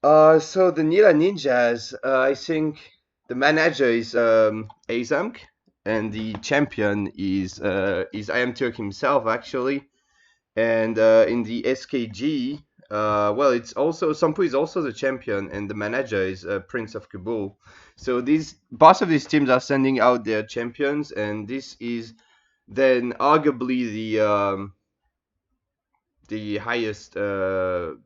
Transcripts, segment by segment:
So the Nila Ninjas, I think the manager is Azamk, and the champion is iamturk himself actually. And in the SKG, well, it's also Sompu is also the champion, and the manager is Prince of Kabul. So these both of these teams are sending out their champions, and this is then arguably the highest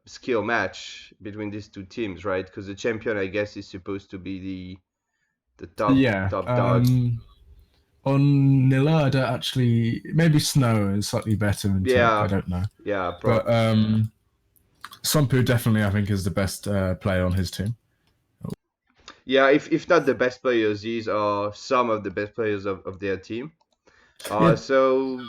skill match between these two teams, right? Because the champion, I guess, is supposed to be the Yeah. top dog. On Nilla, I don't actually. Maybe Snow is slightly better than Turk. I Yeah, don't know, yeah, but probably. Sompu definitely, I think, is the best player on his team. Yeah, if not the best players, these are some of the best players of their team. Yeah, So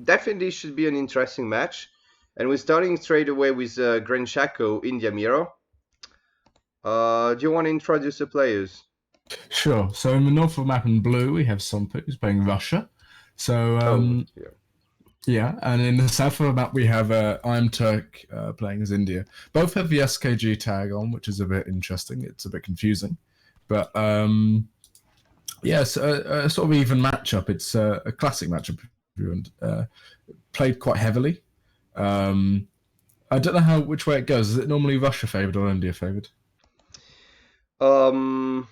definitely should be an interesting match. And we're starting straight away with Grand Shaco, India Miro. Do you want to introduce the players? sure. So in the north of the map in blue, we have Sompu who's playing Russia. So Oh, yeah. yeah, and in the south of the map we have iamturk playing as India. Both have the SKG tag on, which is a bit interesting. It's a bit confusing, but yes, a sort of even matchup. It's a classic matchup. Played quite heavily. Um, I don't know which way it goes. Is it normally Russia favored or India favored? Um,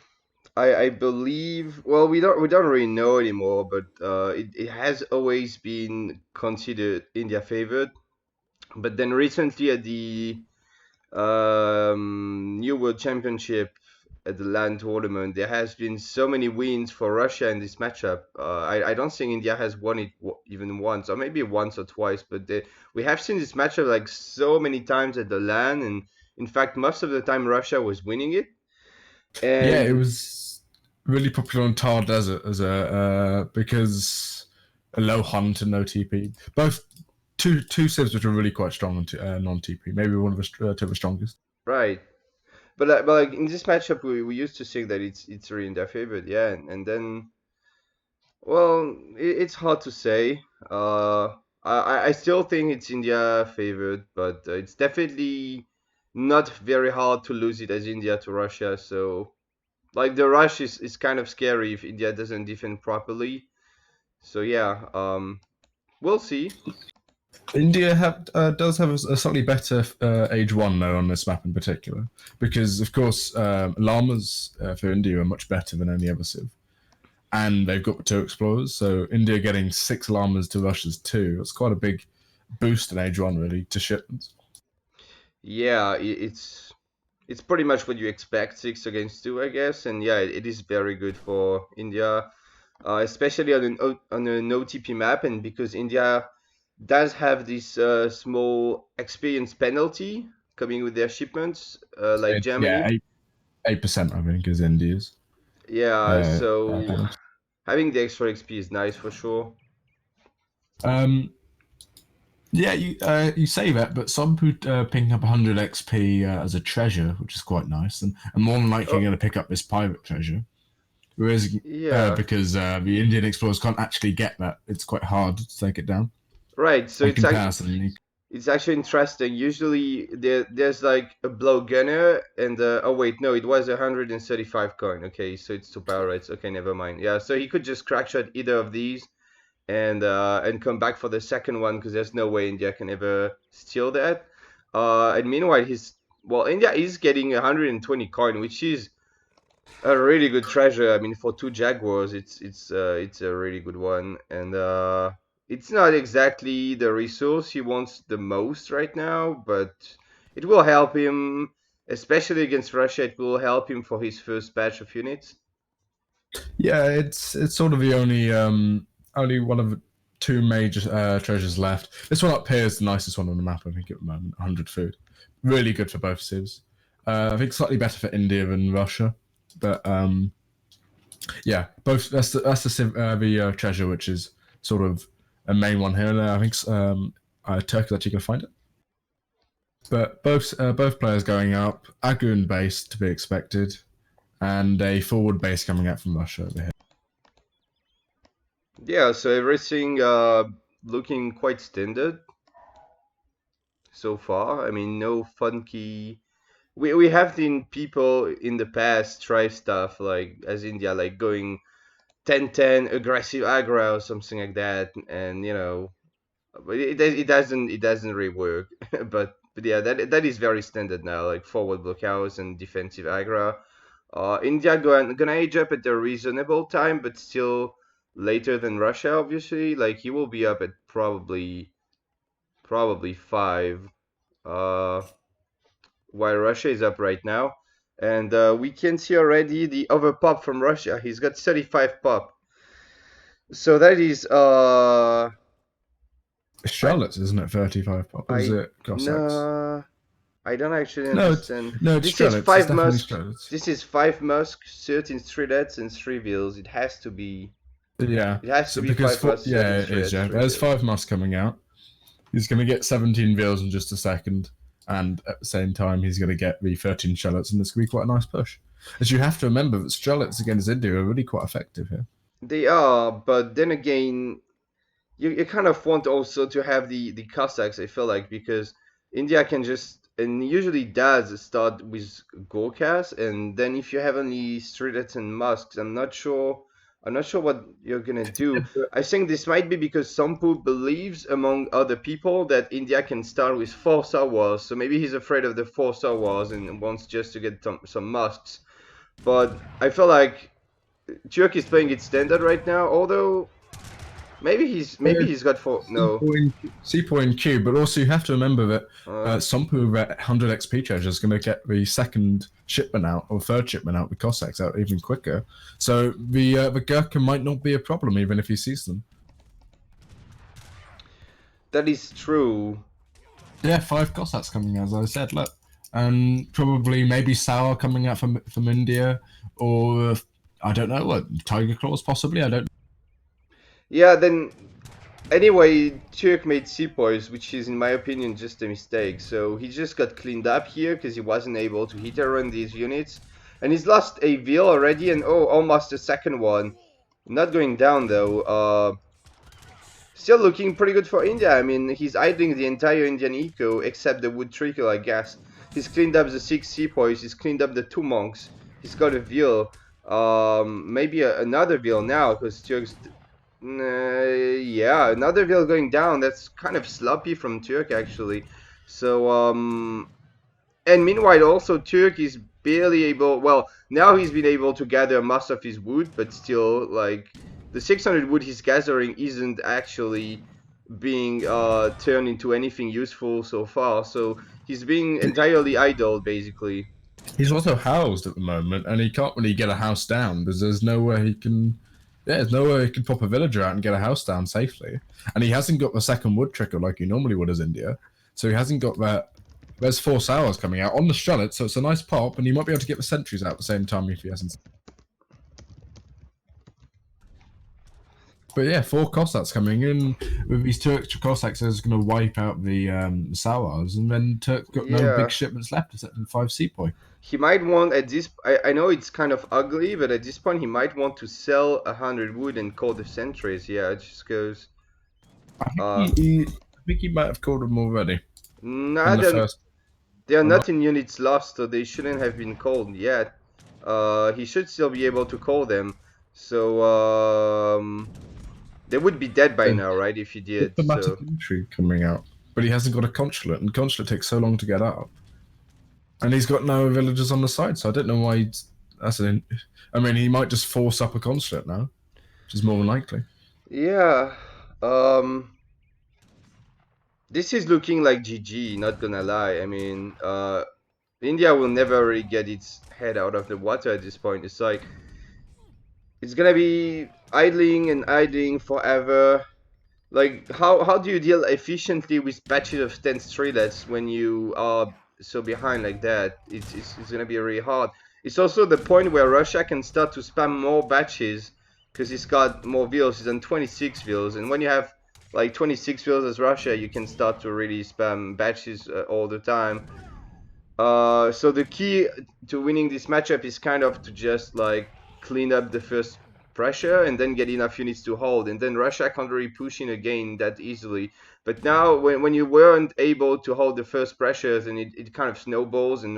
I believe. Well, we don't really know anymore, but it has always been considered India favored. But then recently at the New World Championship at the LAN tournament, there has been so many wins for Russia in this matchup. I don't think India has won it even once, or maybe once or twice. But we have seen this matchup like so many times at the LAN, and in fact, most of the time Russia was winning it. Yeah, it And was really popular on Tar Desert as a because a low hunt and no TP. Both two civs which are really quite strong on non TP. Maybe one of the two of the strongest. right, but like in this matchup, we used to think that it's really in their favor, yeah, and then well, it's hard to say. I still think it's India favored, but it's definitely not very hard to lose it as India to Russia. So, like, the rush is kind of scary if India doesn't defend properly. So, yeah, we'll see. India does have a slightly better age one though on this map in particular because of course llamas for India are much better than any other civ, and they've got two explorers. So India getting six llamas to Russia's two. It's quite a big boost in age one really to shipments. Yeah, it's pretty much what you expect, 6 against 2, I guess. And yeah, it is very good for India, especially on an OTP map, and because India does have this small experience penalty coming with their shipments, like Yeah, Germany. 8% I think is India's. Yeah, so Penalty. having the extra XP is nice for sure. Um, yeah, you say that, but some put picking up 100 XP as a treasure, which is quite nice, and more than likely Oh, going to pick up this pirate treasure. Whereas yeah, because the Indian explorers can't actually get that, it's quite hard to take it down. right. So In it's actually comparison, it's actually interesting. Usually there's like a blow gunner and oh wait, no, it was 135 coin. Okay, so it's two power rates. Okay, never mind. Yeah, so he could just crack shot either of these and come back for the second one because there's no way India can ever steal that. And meanwhile, India is getting 120 coin, which is a really good treasure. I mean, for two Jaguars, it's a really good one, and it's not exactly the resource he wants the most right now, but it will help him, especially against Russia. It will help him for his first batch of units. yeah, it's sort of the only one of the two major treasures left. This one up here is the nicest one on the map, I think, at the moment. 100 food, really good for both civs. I think slightly better for India than Russia, but yeah, both the treasure, which is sort of a main one here. And I think Turkey actually going to find it. But both players going up, Agun base to be expected, and a forward base coming out from Russia over here. Yeah, so everything looking quite standard so far. I mean, no funky we have seen people in the past try stuff like as India, like going 10-10 aggressive aggro or something like that, and but it doesn't really work. but yeah, that is very standard now, like forward blockhouse and defensive aggro. India gonna age up at a reasonable time, but still later than Russia, obviously. Like he will be up at probably 5, uh, while Russia is up right now. And we can see already the overpop from Russia. He's got 35 pop. So that is It's I Charlotte's, isn't it? 35 pop. Or is I it Cossacks? no, I don't actually No, understand. it's This is Strelets. It's 5 definitely Musk. Strelets. This is 5 Musk, 13 Stridets, and 3 Vills. It has to be. Yeah. It has to So be because 5 Musk, 13 it is. Stridets, Yeah, 3 there's Vills. 5 Musk coming out. He's going to get 17 Veals in just a second, and at the same time, he's going to get the 13 Shallots, and this could be quite a nice push. As you have to remember that Shallots against India are really quite effective here. They are, but then again, you kind of want also to have the Cossacks, I feel like, because India can just, and usually does, start with Gorkhas, and then if you have only Stridets and Musks, I'm not sure what you're gonna do. I think this might be because Sompu believes among other people that India can start with 4 Star Wars, so maybe he's afraid of the 4 Star Wars and wants just to get some Musks. But I feel like Turk is playing it standard right now, although maybe he's got 4. No. C point Q, but also you have to remember that Uh, Sompu with 100 XP treasure is going to get the second shipment out or third shipment out with Cossacks out even quicker. So the Gurkha might not be a problem even if he sees them. that is true. Yeah, 5 Cossacks coming, as I said. Look, and probably maybe Sour coming out from India, or I don't know what Tiger Claws possibly. I don't. Yeah, then anyway, Turk made sepoys, which is in my opinion just a mistake. So he just got cleaned up here because he wasn't able to hit or run these units. And he's lost a Veal already, and almost a second one. Not going down though. Still looking pretty good for India. I mean, he's idling the entire Indian eco except the wood trickle, I guess. He's cleaned up the 6 sepoys. He's cleaned up the 2 monks. He's got a Veal. Maybe another Veal now because Turk's. Yeah, another Veal going down. That's kind of sloppy from Turk actually. So and meanwhile also Turk is barely able. Well, now he's been able to gather most of his wood, but still like. The 600 wood he's gathering isn't actually being turned into anything useful so far, so he's being entirely idle, basically. He's also housed at the moment, and he can't really get a house down because there's nowhere he can. Yeah, there's nowhere he can pop a villager out and get a house down safely. And he hasn't got the second wood trickle like he normally would as India, so he hasn't got that. There's 4 sours coming out on the Strellet, so it's a nice pop, and he might be able to get the sentries out at the same time if he hasn't. But yeah, 4 Cossacks coming in with these Turkish Cossacks is going to wipe out the Sawars, and then Turk's got no Yeah. big shipments left except for 5 sepoy. He might want at this. I know it's kind of ugly, but at this point he might want to sell 100 wood and call the sentries. Yeah, it just goes. I think he might have called them already. Nah, they're not in units lost, so they shouldn't have been called yet. He should still be able to call them. So they would be dead by now, right? If he did. Diplomatic So. entry coming out, but he hasn't got a consulate, and consulate takes so long to get up. And he's got no villagers on the side, so I don't know why. I mean, he might just force up a consulate now, which is more than likely. Yeah. This is looking like GG, not gonna lie. I mean, India will never really get its head out of the water at this point. It's like it's gonna be idling and idling forever. Like, how do you deal efficiently with batches of 10 streetlets when you are so behind like that? It's gonna be really hard. It's also the point where Russia can start to spam more batches because it's got more wheels than 26 wheels, and when you have like 26 wheels as Russia, you can start to really spam batches all the time. So the key to winning this matchup is kind of to just like clean up the first pressure and then get enough units to hold, and then Russia can't really push in again that easily. But now when you weren't able to hold the first pressures, and it kind of snowballs, and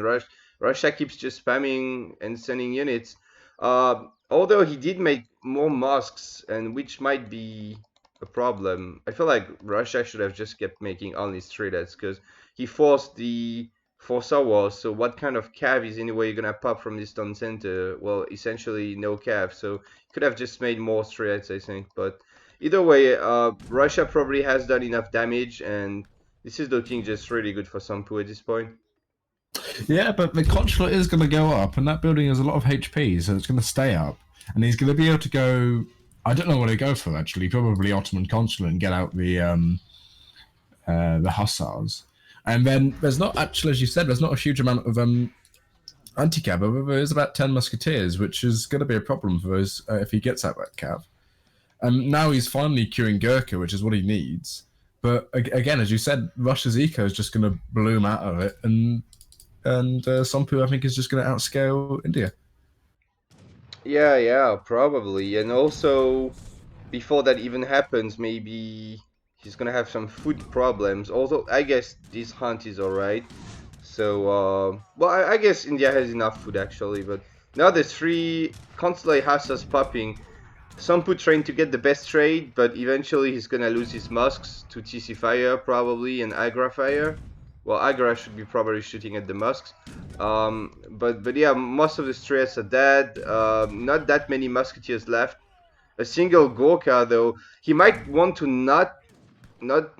Russia keeps just spamming and sending units. Although he did make more mosques, and which might be a problem. I feel like Russia should have just kept making only streetlets because he forced the Forza Wars. So what kind of cav is anyway gonna pop from this town center? Well, essentially no cav. So could have just made more streetlets, I think. But either way, Russia probably has done enough damage, and this is looking just really good for Somppu at this point. Yeah, but the consulate is going to go up, and that building has a lot of HP, so it's going to stay up. And he's going to be able to go. I don't know what he'd go for actually. Probably Ottoman consulate and get out the hussars. And then there's not actually, as you said, there's not a huge amount of anti-cav. But there is about 10 musketeers, which is going to be a problem for those if he gets out that cav. And now he's finally queuing Gurkha, which is what he needs. But again, as you said, Russia's eco is just going to bloom out of it, and Somppu, I think, is just going to outscale India. Yeah, probably. And also, before that even happens, maybe he's gonna have some food problems. Although I guess this hunt is alright. So, well, I guess India has enough food actually. But now there's 3 consulate houses popping. Somppu trying to get the best trade, but eventually he's gonna lose his mosques to TC Fire probably and Agra Fire. Well, Agra should be probably shooting at the mosques. But yeah, most of the streets are dead. Not that many musketeers left. A single Gorkha though. He might want to not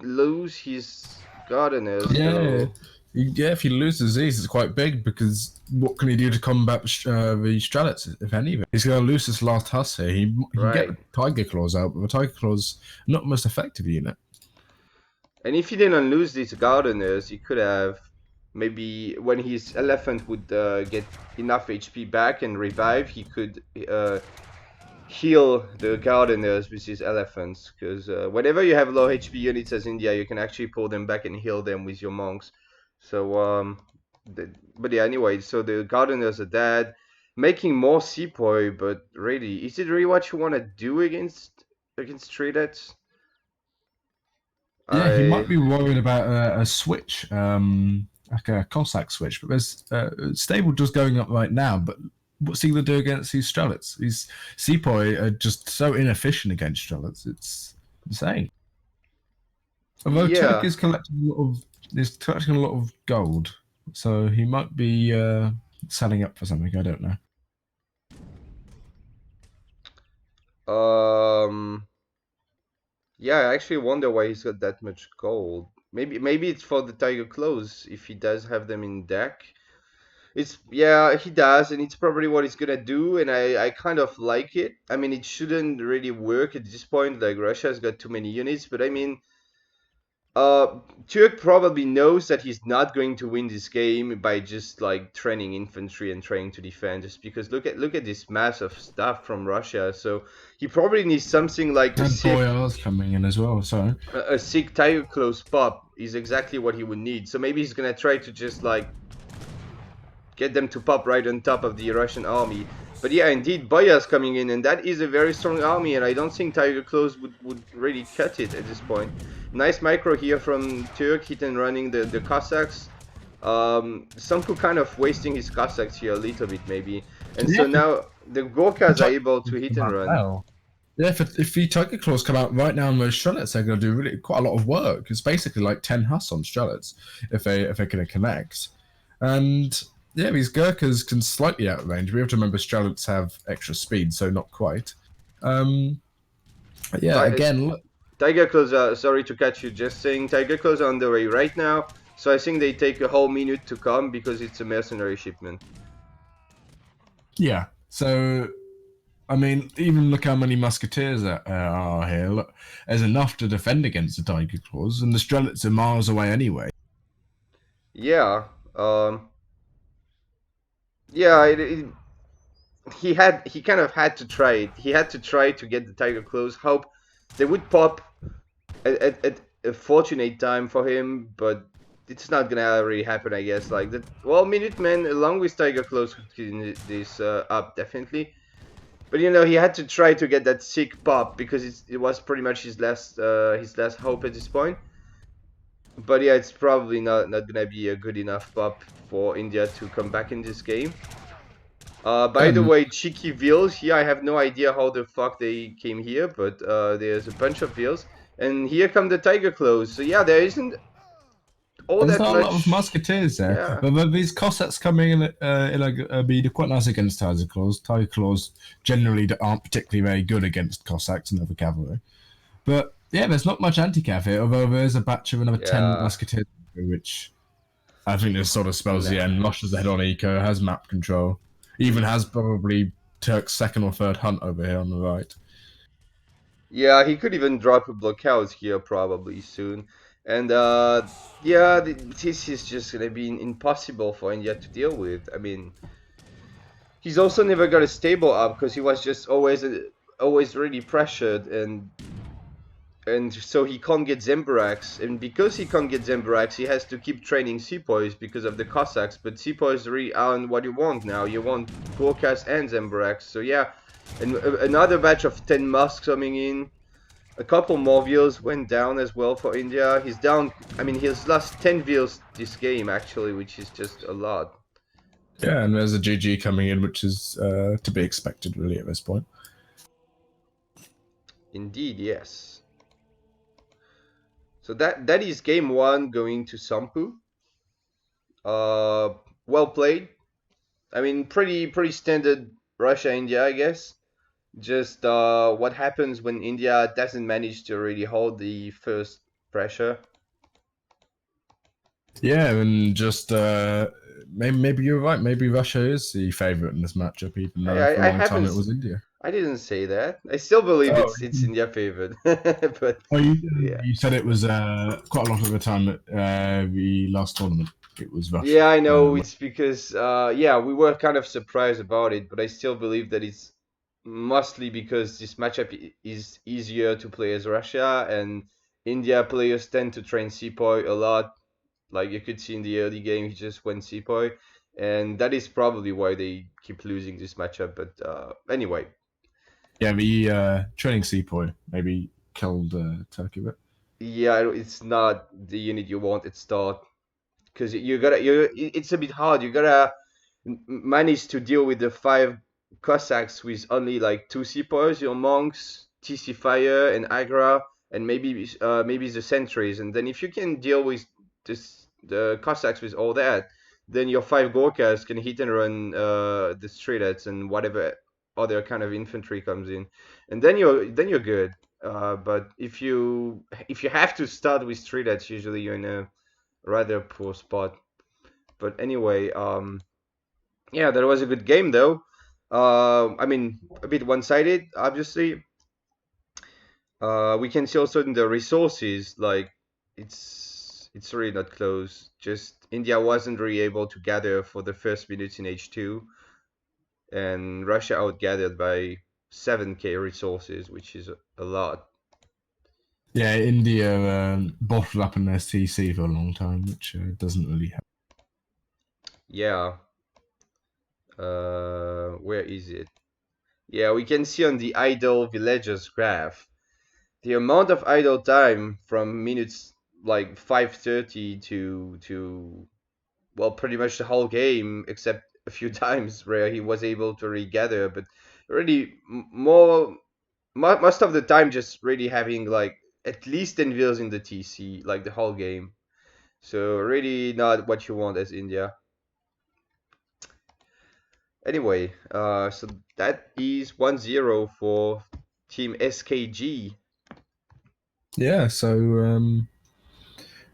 lose his gardeners. Yeah, though. yeah. If he loses these, it's quite big because what can he do to combat the Strelets, if anything? He's going to lose this last huss here. He can get the Tiger Claws out, but the Tiger Claws not the most effective unit. And if he didn't lose these gardeners, he could have maybe when his elephant would get enough HP back and revive, he could heal the gardeners with his elephants. Because whenever you have low HP units as India, you can actually pull them back and heal them with your monks. So, but yeah, anyway, so the gardeners are dead. Making more sepoy, but really, is it really what you want to do against Tridets? Yeah, he might be worried about a switch, like a Cossack switch, but there's stable just going up right now. But what's he going to do against these Strelets? These Sepoy are just so inefficient against Strelets. It's insane. Although Turk is collecting a lot of gold, so he might be selling up for something. I don't know. Yeah, I actually wonder why he's got that much gold. Maybe it's for the Tiger Claws if he does have them in deck. Yeah, he does, and it's probably what he's gonna do, and I kind of like it. I mean, it shouldn't really work at this point. Like Russia's got too many units, but I mean, Turk probably knows that he's not going to win this game by just like training infantry and trying to defend. Just because look at this mass of stuff from Russia. So he probably needs something like know. Boyars coming in as well. So a sick Tiger Claws pop is exactly what he would need. So maybe he's gonna try to just like get them to pop right on top of the Russian army. But yeah, indeed, Boyars coming in, and that is a very strong army, and I don't think Tiger Claws would really cut it at this point. Nice micro here from Turk, hit and running the Cossacks. Somppu kind of wasting his Cossacks here a little bit maybe. And so now the Gorkhas are able to hit and run. Yeah, if the Tiger Claws come out right now on those Strelets, they're going to do really quite a lot of work. It's basically like 10 huss on Strelets if they're going to connect. And yeah, these Gurkhas can slightly outrange. We have to remember Strelets have extra speed, so not quite. Yeah, again, look. Tiger Claws, sorry to catch you, just saying Tiger Claws are on the way right now. So I think they take a whole minute to come because it's a mercenary shipment. Yeah, so I mean, even look how many musketeers are here. Look, there's enough to defend against the Tiger Claws, and the Strelets are miles away anyway. Yeah, yeah, he kind of had to try it. He had to try to get the Tiger Claws. Hope they would pop at a fortunate time for him, but it's not gonna really happen, I guess. Like that. Well, Minutemen along with Tiger Claws could clean this up definitely. But you know, he had to try to get that sick pop because it was pretty much his last hope at this point. But yeah, it's probably not gonna be a good enough pop for India to come back in this game. By the way, cheeky Veals here, I have no idea how the fuck they came here, but there's a bunch of Veals. And here come the Tiger Claws. So yeah, there isn't all There's that not a lot of much. musketeers there, Yeah. but these Cossacks coming in be quite nice against Tiger Claws. Tiger Claws generally aren't particularly very good against Cossacks and other cavalry. But yeah, there's not much anti-cav here, although there's a batch of another 10 Yeah. musketeers, which I think this sort of spells the end. Russia's ahead Nice. on eco, has map control, even has probably Turk's second or third hunt over here on the right. Yeah, he could even drop a blockhouse here probably soon. And yeah, this is just gonna be impossible for India to deal with. I mean, he's also never got a stable up because he was just always really pressured, and so he can't get Zemburaks, and because he can't get Zemburaks, he has to keep training sepoys because of the Cossacks. But sepoys really aren't what you want now. You want Gorkas and Zemburaks. So yeah, and another batch of 10 Musks coming in. A couple more Veals went down as well for India. He's down. I mean, he's lost 10 Veals this game actually, which is just a lot. Yeah, and there's a GG coming in, which is to be expected really at this point. Indeed, yes. So that is game one going to Somppu. Well played. I mean, pretty standard Russia India, I guess. Just what happens when India doesn't manage to really hold the first pressure. Yeah, and just maybe you're right. Maybe Russia is the favourite in this matchup, even though for a I long time haven't. it was India. I didn't say that. I still believe Oh, it's India favored, but oh yeah. you said it was quite a lot of the time at the last tournament. It was Russia. Yeah, I know. It's because yeah, we were kind of surprised about it, but I still believe that it's mostly because this matchup is easier to play as Russia, and India players tend to train Sepoy a lot. Like you could see in the early game, he just went Sepoy, and that is probably why they keep losing this matchup. But anyway, Yeah, the training sepoy maybe killed Turkey a bit. yeah, it's not the unit you want at start because you gotta you. It's a bit hard. You gotta manage to deal with the 5 Cossacks with only like 2 sepoys, your monks, TC Fire, and Agra, and maybe the sentries. And then if you can deal with the Cossacks with all that, then your 5 Gorkas can hit and run the Strelets and whatever other kind of infantry comes in, and then you're good. But if you have to start with Strelets, usually you're in a rather poor spot. But anyway, yeah, that was a good game though. I mean, a bit one-sided, obviously. We can see also in the resources, like it's really not close. Just India wasn't really able to gather for the first minutes in H2, and Russia outgathered by 7k resources, which is a lot. Yeah, India bottled up in their CC for a long time, which doesn't really help. Yeah. Where is it? Yeah, we can see on the idle villagers graph the amount of idle time from minutes like 5:30 to well pretty much the whole game except a few times where he was able to regather, but really most of the time just really having like at least 10 vills in the TC like the whole game. So really not what you want as India. Anyway, so that is 1-0 for team SKG. Yeah, so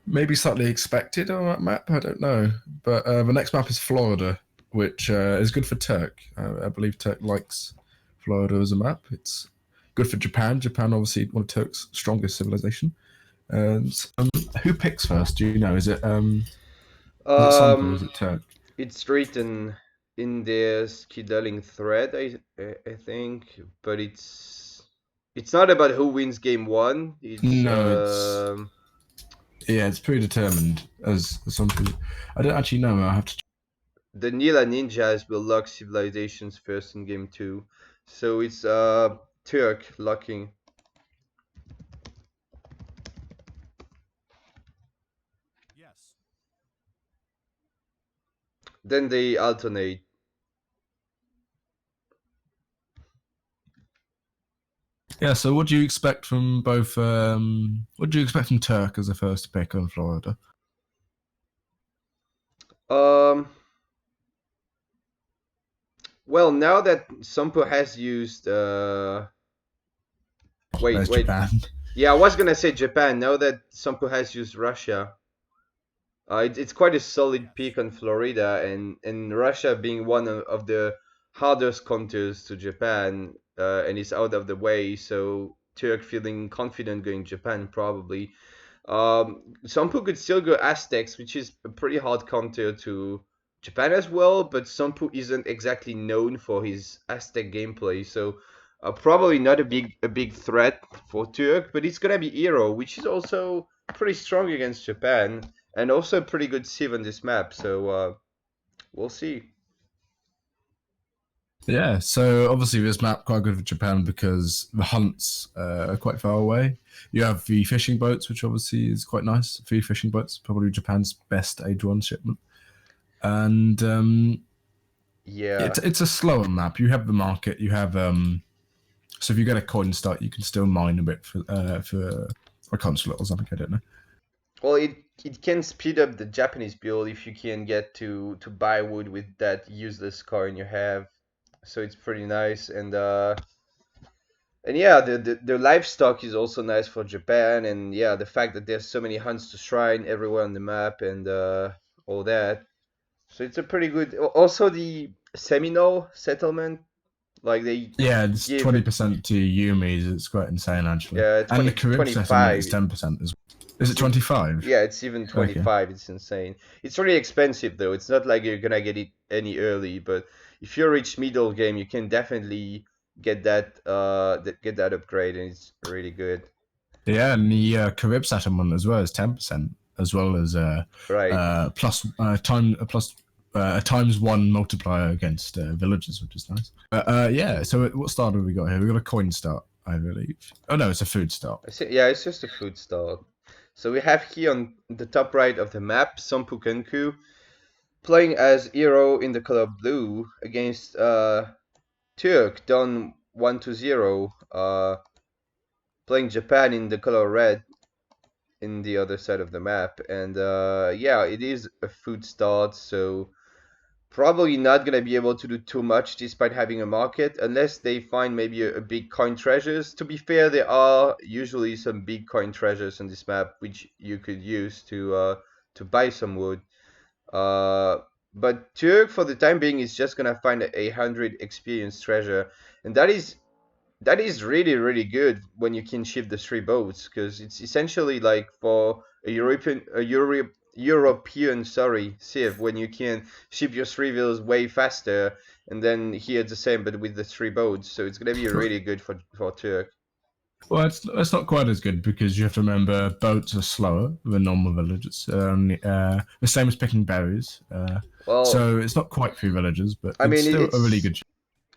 maybe slightly expected on that map. I don't know, but the next map is Florida, which is good for Turk. I believe Turk likes Florida as a map. It's good for Japan. Japan, obviously, one of Turk's strongest civilization. And who picks first? Do you know? Is it Sampo or is Um, it Turk? it's written in their scheduling thread, I think, but it's not about who wins game one. It's No, it's predetermined as something. I don't actually know. I have to. the Nila ninjas will lock civilizations first in game two, so it's Turk locking. Then they alternate. Yeah, so what do you expect from both? What do you expect from Turk as a first pick on Florida? Um, well, now that Sompu has used wait, There's wait. Japan. Yeah, I was gonna say Japan. Now that Sompu has used Russia, it's quite a solid pick on Florida, and Russia being one of the hardest counters to Japan, and it's out of the way, so Turk feeling confident going Japan probably. Sompu could still go Aztecs, which is a pretty hard counter to Japan as well, but Sompu isn't exactly known for his Aztec gameplay, so probably not a big threat for Turk, but it's gonna be Hero, which is also pretty strong against Japan, and also a pretty good sieve on this map, so we'll see. Yeah, so obviously this map quite good for Japan because the hunts are quite far away. You have the fishing boats, which obviously is quite nice. 3 fishing boats, probably Japan's best Age 1 shipment. And Yeah. it's a slower map. You have the market. You have so if you get a coin start, you can still mine a bit for a consulate or something. I don't know. Well, it can speed up the Japanese build if you can get to buy wood with that useless coin you have. So it's pretty nice, and yeah, the livestock is also nice for Japan, and yeah, the fact that there's so many hunts to shrine everywhere on the map, and all that. So it's a pretty good. Also, the Seminole settlement, like they Yeah, it's give it 20% to Yumi's. It's quite insane actually. And the 20 Carib settlement is 25. 10% as well. Is it It's even 25? Yeah, it's even Okay. 25. It's insane. It's really expensive though. It's not like you're gonna get it any early, but if you reach middle game, you can definitely get that upgrade, and it's really good. Yeah, and the Carib settlement as well is 10%, as well as Right. a times 1 multiplier against villages, which is nice. Yeah, so what start have we got here? We got a coin start, I believe. Oh no, it's a food start. Yeah, it's just a food stall. So we have here on the top right of the map, SomppuKunkku playing as hero in the color blue against Turk down 1-0, playing Japan in the color red in the other side of the map. And yeah, it is a food start, so probably not gonna be able to do too much despite having a market, unless they find maybe a big coin treasures. To be fair, there are usually some big coin treasures on this map which you could use to buy some wood. Uh, but Turk for the time being is just gonna find a 100 experience treasure, and that is really really good when you can ship the 3 boats, because it's essentially like for a European civ, when you can ship your 3 wheels way faster, and then here the same but with the 3 boats, so it's gonna be really good for Turk. Well, it's not quite as good because you have to remember boats are slower than normal villages. The same as picking berries. Well, So it's not quite 3 villages, but I it's mean still a really good.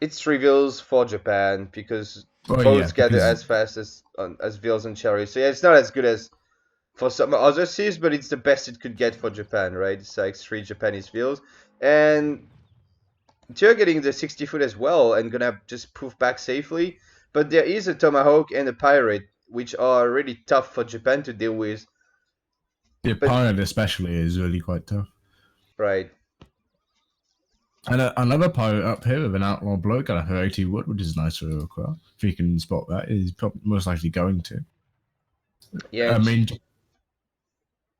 it's 3 wheels for Japan because Oh yeah, boats gather because as fast as wheels and cherries, so yeah, it's not as good as for some other seas, but it's the best it could get for Japan, right? It's like 3 Japanese wheels, and you're getting the 60 foot as well, and gonna just poof back safely. But there is a tomahawk and a pirate, which are really tough for Japan to deal with. the But pirate especially is really quite tough. right, And another pirate up here with an outlaw bloke got a 80 wood, which is nice for Iroquois. If he can spot that, he's probably most likely going to. yeah, I mean,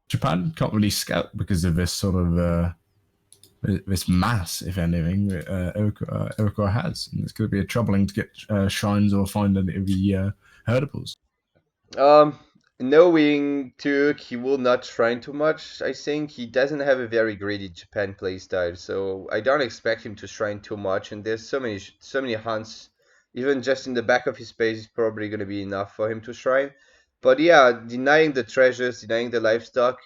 Japan can't really scout because of this sort of this mass, if anything, Iroquois has. And it's going to be troubling to get shrines or find any of the herdables. um, knowing Turk, he will not shrine too much. I think he doesn't have a very greedy Japan playstyle, so I don't expect him to shrine too much. And there's so many hunts, even just in the back of his base is probably gonna be enough for him to shrine. But yeah, denying the treasures, denying the livestock,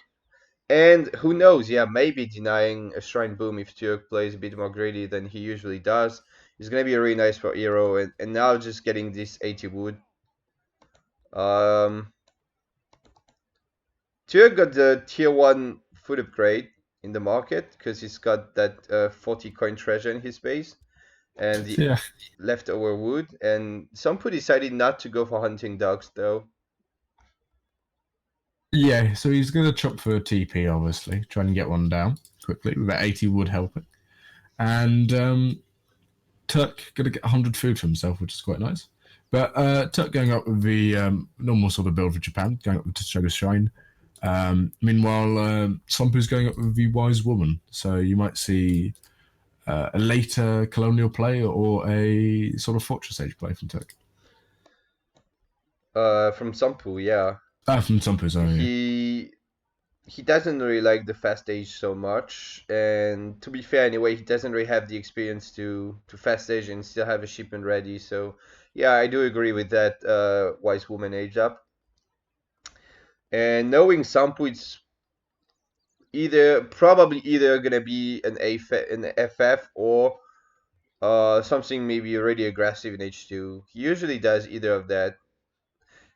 and who knows, yeah, maybe denying a shrine boom if Turk plays a bit more greedy than he usually does is gonna be really nice for Hero. And now just getting this 80 wood. Um, Turk got the tier 1 food upgrade, in the market because he's got that 40 coin treasure in his base and the Yeah. leftover wood. And Sompu decided not to go for hunting dogs though. Yeah, so he's going to chop for a TP, obviously, trying to get one down quickly with that 80 wood helping. And Turk going to get 100 food for himself, which is quite nice. But Turk going up with the normal sort of build for Japan, going up with Tsuchoga's Shrine. Meanwhile, Sompu's going up with the Wise Woman. So you might see a later colonial play or a sort of Fortress Age play from Turk. From Sompu, yeah. From Sompu, sorry. He doesn't really like the fast age so much, and to be fair anyway, he doesn't really have the experience to fast age and still have a shipment ready. So yeah, I do agree with that Wise Woman age up. And knowing Sampu, it's probably either gonna be an FF or something maybe already aggressive in H2. He usually does either of that.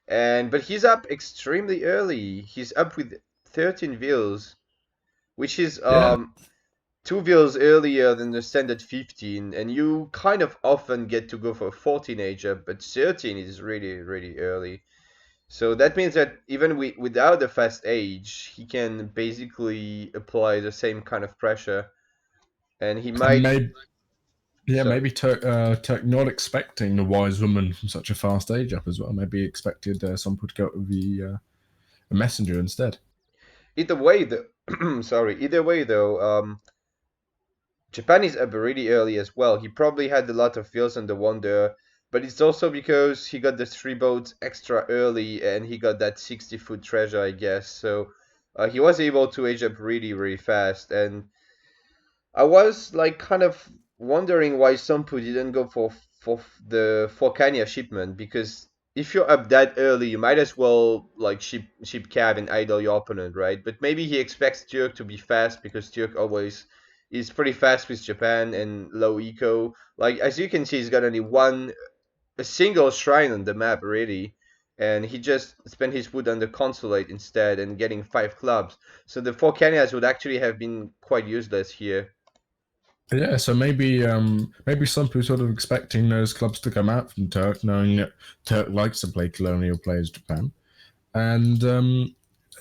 But he's up extremely early. He's up with 13 vills, which is Yeah. 2 vills earlier than the standard 15, and you kind of often get to go for a 14 age up, but 13 is really, really early. So that means that even without the fast age, he can basically apply the same kind of pressure, and he And might. maybe, yeah, So maybe Turk not expecting the Wise Woman from such a fast age up as well. Maybe expected Sompu to go with the messenger instead. either way, either way though, Japan is up really early as well. He probably had a lot of feels on the Wonder, but it's also because he got the 3 boats extra early and he got that 60-foot treasure, I guess. So he was able to age up really, really fast. And I was like kind of wondering why Sompu didn't go for the Forcania shipment, because if you're up that early, you might as well like ship cab and idle your opponent, right? But maybe he expects Turk to be fast because Turk always is pretty fast with Japan and low eco. Like as you can see, he's got only a single shrine on the map really, and he just spent his wood on the consulate instead and getting 5 clubs. So the Forcanias would actually have been quite useless here. Yeah, so maybe Sompu sort of expecting those clubs to come out from Turk, knowing that Turk likes to play colonial players Japan, and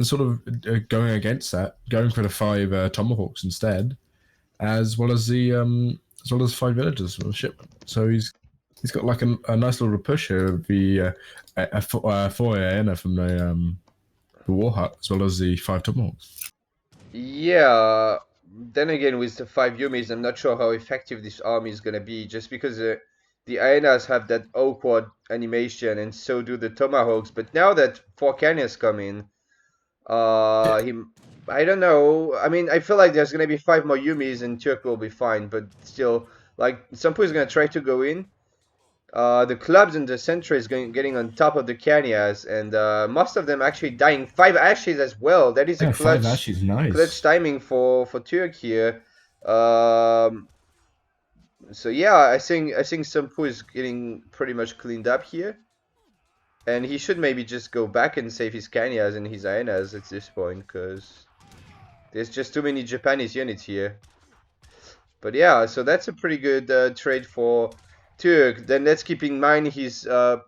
sort of going against that, going for the 5 tomahawks instead, as well as 5 villagers for the shipment. So he's got like a nice little push here of the 4 Aena from the war hut, as well as the 5 tomahawks. Yeah, then again, with the 5 Yumis, I'm not sure how effective this army is gonna be, just because the Aenas have that awkward animation, and so do the Tomahawks. But now that 4 Canyons come in, Yeah, I don't know. I mean, I feel like there's gonna be 5 more Yumis, and Turk will be fine. But still, like, Sampu is gonna try to go in. The clubs in the center is getting on top of the Canyas, and most of them actually dying. 5 ashes as well. That is a yeah, 5 clutch, ashes, clutch nice. timing for Turk here. Um, so yeah, I think Sampu is getting pretty much cleaned up here, and he should maybe just go back and save his Canyas and his Aenas at this point, because there's just too many Japanese units here. But yeah, so that's a pretty good trade for Turk. Then let's keep in mind he's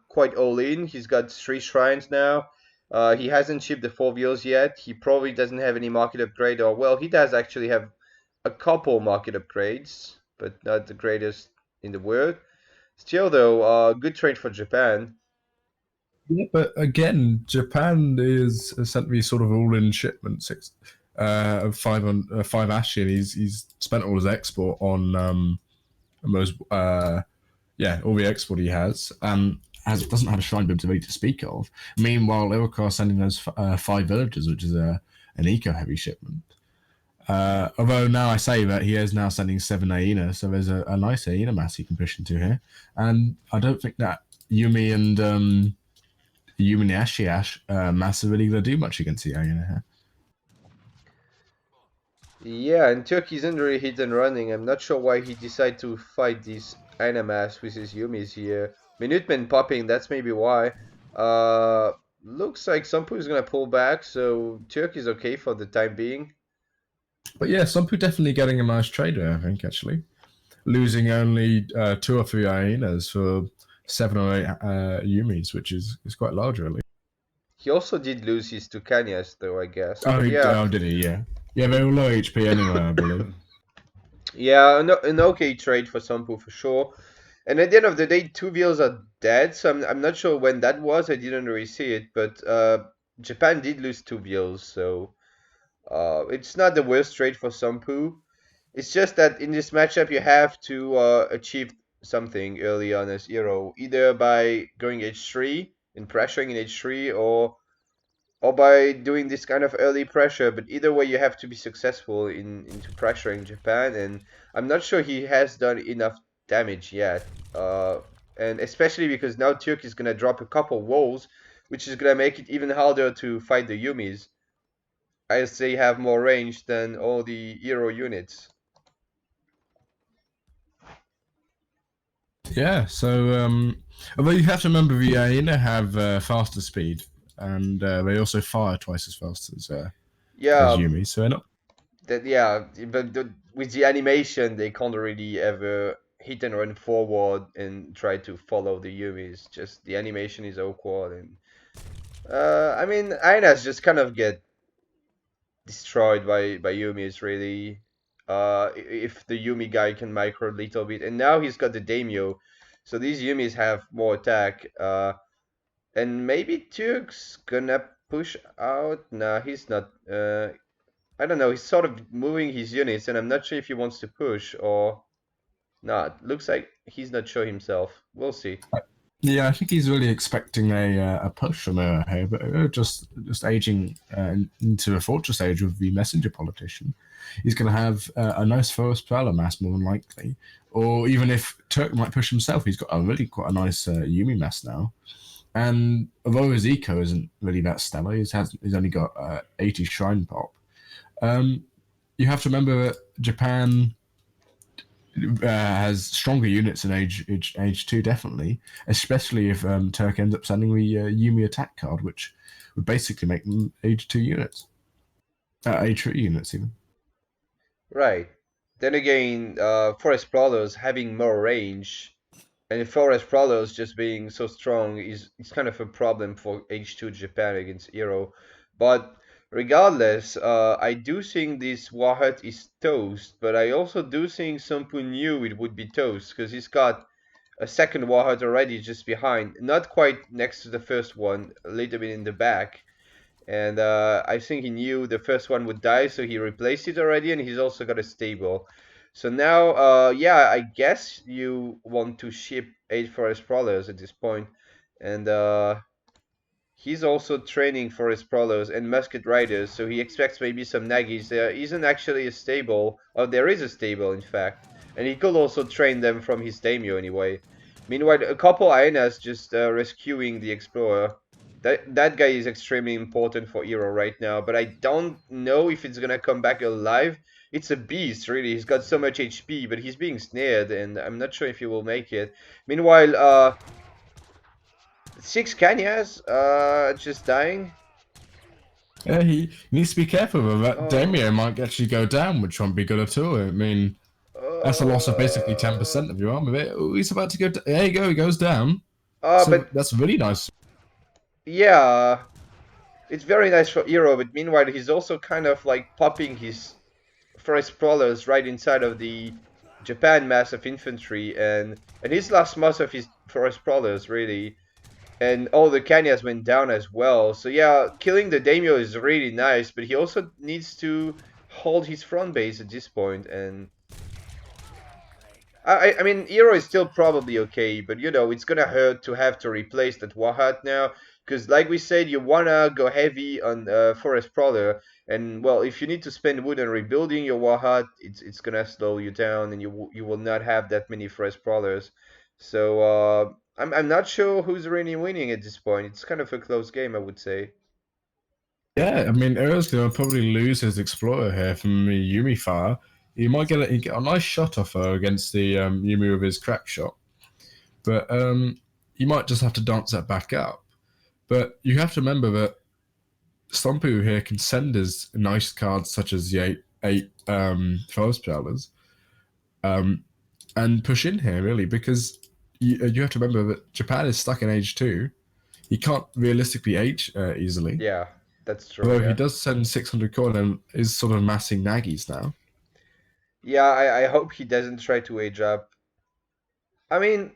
quite all in. He's got 3 shrines now. He hasn't shipped the 4 wheels yet. He probably doesn't have any market upgrade, or well, he does actually have a couple market upgrades, but not the greatest in the world. Still, though, good trade for Japan. Yeah, but again, Japan is sent me sort of all in shipment 5 ash, and he's spent all his export on most all the export he has. As it doesn't have a shrine boom to speak of. Meanwhile, Iroquois are sending those 5 villagers, which is an eco heavy shipment. Although now I say that he is now sending 7 Aena, so there's a nice Aena mass he can push into here. And I don't think that Yumi and Yumi Ashiash mass are really going to do much against the Aena here. Yeah, and Turkey's under really hit and running. I'm not sure why he decided to fight these Animas with his Yumis here. Minutemen popping, that's maybe why. Looks like Sampu is gonna pull back, so Turkey's okay for the time being. But yeah, Sompu definitely getting a nice trade there, I think, actually. Losing only 2 or 3 hyenas for 7 or 8 Yumis, which is quite large, really. He also did lose his two Kanyas, though, I guess. Oh, But yeah, did he? Yeah. Yeah, they were low HP anyway, I believe. yeah, an okay trade for Sampu for sure. And at the end of the day, two wheels are dead, so I'm not sure when that was. I didn't really see it, but Japan did lose two wheels, so it's not the worst trade for Sampu. It's just that in this matchup, you have to achieve something early on as hero, either by going H3 and pressuring in H3, or by doing this kind of early pressure. But either way, you have to be successful into pressuring Japan, and I'm not sure he has done enough damage yet. And especially because now Turk is gonna drop a couple walls, which is gonna make it even harder to fight the Yumis, as they have more range than all the hero units. Yeah, so although you have to remember the hyena have faster speed, and they also fire twice as fast as Yeah, Yumi, so they're not. yeah, but with the animation, they can't really ever hit and run forward and try to follow the Yumis. Just the animation is awkward, and I mean, Ainas just kind of get destroyed by Yumis really. If the Yumi guy can micro a little bit, and now he's got the Daimyo, so these Yumis have more attack. And maybe Turk's gonna push out. Nah, he's not. I don't know. He's sort of moving his units, and I'm not sure if he wants to push or not. Looks like he's not sure himself. We'll see. Yeah, I think he's really expecting a push from here, but just aging into a fortress age with the messenger politician. He's going to have a nice forest prowler mass more than likely, or even if Turk might push himself, he's got a really quite a nice Yumi mass now. And although his eco isn't really that stellar, he's only got 80 shrine pop. Um, you have to remember that Japan has stronger units in age two, definitely, especially if Turk ends up sending the Yumi attack card, which would basically make them age 2 units, age 3 units even. Right. Then again, Forest Prowlers having more range, and Forest Prowlers just being so strong is kind of a problem for H2 Japan against Hero. But regardless, I do think this Warhut is toast, but I also do think Sompu knew it would be toast, because he's got a second Warhut already just behind. Not quite next to the first one, a little bit in the back. And I think he knew the first one would die, so he replaced it already, and he's also got a stable. So now, yeah, I guess you want to ship 8 Forest Prowlers at this point. And he's also training Forest Prowlers and Musket Riders, so he expects maybe some Nagis. There isn't actually a stable, or there is a stable, in fact. And he could also train them from his Daimyo anyway. Meanwhile, a couple Aenas just rescuing the Explorer. That guy is extremely important for Hero right now, but I don't know if it's gonna come back alive. It's a beast, really. He's got so much HP, but he's being snared, and I'm not sure if he will make it. Meanwhile, 6 Kanyas, just dying. Yeah, he needs to be careful with that. Oh, Damio might actually go down, which won't be good at all. I mean, that's a loss of basically 10% of your armor. Oh, he's about to go. There you go. He goes down. So but that's really nice. yeah, it's very nice for Hero, but meanwhile, he's also kind of like popping his Forest Prowlers right inside of the Japan mass of infantry, and he's lost most of his Forest Prowlers, really. And all the Kanyas went down as well. So yeah, killing the Daimyo is really nice, but he also needs to hold his front base at this point. And I mean, Hero is still probably okay, but you know, it's gonna hurt to have to replace that Wahat now. Because like we said, you wanna go heavy on Forest Prowler. And well, if you need to spend wood on rebuilding your Wahat, it's gonna slow you down, and you will not have that many Forest Prowlers. So I'm not sure who's really winning at this point. It's kind of a close game, I would say. Yeah, I mean, Ero's going to probably lose his Explorer here from the Yumi fire. He might get a nice shot off her against the Yumi with his crack shot, but you might just have to dance that back up. But you have to remember that Stompu here can send his nice cards such as the 8 forest spellers, and push in here really, because you have to remember that Japan is stuck in age 2. He can't realistically age easily. Yeah, that's true. Although he Yeah. does send 600 coin and is sort of amassing Nagis now. Yeah, I hope he doesn't try to age up. I mean,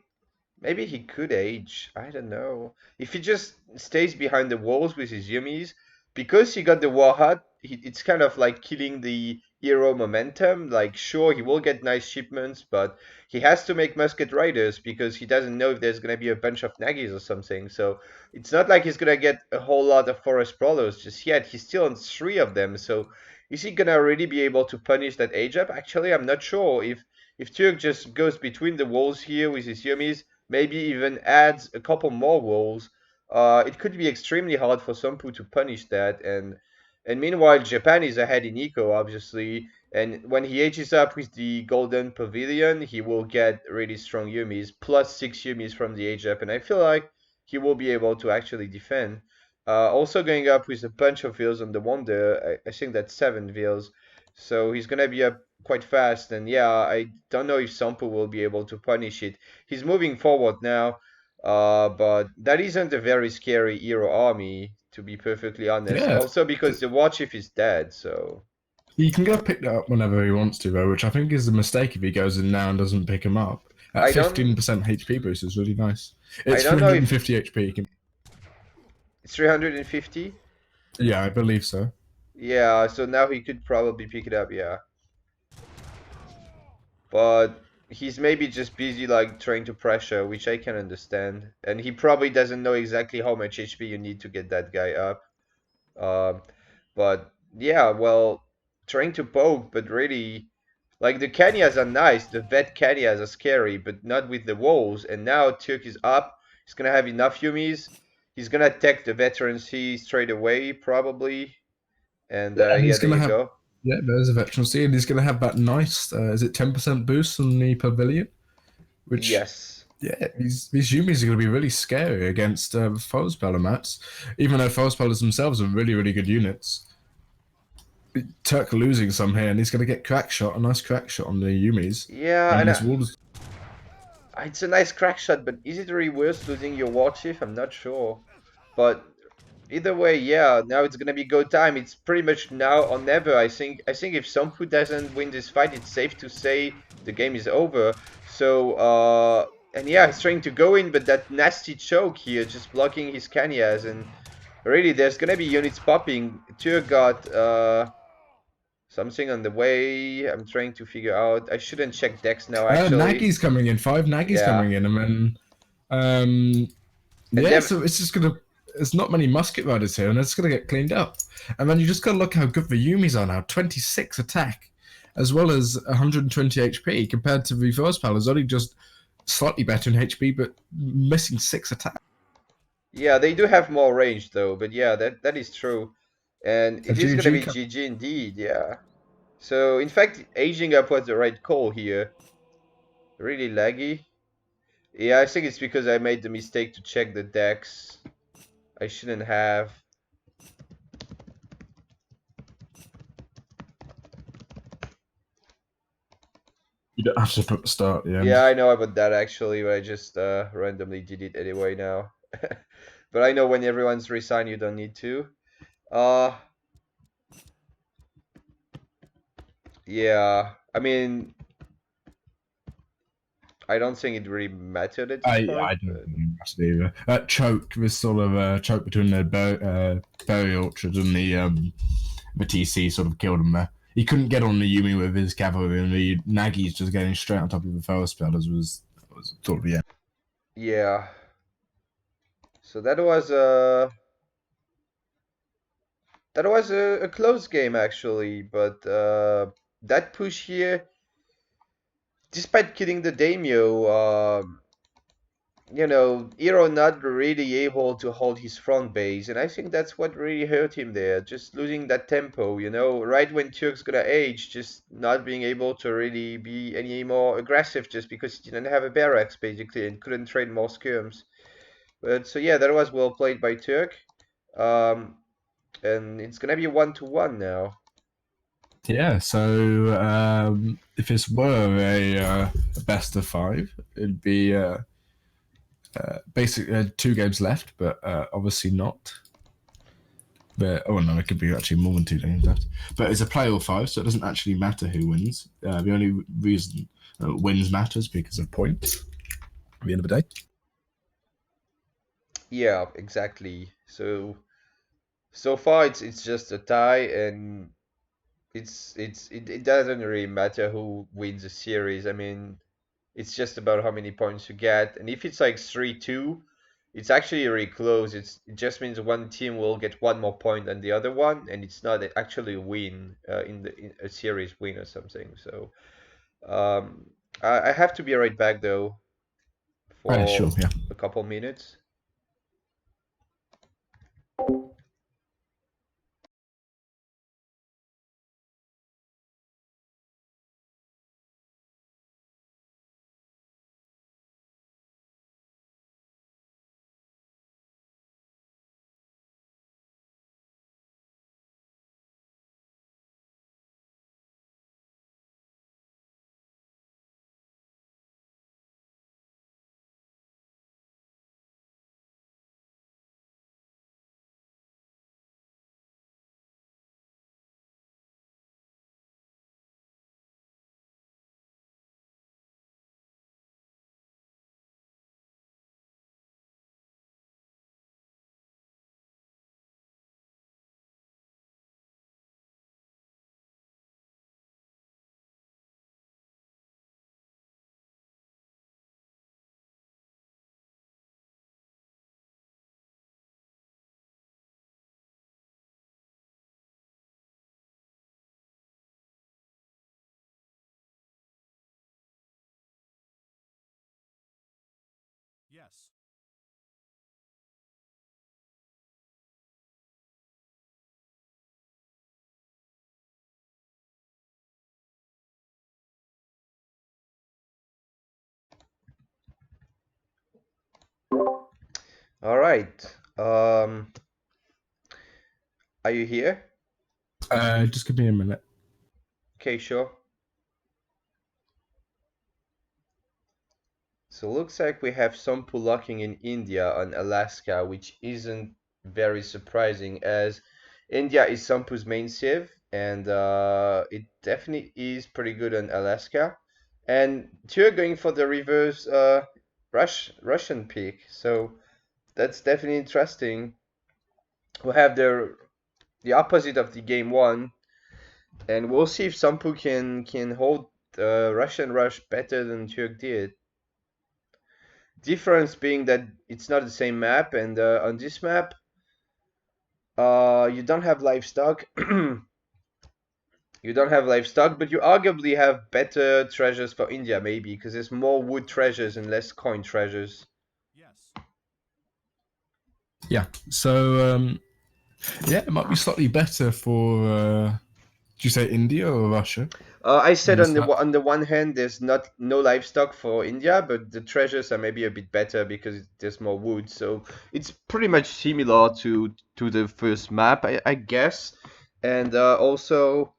maybe he could age. I don't know. If he just stays behind the walls with his Yumis, because he got the War Hut, it's kind of like killing the hero momentum. Like, sure, he will get nice shipments, but he has to make Musket Riders because he doesn't know if there's going to be a bunch of Nagis or something. So it's not like he's going to get a whole lot of Forest Brawlers just yet. He's still on 3 of them. So is he going to really be able to punish that age up? Actually, I'm not sure. If Turk just goes between the walls here with his Yumis, maybe even adds a couple more walls, it could be extremely hard for Sompu to punish that. And meanwhile, Japan is ahead in eco, obviously. And when he ages up with the Golden Pavilion, he will get really strong Yumis, plus 6 Yumis from the age up. And I feel like he will be able to actually defend. Also going up with a bunch of Veils on the Wonder, I think that's 7 Veils. So he's gonna be up quite fast. And yeah, I don't know if Sompu will be able to punish it. He's moving forward now, but that isn't a very scary hero army, to be perfectly honest. Yeah, Also because the War Chief is dead, so he can go pick that up whenever he wants to, though, which I think is a mistake if he goes in now and doesn't pick him up. At I don't 15% HP boost is really nice. I It's don't know if 350 HP. it's 350. Yeah, I believe so. Yeah, so now he could probably pick it up, yeah. But he's maybe just busy like trying to pressure, which I can understand. And he probably doesn't know exactly how much HP you need to get that guy up. Um, but yeah, well, trying to poke, but really, like the Kenyas are nice. The vet Kenyas are scary, but not with the walls. And now Turk is up. He's gonna have enough Yumis. He's gonna attack the veteran C straight away, probably. And Yeah, and yeah, he's there gonna you have. go. Yeah, there's a veteran C, and he's gonna have that nice. Is it 10% boost on the pavilion? Which, Yes. yeah, these Yumis are gonna be really scary against foe speller mats. Even though foe spellers themselves are really really good units. Turk losing some here, and he's gonna get crack shot, a nice crack shot on the Yumis, Yeah, and and his walls. it's a nice crack shot, but is it really worth losing your War Chief? I'm not sure. But either way, yeah, now it's gonna be go time. It's pretty much now or never. I think if Sompu doesn't win this fight, it's safe to say the game is over. So and yeah, he's trying to go in, but that nasty choke here just blocking his Kanyas, and really there's gonna be units popping. Tur got something on the way. I'm trying to figure out. I shouldn't check decks now actually. Nagi's coming in, 5 Nagi's Yeah. coming in, and then And yeah, then so it's just gonna. There's not many musket riders here, and it's gonna get cleaned up. And then you just gotta look how good the Yumis are now. 26 attack, as well as 120 HP, compared to the first pal is only just slightly better in HP, but missing 6 attack. yeah, they do have more range though, but yeah, that is true. And A it is gonna GG. be GG indeed, yeah. So in fact, aging up was the right call here. Really laggy. Yeah, I think it's because I made the mistake to check the decks. I shouldn't have. You don't have to put the start at the end. Yeah, I know about that actually, but I just randomly did it anyway now. But I know when everyone's resigned, you don't need to. Uh, yeah. I mean, I don't think it really mattered at this point, I don't but think that's either. Choke, this sort of choke between the berry orchard and the TC sort of killed him there. He couldn't get on the Yumi with his cavalry, and the Nagi's just getting straight on top of the Feral Spellers was sort of, yeah. yeah. So that was a close game actually, but that push here, despite killing the daimyo, you know, Hero not really able to hold his front base, and I think that's what really hurt him there. Just losing that tempo, you know, right when Turk's gonna age, just not being able to really be any more aggressive just because he didn't have a barracks basically and couldn't trade more skirms. But so yeah, that was well played by Turk. Um, and it's gonna be 1-1 now. Yeah, so if this were a best of five, it'd be basically 2 games left, but obviously not. But oh no, it could be actually more than 2 games left. But it's a playoff five, so it doesn't actually matter who wins. The only reason wins matters because of points at the end of the day. Yeah, exactly. So far it's just a tie, and it doesn't really matter who wins the series. I mean, it's just about how many points you get, and if it's like 3-2, it's actually really close. It just means one team will get one more point than the other one, and it's not actually a win in a series win or something. So um, I have to be right back though Sure, for yeah. a couple minutes. Yes. All right. Are you here? Just give me a minute. Okay, sure. So looks like we have Sompu locking in India on Alaska, which isn't very surprising as India is Sompu's main civ, and it definitely is pretty good on Alaska. And you're going for the reverse Russian pick, so that's definitely interesting. We have the opposite of the game one, and we'll see if Sompu can hold Russian rush better than Turk did. Difference being that it's not the same map, and on this map, you don't have livestock. You don't have livestock, but you arguably have better treasures for India, maybe, because there's more wood treasures and less coin treasures. Yes. Yeah. So yeah, it might be slightly better for. Did you say India or Russia? I said On this map? on the one hand, there's no livestock for India, but the treasures are maybe a bit better because there's more wood. So it's pretty much similar to the first map, I guess. And also,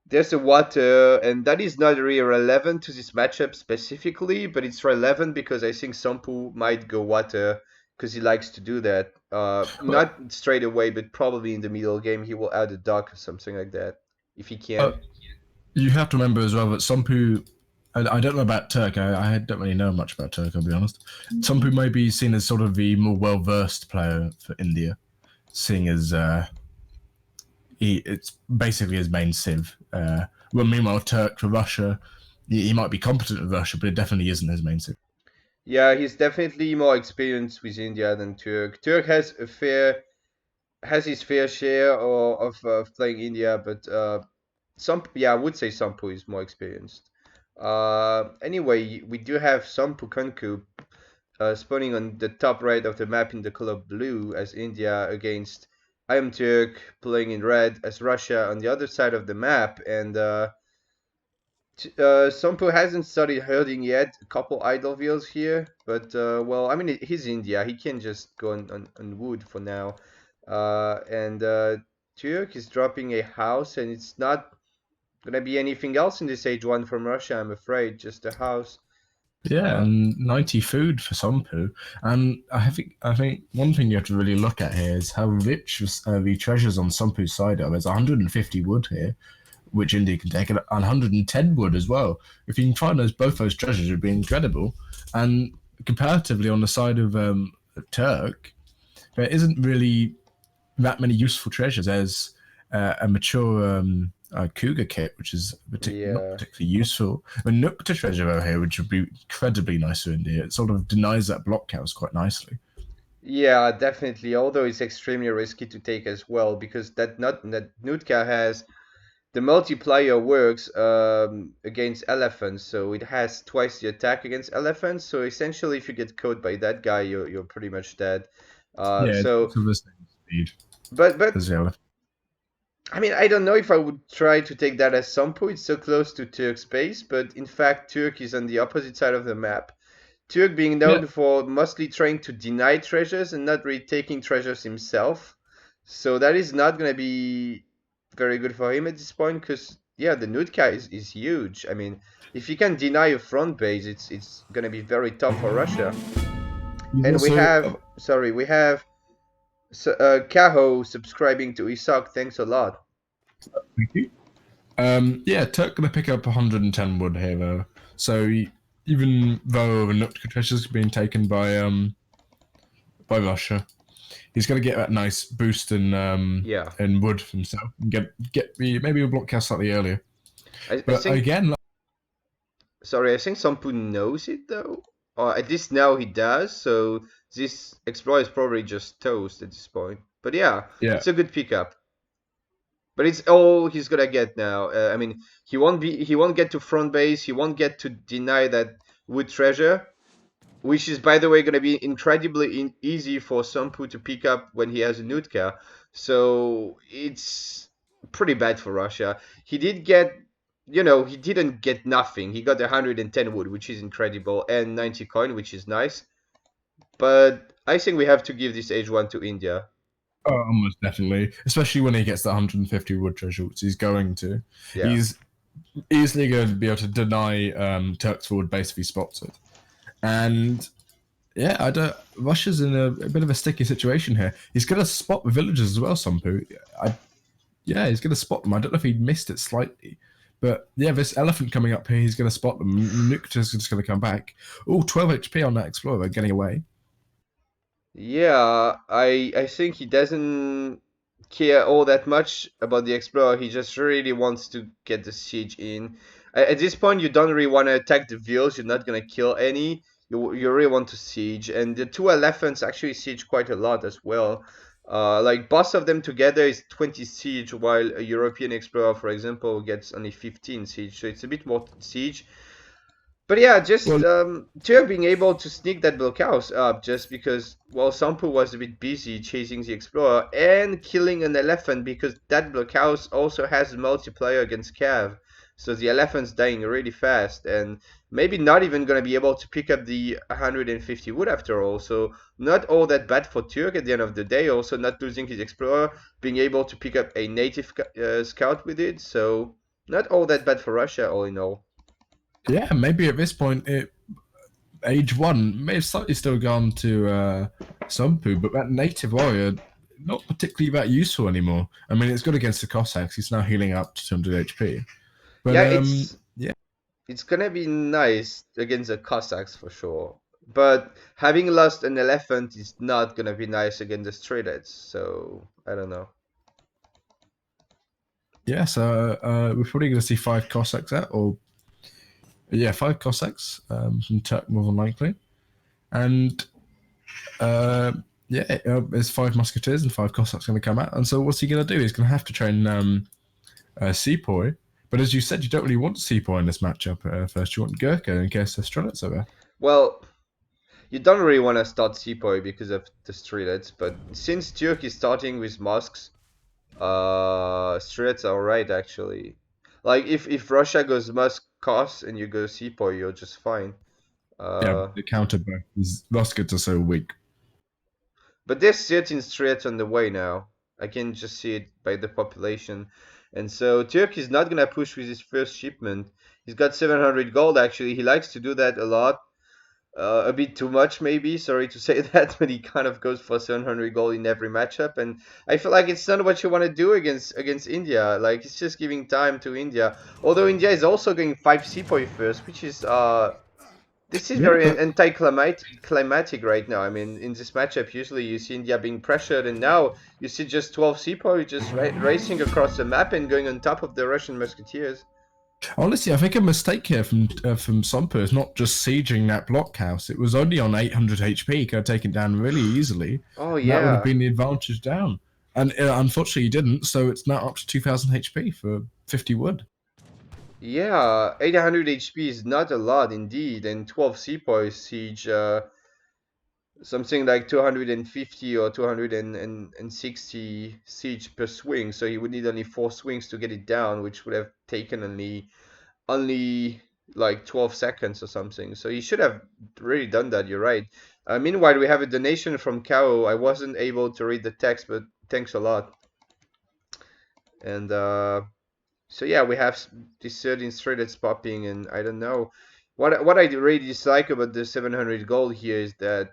there's a water, and that is not really relevant to this matchup specifically, but it's relevant because I think Sompu might go water because he likes to do that. Well, Not straight away, but probably in the middle game he will add a dock or something like that if he uh, can. you have to remember as well that Sompu. I don't know about Turk. I don't really know much about Turk. I'll be honest. Sompu may be seen as sort of the more well-versed player for India, seeing as it's basically his main civ. Well, meanwhile, Turk for Russia, he might be competent with Russia, but it definitely isn't his main civ. Yeah, he's definitely more experienced with India than Turk. Turk has his fair share of playing India, but I would say Sompu is more experienced. Anyway, we do have SomppuKunkku spawning on the top right of the map in the color blue as India against iamturk playing in red as Russia on the other side of the map, and Sompu hasn't started herding yet. A couple idle wheels here, but well, I mean, he's India. He can just go on wood for now. And Turk is dropping a house, and it's not gonna be anything else in this age one from Russia, I'm afraid. Just a house. Yeah, and 90 food for Sompu. And I think one thing you have to really look at here is how rich the treasures on Sompu's side are. There's 150 wood here, which India can take, and 110 wood as well. If you can find both those treasures, it would be incredible. And comparatively, on the side of Turk, there isn't really that many useful treasures. There's a mature cougar kit, which is not Yeah. particularly useful. A Nukta treasure over here, which would be incredibly nice for India. It sort of denies that block cows quite nicely. Yeah, definitely. Although it's extremely risky to take as well, because that Nutka has the multiplier works against elephants, so it has twice the attack against elephants. So essentially, if you get caught by that guy, you're pretty much dead. Yeah, it's So, also the same speed but as the elephant. I mean, I don't know if I would try to take that as Sampo. It's so close to Turk's base, but in fact, Turk is on the opposite side of the map. Turk being Yeah, known for mostly trying to deny treasures and not really taking treasures himself. So that is not going to be very good for him at this point because, yeah, the Nutka is huge. I mean, if he can deny a front base, it's going to be very tough for Russia. he's And we also. have, sorry, we have Kaho subscribing to ESOC. Thanks a lot. Thank you. Yeah, Turk gonna pick up 110 wood here though. So even though the Nukta treasures being taken by Russia, he's gonna get that nice boost Yeah. in wood himself and get maybe a block cast slightly earlier. I But think again, Sorry, I think Sampu knows it though. Or at least now he does, so this Explorer is probably just toast at this point. But yeah, yeah, it's a good pickup. But it's all he's gonna get now. I mean, he won't get to front base, he won't get to deny that wood treasure, which is by the way gonna be incredibly easy for Sampu to pick up when he has a Nutka. So it's pretty bad for Russia. He did get, he didn't get nothing. He got 110 wood, which is incredible, and 90 coin, which is nice. But I think we have to give this age one to India. almost definitely. Especially when he gets the 150 wood treasure, which he's going to. Yeah. He's easily going to be able to deny Turk's forward base if he spots it. And yeah, I don't. Russia's in a bit of a sticky situation here. He's going to spot the villagers as well, Sompu. Yeah, he's going to spot them. I don't know if he missed it slightly, but yeah, this elephant coming up here, he's going to spot them. Nukta's just going to come back. Oh, 12 HP on that explorer, getting away. Yeah, I think he doesn't care all that much about the Explorer. He just really wants to get the siege in. At this point, you don't really want to attack the vills. You're not gonna kill any. You really want to siege, and the two elephants actually siege quite a lot as well. Like both of them together is 20 siege, while a European Explorer, for example, gets only 15 siege. So it's a bit more siege. But yeah, just Well, Turk being able to sneak that blockhouse up just because, well, Sampu was a bit busy chasing the Explorer and killing an elephant because that blockhouse also has a multiplier against Cav. So the elephant's dying really fast and maybe not even going to be able to pick up the 150 wood after all. So not all that bad for Turk at the end of the day. Also not losing his Explorer, being able to pick up a native scout with it. So not all that bad for Russia all in all. yeah, maybe at this point, age one may have slightly still gone to Sompu, but that native warrior not particularly that useful anymore. I mean, it's good against the Cossacks. He's now healing up to 200 HP. But Yeah, yeah, it's gonna be nice against the Cossacks for sure. But having lost an elephant is not gonna be nice against the Strelets, so I don't know. yeah. So we're probably going to see 5 Cossacks out, or yeah, 5 Cossacks from Turk more than likely, and uh, yeah, there's 5 Musketeers and 5 Cossacks going to come out. And so what's he going to do? He's going to have to train Sepoy. But as you said, you don't really want Sepoy in this matchup first. You want Gurkha in case the Strelets are there. Well, you don't really want to start Sepoy because of the Strelets, but since Turk is starting with Mosques, Strelets are right actually. Like if Russia goes Musk Kos and you go Sepoy, you're just fine. Yeah, Uh, the counter because Muskets are so weak. But there's 13 Strelets on the way now. I can just see it by the population. And so Turk is not gonna push with his first shipment. He's got 700 gold actually. He likes to do that a lot. A bit too much maybe, sorry to say that, but he kind of goes for 700 gold in every matchup, and I feel like it's not what you want to do against India. Like, it's just giving time to India. Although India is also going 5 Sepoy first, which is this is Yeah, very but anti-climatic right now. I mean, in this matchup, usually you see India being pressured, and now you see just 12 Sepoy just racing across the map and going on top of the Russian musketeers. honestly, I think a mistake here from Sompu is not just sieging that blockhouse. It was only on 800 HP. He could have taken it down really easily. Oh And that would have yeah. been the advantage down. And unfortunately, he didn't. So it's now up to 2000 HP for 50 wood. Yeah, 800 HP is not a lot indeed, and 12 Sepoys siege something like 250 or 260 siege per swing, so he would need only 4 swings to get it down, which would have taken only like 12 seconds or something. So he should have really done that, you're right. Meanwhile, we have a donation from Kao. I wasn't able to read the text, but thanks a lot. And so yeah, we have this 13 straight that's popping, and I don't know. What I really dislike about the 700 gold here is that,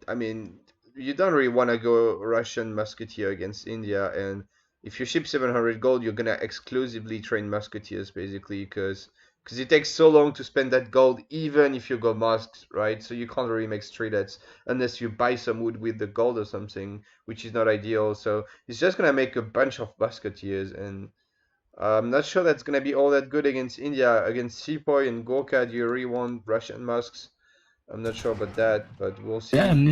I mean, you don't really want to go Russian musketeer against India, and if you ship 700 gold, you're gonna exclusively train musketeers basically, because it takes so long to spend that gold, even if you go musks, right? So you can't really make streetlets unless you buy some wood with the gold or something, which is not ideal. So it's just gonna make a bunch of musketeers, and I'm not sure that's gonna be all that good against India. Against Sepoy and Gorkha, do you really want Russian musks? I'm not sure about that, but we'll Yeah, see. and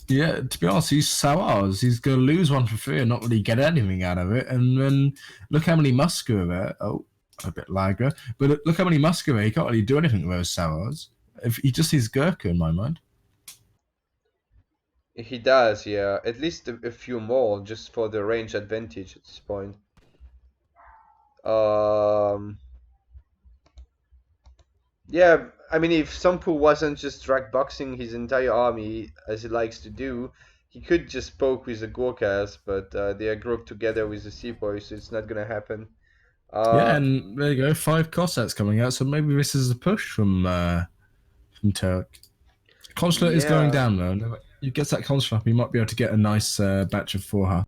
to be honest, he's Sawars. He's going to lose one for free and not really get anything out of it. And then look how many Musker are there. Oh, a bit lagger. But look how many Musker are there. He can't really do anything with those Sawars. If he just sees Gurkha in my mind. He does, yeah. At least a few more, just for the range advantage at this point. Um, yeah, I mean, if Sompu wasn't just drag boxing his entire army as he likes to do, he could just poke with the Gorkhas, but they are grouped together with the Sepoys, so it's not gonna happen. Yeah, Uh, and there you go. 5 Cossacks coming out. So maybe this is a push from Turk. Consulate is going yeah. down though. And if he gets that consulate up, he might be able to get a nice batch of 4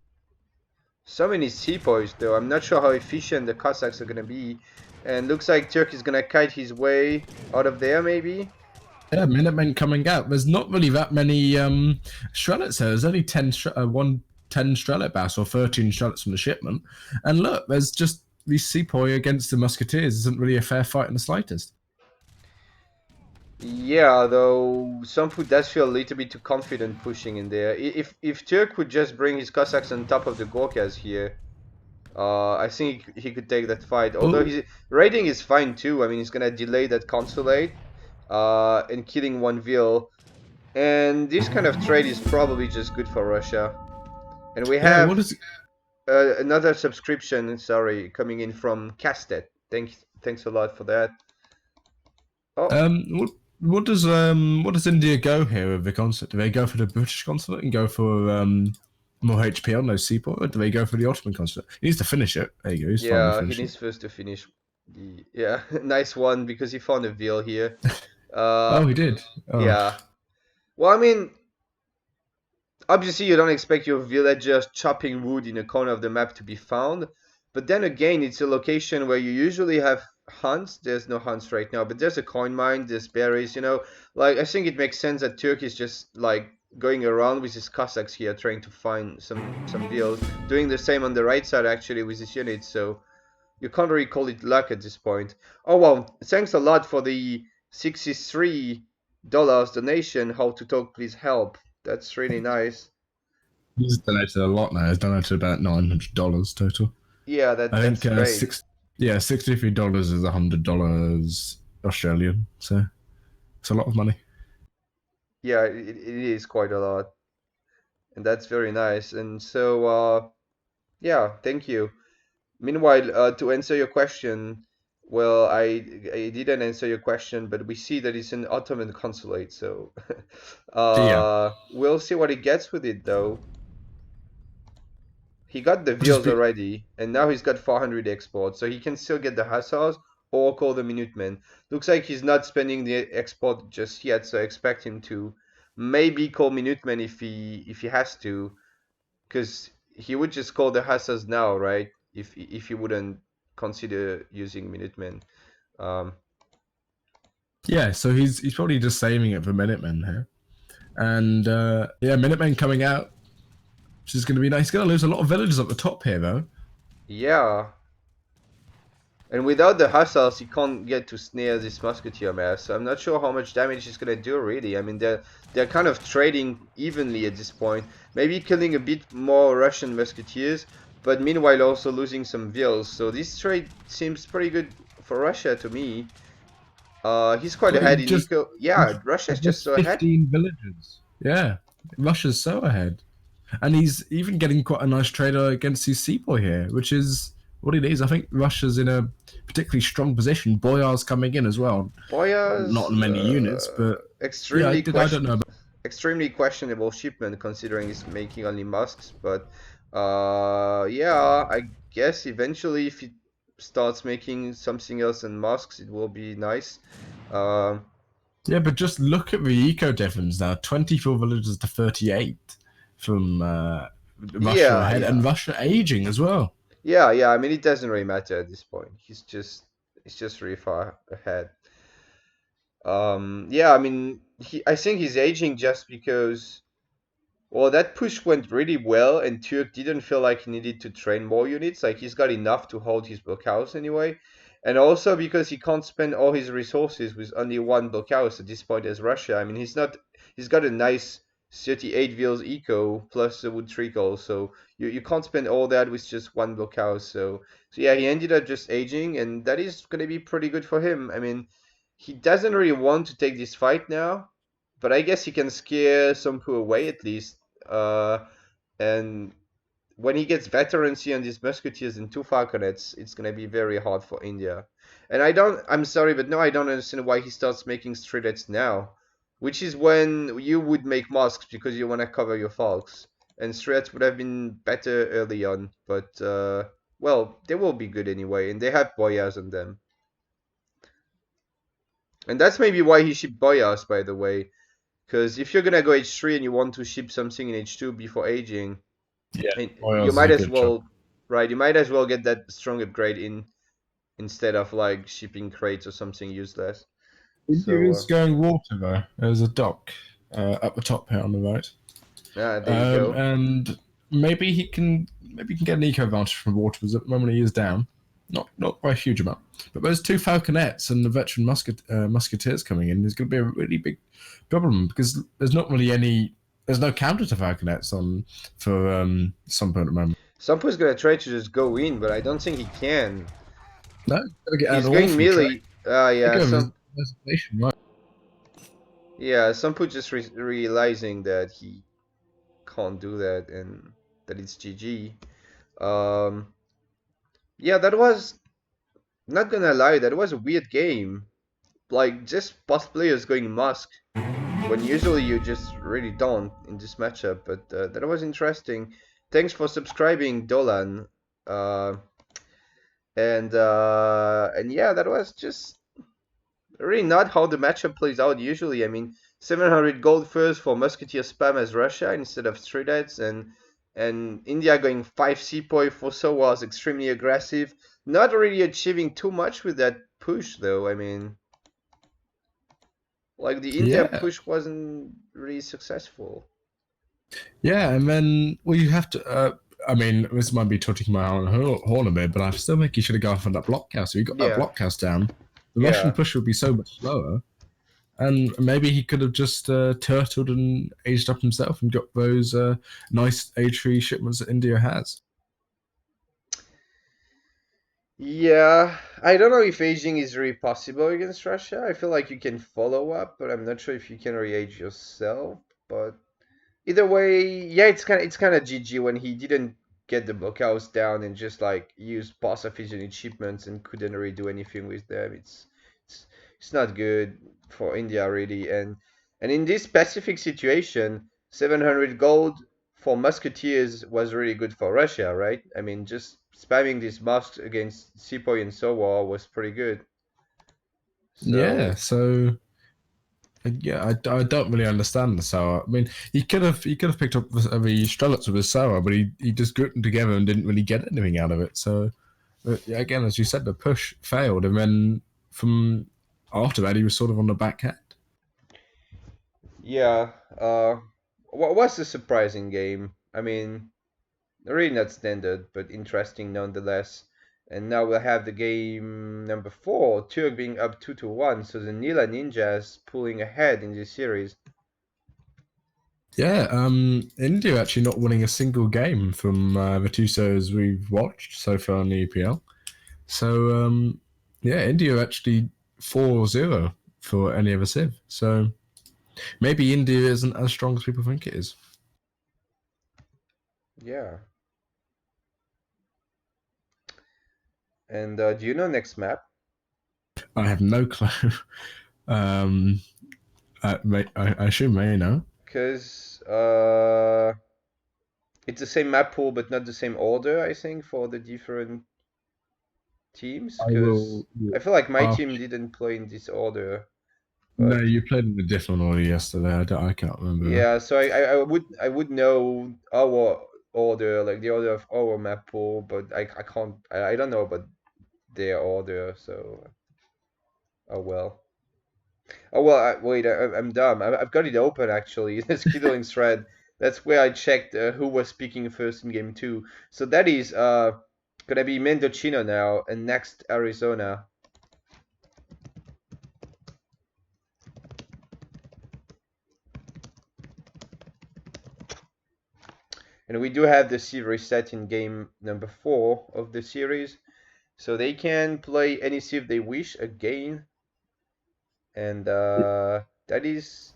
So many Sepoys, though. I'm not sure how efficient the Cossacks are gonna be. And looks like Turk is gonna kite his way out of there, maybe? Yeah, Minutemen coming out. There's not really that many Strelets there. There's only 10 10 Strelet bass or 13 Strelets from the shipment. And look, there's just these Sepoy against the Musketeers. Isn't really a fair fight in the slightest. Yeah, though Sompu does feel a little bit too confident pushing in there. If Turk would just bring his Cossacks on top of the Gorkhas here, I think he could take that fight. Although Oh, his raiding is fine too. I mean, he's gonna delay that consulate, and killing one Vil. And this kind of trade is probably just good for Russia. And we yeah, have what is another subscription, sorry, coming in from Castet. Thanks a lot for that. Oh, what does India go here with the consulate? Do they go for the British consulate and go for more HP on those Sepoy, or do they go for the Ottoman consulate? He needs to finish it. There you go. He's finally yeah, he finished it. needs first to finish. Yeah, nice one because he found a Vil here. Uh, Oh, he did. Oh, yeah. Well, I mean, obviously you don't expect your villagers chopping wood in a corner of the map to be found, but then again, it's a location where you usually have hunts. There's no hunts right now, but there's a coin mine, there's berries, Like, I think it makes sense that Turkey is just like going around with his Cossacks here trying to find some vills, doing the same on the right side actually with his units, so you can't really call it luck at this point. Oh well, thanks a lot for the $63 donation. How to talk, please help. That's really nice. he's donated a lot now. He's donated about $900 total. Yeah, I think that's great. $63 is $100 Australian, so it's a lot of money. Yeah, it is quite a lot, and that's very nice. And so, yeah, thank you. Meanwhile, to answer your question, well, I didn't answer your question, but we see that it's an Ottoman consulate, so So yeah, we'll see what he gets with it, though. he got the Just Vils already, and now he's got 400 export, so he can still get the Hussars or call the Minutemen. Looks like he's not spending the export just yet, so I expect him to maybe call Minutemen if he has to, because he would just call the Hussars now, right? If he wouldn't consider using Minutemen. Um, yeah, so he's probably just saving it for Minutemen here. And yeah, Minutemen coming out, which is going to be nice. He's going to lose a lot of villagers up the top here, though. yeah. And without the Hussars, he can't get to snare this Musketeer mass. So I'm not sure how much damage he's gonna do, really. I mean, they're kind of trading evenly at this point. Maybe killing a bit more Russian Musketeers, but meanwhile also losing some Vils. So this trade seems pretty good for Russia to me. He's quite ahead in eco. Yeah, Russia's just so ahead. 15 villagers. Yeah, Russia's so ahead. And he's even getting quite a nice trade against his seaboy here, which is what it is. I think Russia's in a particularly strong position. Boyar's coming in as well. Boyar's not many units, but extremely yeah, I don't know about extremely questionable shipment considering he's making only musks. But yeah, I guess eventually if he starts making something else than musks, it will be nice. yeah, but just look at the eco difference now: 24 villagers to 38 from Russia ahead, and Russia aging as well. Yeah, I mean, it doesn't really matter at this point. He's just really far ahead. Yeah, I mean, I think he's aging just because, well, that push went really well, and Turk didn't feel like he needed to train more units. Like, he's got enough to hold his blockhouse anyway. And also because he can't spend all his resources with only one blockhouse at this point as Russia. I mean, he's got a nice 38 Vils eco plus the wood trickle, so you can't spend all that with just one blockhouse. So yeah, he ended up just aging, and that is going to be pretty good for him. I mean, he doesn't really want to take this fight now, but I guess he can scare Sompu away at least. And when he gets veterancy on these musketeers and two falconets, it's gonna be very hard for India. And I'm sorry, but no, I don't understand why he starts making stritlets now, which is when you would make masks because you want to cover your falks. And stritlets would have been better early on, but well, they will be good anyway, and they have boyars on them. And that's maybe why he shipped boyars, by the way. Because if you're gonna go H3 and you want to ship something in H2 before aging, yeah, you might as well, right? You might as well get that strong upgrade in instead of like shipping crates or something useless. India is going water though. There's a dock up the top here on the right. Yeah, there you go. And maybe he can get an eco advantage from water because at the moment he is down. Not by a huge amount. But those two falconets and the veteran musketeers coming in is going to be a really big problem because there's not really there's no counter to falconets for Sompu at the moment. Sompu's going to try to just go in, but I don't think he can. No, he's going melee. Yeah, right. Yeah, Sompu just realizing that he can't do that and that it's GG. Yeah, that was, not gonna lie, that was a weird game. Like, just boss players going musk, when usually you just really don't in this matchup, but that was interesting. Thanks for subscribing, Dolan. And yeah, that was just really not how the matchup plays out usually. I mean, 700 gold first for Musketeer spam as Russia instead of Stritlets, and India going 5 sepoy for Sowars, extremely aggressive. Not really achieving too much with that push though. I mean, like the India push wasn't really successful. Yeah, and then you have to. I mean, this might be touching my own horn a bit, but I still think you should have gone for that blockhouse. So you got that blockhouse down. The Russian push would be so much slower, and maybe he could have just turtled and aged up himself and got those nice A3 shipments that India has. Yeah, I don't know if aging is really possible against Russia. I feel like you can follow up, but I'm not sure if you can re-age yourself. But either way, yeah, it's kind of GG when he didn't get the blockhouse down and just like used pass of his unit shipments and couldn't really do anything with them. It's not good for India really, and in this specific situation, 700 gold for Musketeers was really good for Russia, right? I mean, just spamming these masks against Sepoy and Sowar was pretty good. Yeah, So so yeah, I don't really understand the sour. I mean, he could have picked up the Strelets with his sour, but he just grouped them together and didn't really get anything out of it. So yeah, again, as you said, the push failed, and then from after that, he was sort of on the back end. yeah, what was a surprising game? I mean, really not standard, but interesting nonetheless. And now we'll have the game number 4, Turk being up 2-1. So the Nila Ninjas pulling ahead in this series. Yeah, India actually not winning a single game from the two shows we've watched so far in the EPL. So yeah, India actually 4-0 for any other civ. So maybe India isn't as strong as people think it is. Yeah. And do you know next map? I have no clue. um, I assume May know. Because it's the same map pool, but not the same order, I think, for the different teams. I Because will. I feel like my Uh, team didn't play in this order. no, But you played in a different order yesterday. I can't remember. yeah, so I would know our order, like the order of our map pool, but I can't I don't know about their order, so oh well. Oh well, wait, I'm dumb. I've got it open actually. The scheduling thread. That's where I checked who was speaking first in game 2. So that is gonna be Mendocino now, and next Arizona. And we do have the civ set in game number 4 of the series. So they can play any civ they wish again. And that is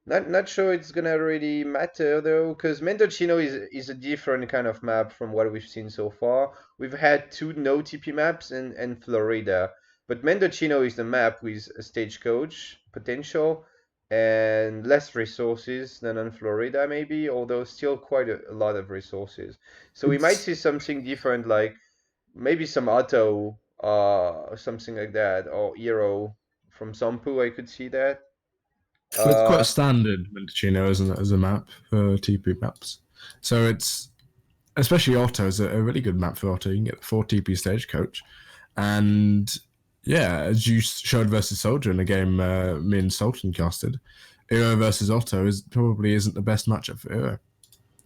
not sure it's gonna really matter though, because Mendocino is a different kind of map from what we've seen so far. We've had 2 no TP maps and Florida, but Mendocino is the map with a stagecoach potential and less resources than on Florida maybe, although still quite a lot of resources. So we might It's see something different, like maybe some auto, something like that, or hero from Sompu. I could see that. it's quite Uh, standard Mendocino, isn't it, as a map for TP maps? So it's especially Otto is a really good map for Otto. You can get 4 TP stagecoach, and yeah, as you showed versus Soldier in the game me and Sultan casted, Iro versus Otto is probably isn't the best matchup for Iro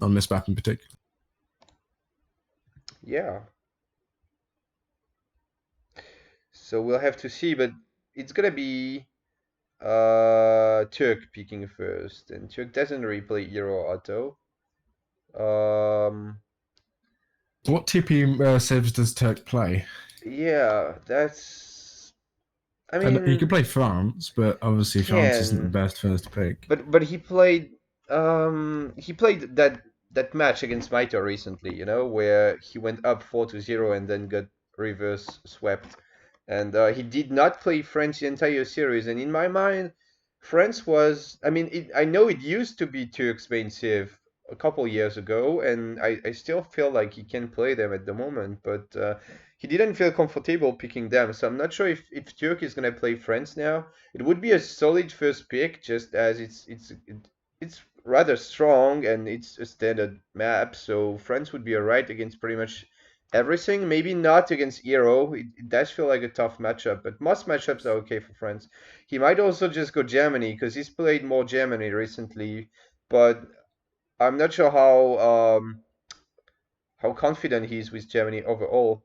on this map in particular. yeah. So we'll have to see, but it's gonna be Turk picking first, and Turk doesn't really play hero auto. Um, What TP saves does Turk play? yeah, that's. I And he could mean, play France, but he obviously France isn't the can. best first to pick. But he played that match against Maito recently, where he went up 4-0 and then got reverse swept. And he did not play French the entire series. And in my mind, France was, I mean, I know it used to be too expensive a couple years ago, and I still feel like he can play them at the moment, but he didn't feel comfortable picking them. So I'm not sure if Turk is going to play France now. It would be a solid first pick, just as it's rather strong and it's a standard map. So France would be alright against pretty much everything. Maybe not against Hero. It does feel like a tough matchup, but most matchups are okay for France. He might also just go Germany because he's played more Germany recently, but I'm not sure how confident he is with Germany overall.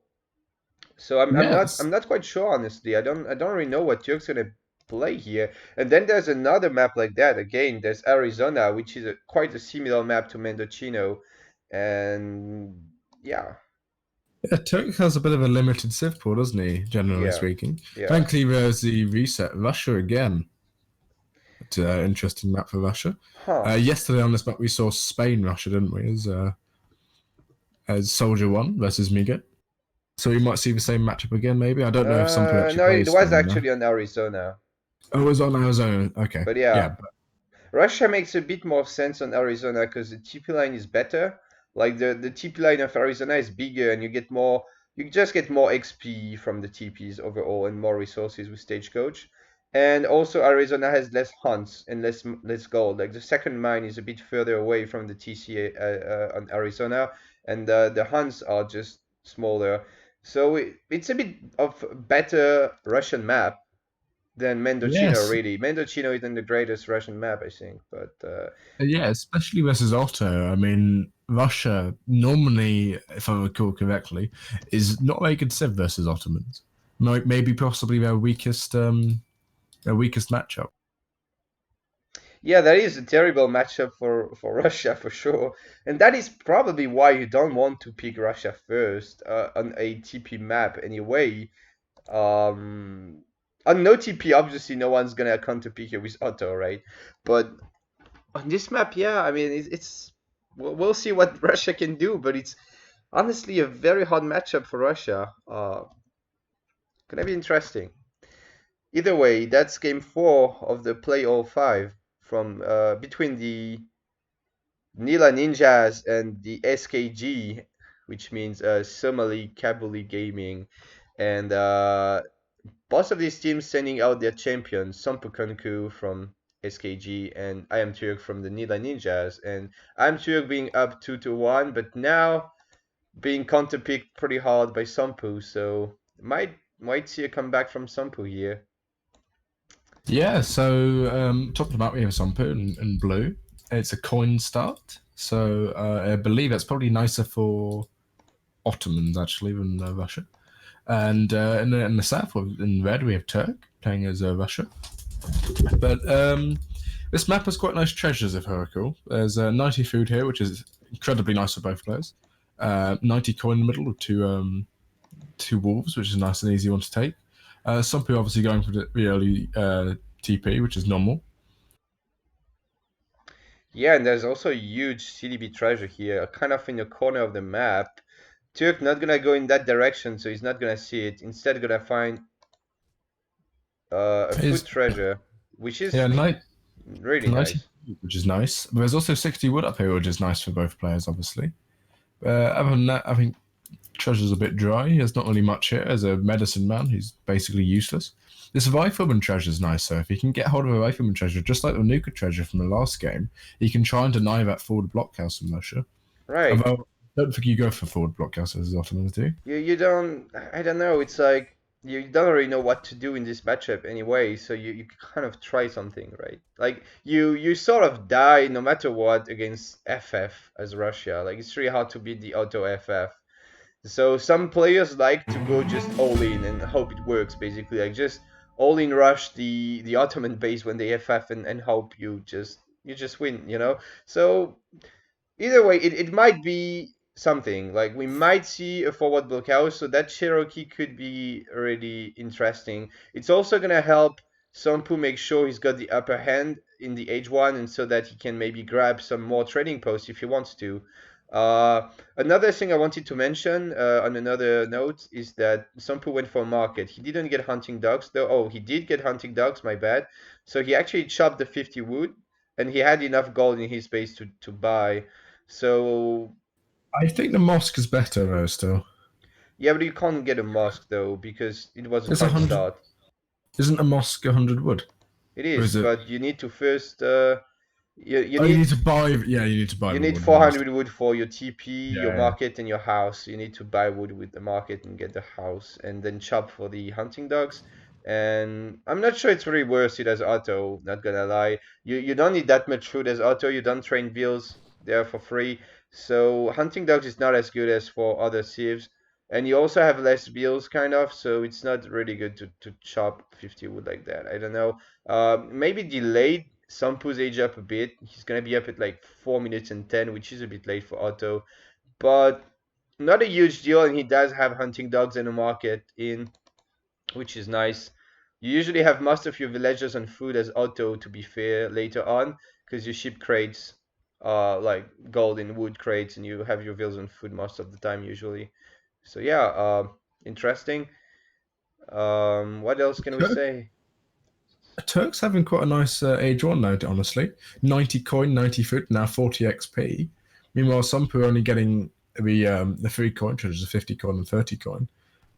So I'm not Yes. I'm not quite sure honestly. I don't really know what Turk's gonna play here. And then there's another map like that again. There's Arizona, which is quite a similar map to Mendocino, and yeah, Yeah, Turk has a bit of a limited civ pool, doesn't he, generally yeah, speaking? yeah. Thankfully, there's the reset. Russia again. It's an interesting map for Russia. Huh. Yesterday on this map, we saw Spain Russia, didn't we? As Soldier 1 versus Migo. So we might see the same matchup again, maybe. I don't know if Sompu actually No, it plays was Spain now. actually on Arizona, Oh, it was on Arizona. Okay. but Yeah. yeah. Russia makes a bit more sense on Arizona because the TP line is better. Like the TP line of Arizona is bigger and you just get more XP from the TPs overall and more resources with Stagecoach. And also Arizona has less hunts and less gold. Like the second mine is a bit further away from the TC on Arizona, and the hunts are just smaller. So it's a bit of a better Russian map than Mendocino, Yes, really. Mendocino isn't the greatest Russian map, I think, but yeah, especially versus Otto. I mean, Russia normally, if I recall correctly, is not very good civ versus Ottomans. Maybe possibly their weakest matchup. yeah, that is a terrible matchup for Russia for sure, and that is probably why you don't want to pick Russia first on a TP map anyway. Um, on no TP, obviously, no one's gonna counter pick you with Otto, right? But on this map, yeah, I mean, we'll see what Russia can do, but it's honestly a very hard matchup for Russia. Gonna be interesting. Either way, that's game four of the Play All 5 from between the Nila Ninjas and the SKG, which means Somali Kabuli Gaming. And both of these teams sending out their champions, SomppuKunkku from SKG and iamturk from the Nila Ninjas. And iamturk being up 2-1, but now being counterpicked pretty hard by Sompu, so might see a comeback from Sompu here. Yeah, so talking about we have Sompu and blue. It's a coin start, so I believe that's probably nicer for Ottomans actually than Russia. And in the south, in red, we have Turk playing as Russia. But this map has quite nice treasures, if I recall. There's 90 food here, which is incredibly nice for both players. 90 coin in the middle with two wolves, which is a nice and easy one to take. Some people obviously going for the early TP, which is normal. Yeah, and there's also a huge CDB treasure here, kind of in the corner of the map. Turk not gonna go in that direction, so he's not gonna see it. Instead, gonna find a food Is treasure, which yeah, is really 90, nice. which is nice. But there's also 60 wood up here, which is nice for both players, obviously. Other than that, I think treasure's a bit dry. There's not really much here. As a medicine man, he's basically useless. This rifleman treasure's nice, so if he can get hold of a rifleman treasure, just like the Nuka treasure from the last game, he can try and deny that forward blockhouse from Russia. Right. Although, I don't think you go for forward blockhouse as often as do. You don't, I don't know, it's like you don't really know what to do in this matchup anyway, so you kind of try something, right? Like you sort of die no matter what against FF as Russia. Like it's really hard to beat the auto FF. So some players like to go just all in and hope it works basically. Like just all in rush the Ottoman base when they FF and hope you just win, you know? So either way, it might be something. Like we might see a forward blockhouse, so that Cherokee could be really interesting. It's also gonna help Sompu make sure he's got the upper hand in the H1, and so that he can maybe grab some more trading posts if he wants to. Another thing I wanted to mention on another note is that Sompu went for a market. He didn't get hunting dogs though. Oh, he did get hunting dogs. My bad. So he actually chopped the 50 wood, and he had enough gold in his base to buy. So I think the mosque is better though. Still, yeah, but you can't get a mosque though because it was a it's a coin hundred. start. Isn't a mosque 100 wood, It or is, is it? but you need to first you Oh, you need need to buy. Yeah, you need to buy you the need wood. My mistake. 400 wood for your TP, your Yeah, yeah. market, and your house. You need to buy wood with the market and get the house, and then chop for the hunting dogs. And I'm not sure it's really worth it as auto. Not gonna lie, you don't need that much food as auto. You don't train bills there for free. So hunting dogs is not as good as for other civs, and you also have less bills, kind of. So it's not really good to chop 50 wood like that. I don't know. Maybe delayed Sampu's age up a bit. He's gonna be up at like 4 minutes and 10, which is a bit late for Otto, but not a huge deal. And he does have hunting dogs in the market in, which is nice. You usually have most of your villagers on food as Otto, to be fair, later on, because you ship crates, like gold and wood crates, and you have your villas on food most of the time usually. So yeah, interesting. What else can we Turk, say? Turk's having quite a nice age one now, honestly. 90 coin, 90 food, now 40 XP. Meanwhile, Sompu are only getting the 3 coin treasures, 50 coin and 30 coin,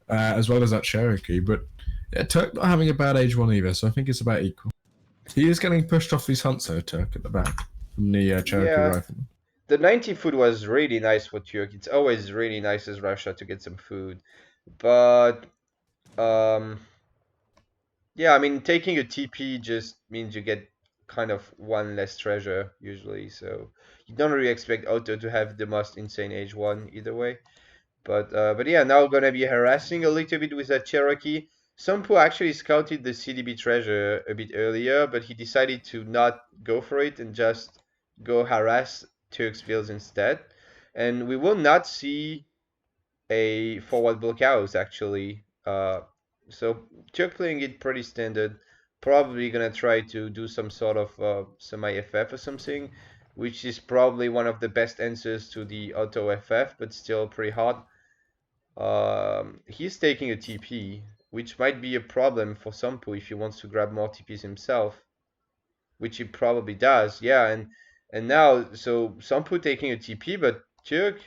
as well as that Cherokee. But yeah, Turk not having a bad age one either, so I think it's about equal. He is getting pushed off these hunts though, Turk, at the back from the Cherokee Yeah, rifle. the 90 food was really nice for Turk. It's always really nice as Russia to get some food. But um yeah, I mean taking a TP just means you get kind of one less treasure usually. So you don't really expect Otto to have the most insane age one either way. But yeah, now gonna be harassing a little bit with that Cherokee. Sompu actually scouted the CDB treasure a bit earlier, but he decided to not go for it and just go harass Turk's fields instead. And we will not see a forward blockhouse actually. So Turk playing it pretty standard. Probably gonna try to do some sort of semi-FF or something, which is probably one of the best answers to the auto FF, but still pretty hard. He's taking a TP, which might be a problem for Sompu if he wants to grab more TPs himself, which he probably does. Yeah, and now so Sompu taking a TP, but Turk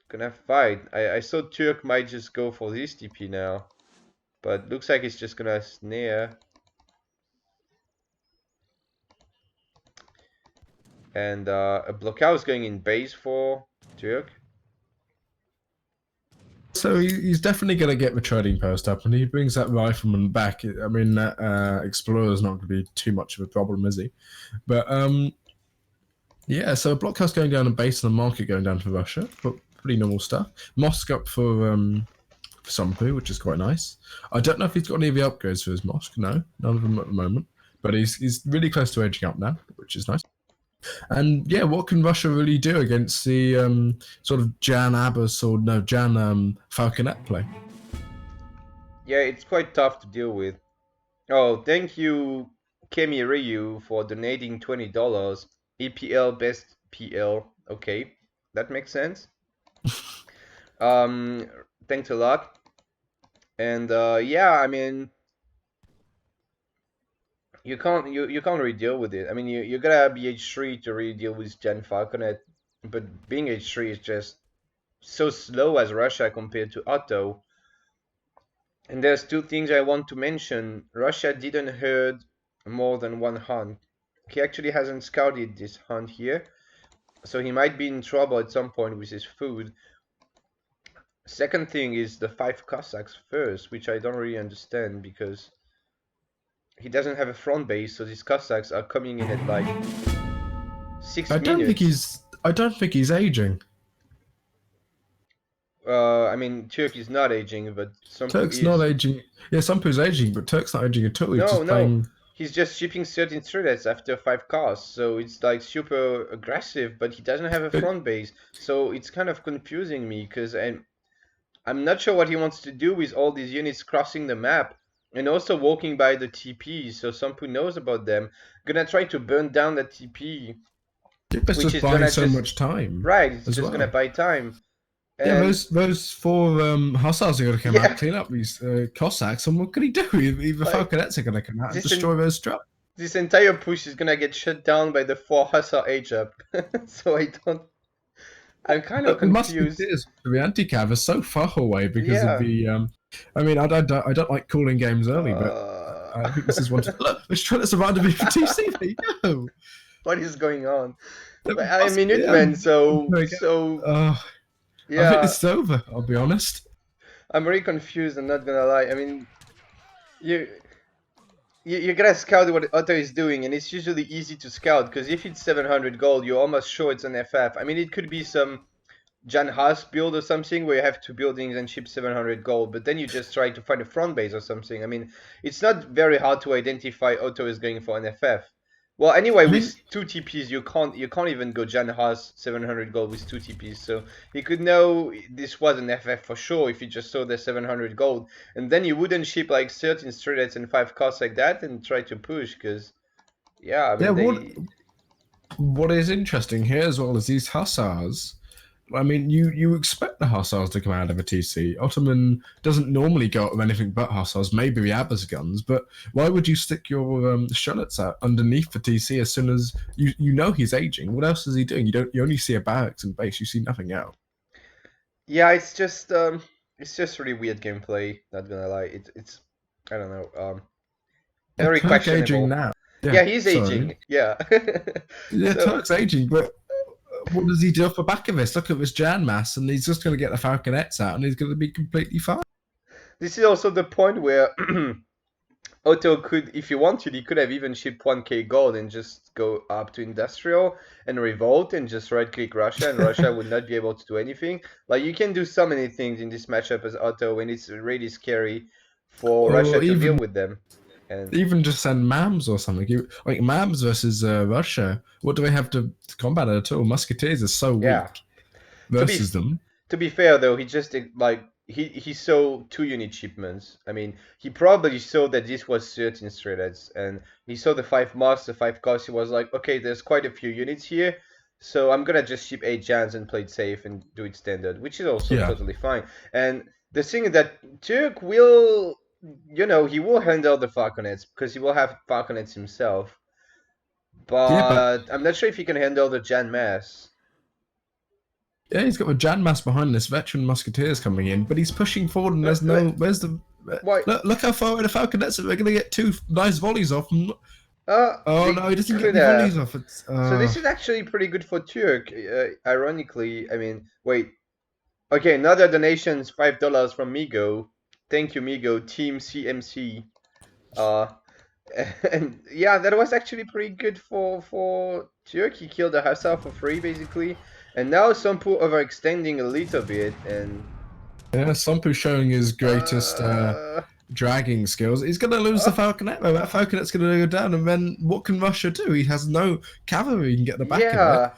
gonna fight. I thought Turk might just go for this TP now, but looks like he's just gonna snare. And a blockhouse going in base for Turk. So he's definitely going to get the trading post up, and he brings that rifleman back. I mean, that Explorer's not going to be too much of a problem, is he? But yeah, so blockhouse going down and base and the market going down for Russia, but pretty normal stuff. Mosque up for Sompu, which is quite nice. I don't know if he's got any of the upgrades for his mosque. No, none of them at the moment. But he's really close to edging up now, which is nice. And yeah, what can Russia really do against the sort of Jan Abbas or no Jan Falconet play? Yeah, it's quite tough to deal with. Oh, thank you, Kemi Ryu, for donating $20. EPL best PL. Okay, that makes sense. Um, Thanks a lot. And yeah, I mean, you can't really deal with it. I mean, you gotta be H3 to really deal with Jan Falconet, but being H3 is just so slow as Russia compared to Otto. And there's two things I want to mention. Russia didn't herd more than one hunt. He actually hasn't scouted this hunt here, so he might be in trouble at some point with his food. Second thing is the 5 Cossacks first, which I don't really understand because he doesn't have a front base, so these Cossacks are coming in at like 6 I don't think minutes. I don't think he's aging. I mean, Turk is not aging, but Sompu Turk's not is. aging. Yeah, Sompu's aging, but Turk's not aging at all. He's No, just no. playing. He's just shipping certain threads after 5 cars, so it's like super aggressive, but he doesn't have a front base. So it's kind of confusing me because I'm not sure what he wants to do with all these units crossing the map and also walking by the TPs, so Sompu knows about them. Gonna try to burn down the TP, It's which just is buying gonna so just much time right. It's as just gonna well. buy time. Yeah, And those 4 hussars are going to come out yeah, and clean up these Cossacks, and what can he do? The like Falconets are going to come out and this destroy those trucks. this entire push is gonna get shut down by the 4 Hussar age up. So I'm kind of But the confused. Musketeers, the anti-cav, are so far away because of Yeah. the. I mean, I don't like calling games early, but Uh, I think this is one. Look, let's try to survive the B2C. There you go. what is going on? But The I'm Yeah, Minuteman, so there we go. so I think yeah. this is over. I'll be honest. I'm very confused. I'm not gonna lie. I mean, you you gotta scout what Otto is doing, and it's usually easy to scout because if it's 700 gold, you're almost sure it's an FF. I mean, it could be some Jan Haas build or something where you have 2 buildings and ship 700 gold, but then you just try to find a front base or something. I mean, it's not very hard to identify Otto is going for an FF. Well, anyway, I think with 2 TPs, you can't even go Jan Haas 700 gold with 2 TPs. So he could know this was an FF for sure if he just saw the 700 gold, and then you wouldn't ship like 13 straights and 5 costs like that and try to push because yeah, I yeah. mean they What is interesting here as well is these hussars. I mean, you expect the hussars to come out of a TC. Ottoman doesn't normally go out with anything but hussars, maybe the Abbas guns, but why would you stick your shullets out underneath the TC as soon as you know he's aging? What else is he doing? You only see a barracks and base, you see nothing else. Yeah, it's just really weird gameplay. Not gonna lie, it's I don't know, Yeah, very Turk aging questionable. now. Yeah, Yeah, he's sorry. aging. Yeah. Yeah, So Turk's aging, but what does he do off the back of this? Look at this Jan mass, and he's just going to get the Falconets out, and he's going to be completely fine. this is also the point where Otto could, if he wanted, he could have even shipped 1k gold and just go up to industrial and revolt and just right-click Russia, and Russia would not be able to do anything. Like, you can do so many things in this matchup as Otto, and it's really scary for Russia Or to deal with them. And even just send MAMs or something. Like MAMs versus Russia, what do they have to combat it at all? Musketeers are so yeah, weak to be versus them. to be fair though, he just like he saw 2 unit shipments. I mean, he probably saw that this was certain strategies, and he saw the 5 master, 5 costs. He was like, okay, there's quite a few units here, so I'm gonna just ship 8 Jans and play it safe and do it standard, which is also Yeah. totally fine. And the thing is that Turk will, he will handle the Falconets because he will have Falconets himself, Yeah, but but I'm not sure if he can handle the Jan mass. yeah, he's got a Jan mass behind this veteran musketeers coming in, but he's pushing forward, and there's no. Where's the? Why? Look how far away the Falconets are. We're going to get 2 nice volleys off. Oh They no, he doesn't get could any have. volleys off. It's So this is actually pretty good for Turk. Ironically, I mean, wait. Okay, another donations, $5 from Migo. Thank you, Migo. Team CMC. Uh, and yeah, that was actually pretty good for Turk. He killed the Hussar for free, basically. And now Sompu overextending a little bit, and yeah, Sompu showing his greatest dragging skills. He's going to lose the Falconet though. That Falconet's going to go down, and then what can Russia do? He has no cavalry he can get the back of it. yeah,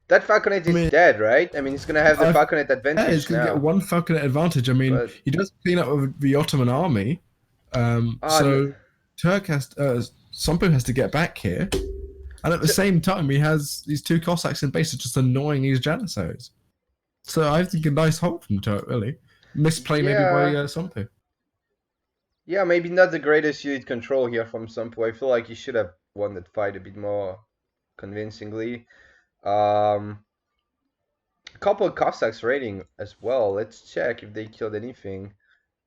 that Falconet is dead, right? I mean, he's gonna have the Falconet Yeah, advantage he's going to now. get 1 Falconet advantage. I mean, But he does clean up with the Ottoman army. So Turk has, Sompu has to get back here. And at the same time, he has these 2 Cossacks in base just annoying these Janissaries. So I think a nice hold from Turk, really. Misplay maybe by Sompu. Yeah, maybe not the greatest unit control here from Sompu. I feel like he should have won that fight a bit more convincingly. A couple of Cossacks raiding as well. Let's check if they killed anything.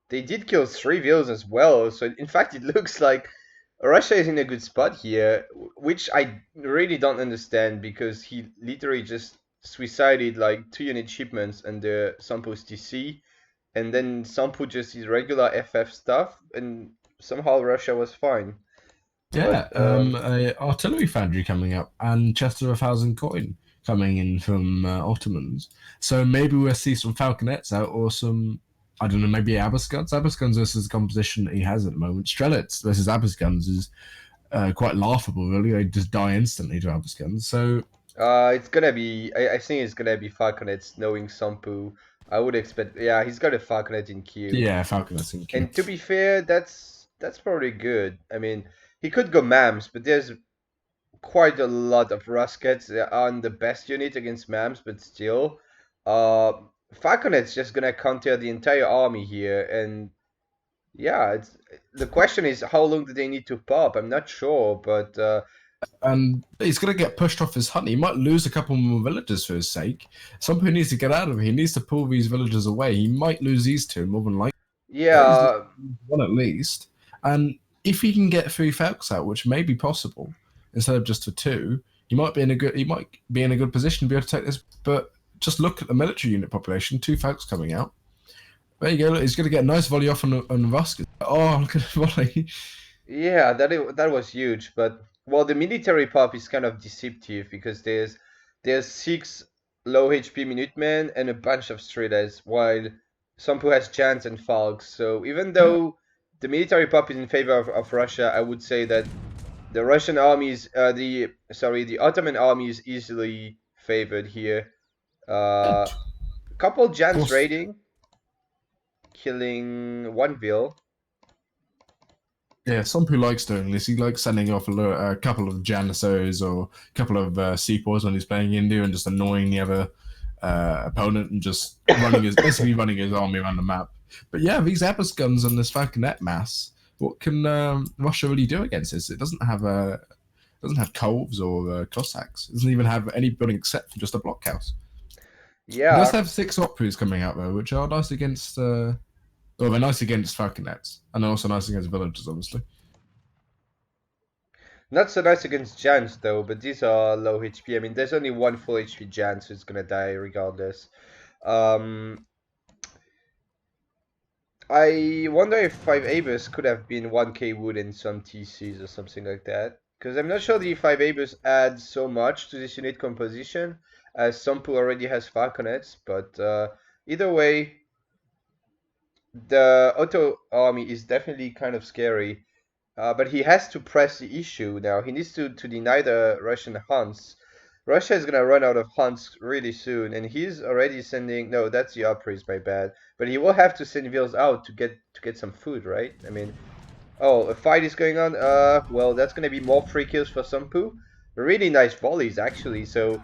They did kill 3 vills as well. So in fact, it looks like Russia is in a good spot here, which I really don't understand because he literally just suicided like 2 unit shipments under Sompu's TC, and then Sompu just his regular FF stuff, and somehow Russia was fine. Yeah, But a artillery foundry coming up and chest of 1,000 coin coming in from Ottomans. So maybe we'll see some Falconets out or some, I don't know, maybe Abbas guns. Abbas guns versus the composition that he has at the moment. Strelitz versus Abbas guns is quite laughable, really. They just die instantly to Abbas guns. So it's gonna be. I think it's gonna be Falconets knowing Sompu. I would expect. Yeah, he's got a Falconet in queue. yeah, Falconets in queue. And to be fair, that's probably good. I mean, he could go Mams, but there's quite a lot of Ruskets on the best unit against Mams, but still. Falconet's just gonna counter the entire army here, and yeah, the question is how long do they need to pop? I'm not sure, but and he's going to get pushed off his hunt. He might lose a couple more villagers for his sake. Somebody needs to get out of here. He needs to pull these villagers away. He might lose these 2 more than likely. yeah, One at least. And if he can get 3 Falcons out, which may be possible, instead of just for 2, he might be in a good position to be able to take this. But just look at the military unit population. 2 Falcons coming out. There you go. Look, he's going to get a nice volley off on Rusk. Oh, look at the volley. yeah, that was huge, but well, the military pop is kind of deceptive because there's 6 low HP Minutemen and a bunch of Strides, while Sompu has Jans and Falks. So even though the military pop is in favor of Russia, I would say that the Russian army is the Ottoman army is easily favored here. Couple Jans raiding, killing 1 Vil. Yeah, Sompu likes doing this. He likes sending off a couple of Janissaries or a couple of Seapoys when he's playing India and just annoying the other opponent and just basically running his army around the map. But yeah, these Ebbers guns and this Falconet mass, what can Russia really do against this? It doesn't have Coves or Cossacks. It doesn't even have any building except for just a blockhouse. It does Yeah. have 6 Operas coming out though, which are nice against. Well, they're nice against Falconets, and they're also nice against villagers, obviously. Not so nice against Jans though, but these are low HP. I mean, there's only one full HP Jan, so it's gonna die regardless. Um, I wonder if 5 Abers could have been 1k wood and some TCs or something like that. Because I'm not sure the 5 Abers add so much to this unit composition, as Sompu already has Falconets, but either way, the Auto army is definitely kind of scary. But he has to press the issue now. He needs to deny the Russian hunts. Russia is gonna run out of hunts really soon, and he's already sending. No, that's the Opries, my bad. But he will have to send Vils out to get some food, right? I mean, oh, a fight is going on. Well, that's gonna be more free kills for Sompu. Really nice volleys, actually. So,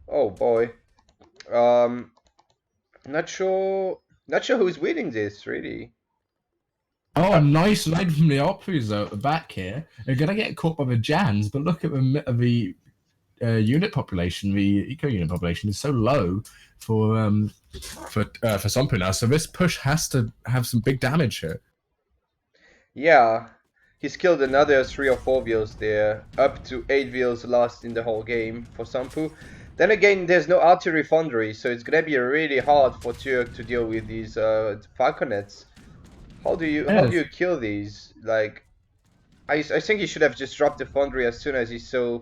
oh boy. Um, not sure who's winning this, really. Oh, Uh, a nice line from the Operas though at the back here. They're gonna get caught by the Jans, but look at the unit population. The eco unit population is so low for Sompu now. So this push has to have some big damage here. Yeah, he's killed another 3 or 4 Vils there, up to 8 Vils lost in the whole game for Sampu. Then again, there's no artillery foundry, so it's gonna be really hard for Turk to deal with these Falconets. How do you kill these? Like, I think he should have just dropped the foundry as soon as he saw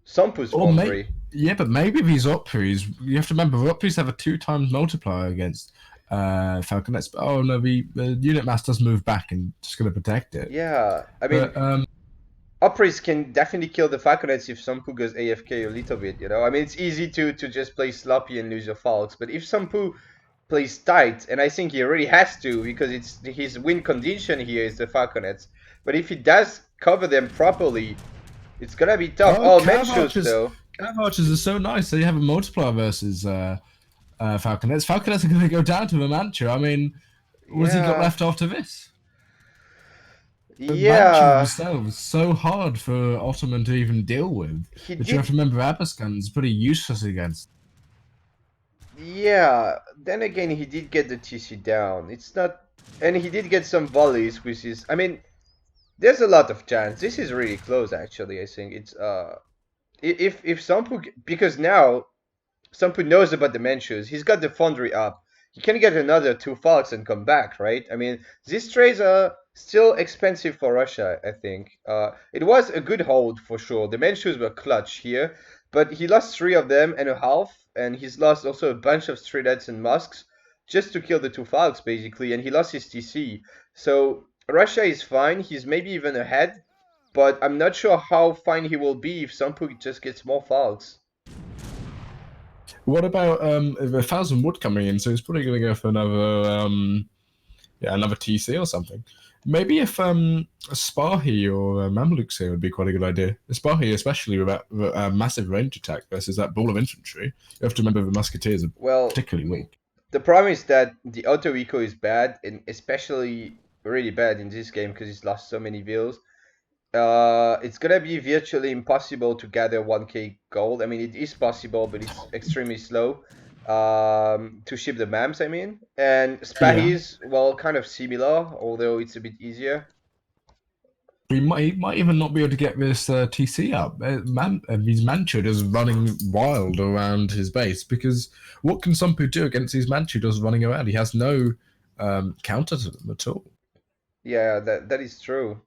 Sampu's foundry. Yeah, but maybe these Operas, you have to remember, Operas have a 2 times multiplier against Falconets. But oh no, the unit mass does move back and just going to protect it. Yeah, I mean, But, Opries can definitely kill the Falconets if Sampu goes AFK a little bit, you know? I mean, it's easy to just play sloppy and lose your Falks, but if Sampu plays tight, and I think he already has to, because it's his win condition here is the Falconets, but if he does cover them properly, it's gonna be tough. Oh, Menschus, though. Cav Archers are so nice. So you have a multiplier versus Falconets. Falconets are going to go down to the Manchu. I mean, what's he got left after this? The Manchu themselves was so hard for Ottoman to even deal with. But you have to remember, Abaskan is pretty useless against. Yeah, then again, he did get the TC down. It's not, and he did get some volleys, which is, I mean, there's a lot of chance. This is really close, actually. I think it's if Sampu, because now Sampu knows about the Menchus, he's got the foundry up. He can get another 2 Falks and come back, right? I mean, these trades are still expensive for Russia, I think. It was a good hold for sure. The Menchus were clutch here, but he lost 3 of them and a half, and he's lost also a bunch of Stridettes and Musks just to kill the 2 Falks, basically, and he lost his TC. So Russia is fine. He's maybe even ahead, but I'm not sure how fine he will be if Sampu just gets more Falks. What about 1,000 wood coming in? So he's probably going to go for another TC or something. Maybe if a Spahi or Mamluks here would be quite a good idea. A Spahi, especially with a massive range attack versus that ball of infantry. You have to remember the musketeers are particularly weak. The problem is that the auto eco is bad, and especially really bad in this game because he's lost so many Vils. It's gonna be virtually impossible to gather 1k gold. I mean, it is possible, but it's extremely slow. To ship the MAMs, I mean. And Spahis, well, kind of similar, although it's a bit easier. He might even not be able to get this TC up. These Manchudas running wild around his base, because what can Sompu do against these Manchudas running around? He has no counter to them at all. Yeah, that is true.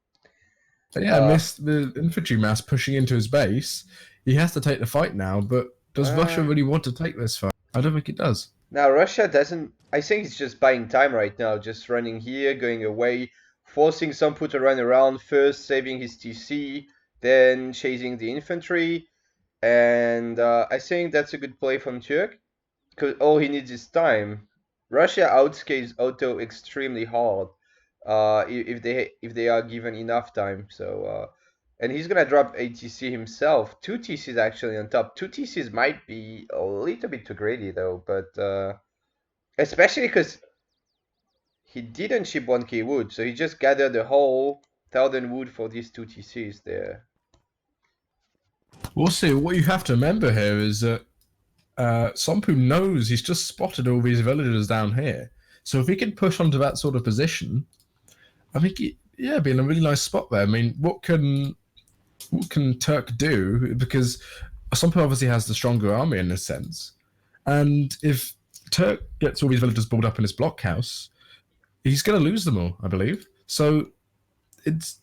Yeah, the infantry mass pushing into his base. He has to take the fight now, but does Russia really want to take this fight? I don't think it does. Now, Russia doesn't... I think it's just buying time right now, just running here, going away, forcing Sampu to run around, first saving his TC, then chasing the infantry. And I think that's a good play from Turk, because all he needs is time. Russia outscales Otto extremely hard if they are given enough time. So And he's gonna drop a TC himself. 2 TCs actually on top. 2 TCs might be a little bit too greedy though, but especially because he didn't ship 1k wood, so he just gathered the whole 1000 wood for these 2 TCs there. We'll see. What you have to remember here is that Somppu knows he's just spotted all these villagers down here. So if he can push onto that sort of position, I think be in a really nice spot there. I mean, what can Turk do? Because Somppu obviously has the stronger army in a sense, and if Turk gets all these villagers balled up in his blockhouse, he's going to lose them all, I believe. So it's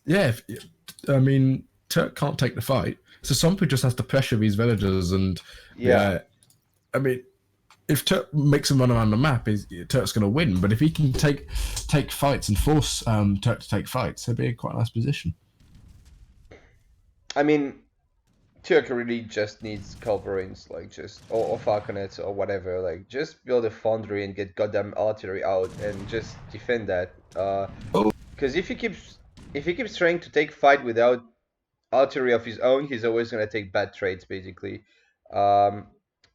I mean, Turk can't take the fight, so Somppu just has to pressure these villagers, and I mean, if Turk makes him run around the map, Turk's going to win. But if he can take fights and force Turk to take fights, it'd be quite a nice position. I mean, Turk really just needs culverins, like or falconets or whatever. Like just build a foundry and get goddamn artillery out and just defend that. Because if he keeps trying to take fight without artillery of his own, he's always gonna take bad trades basically.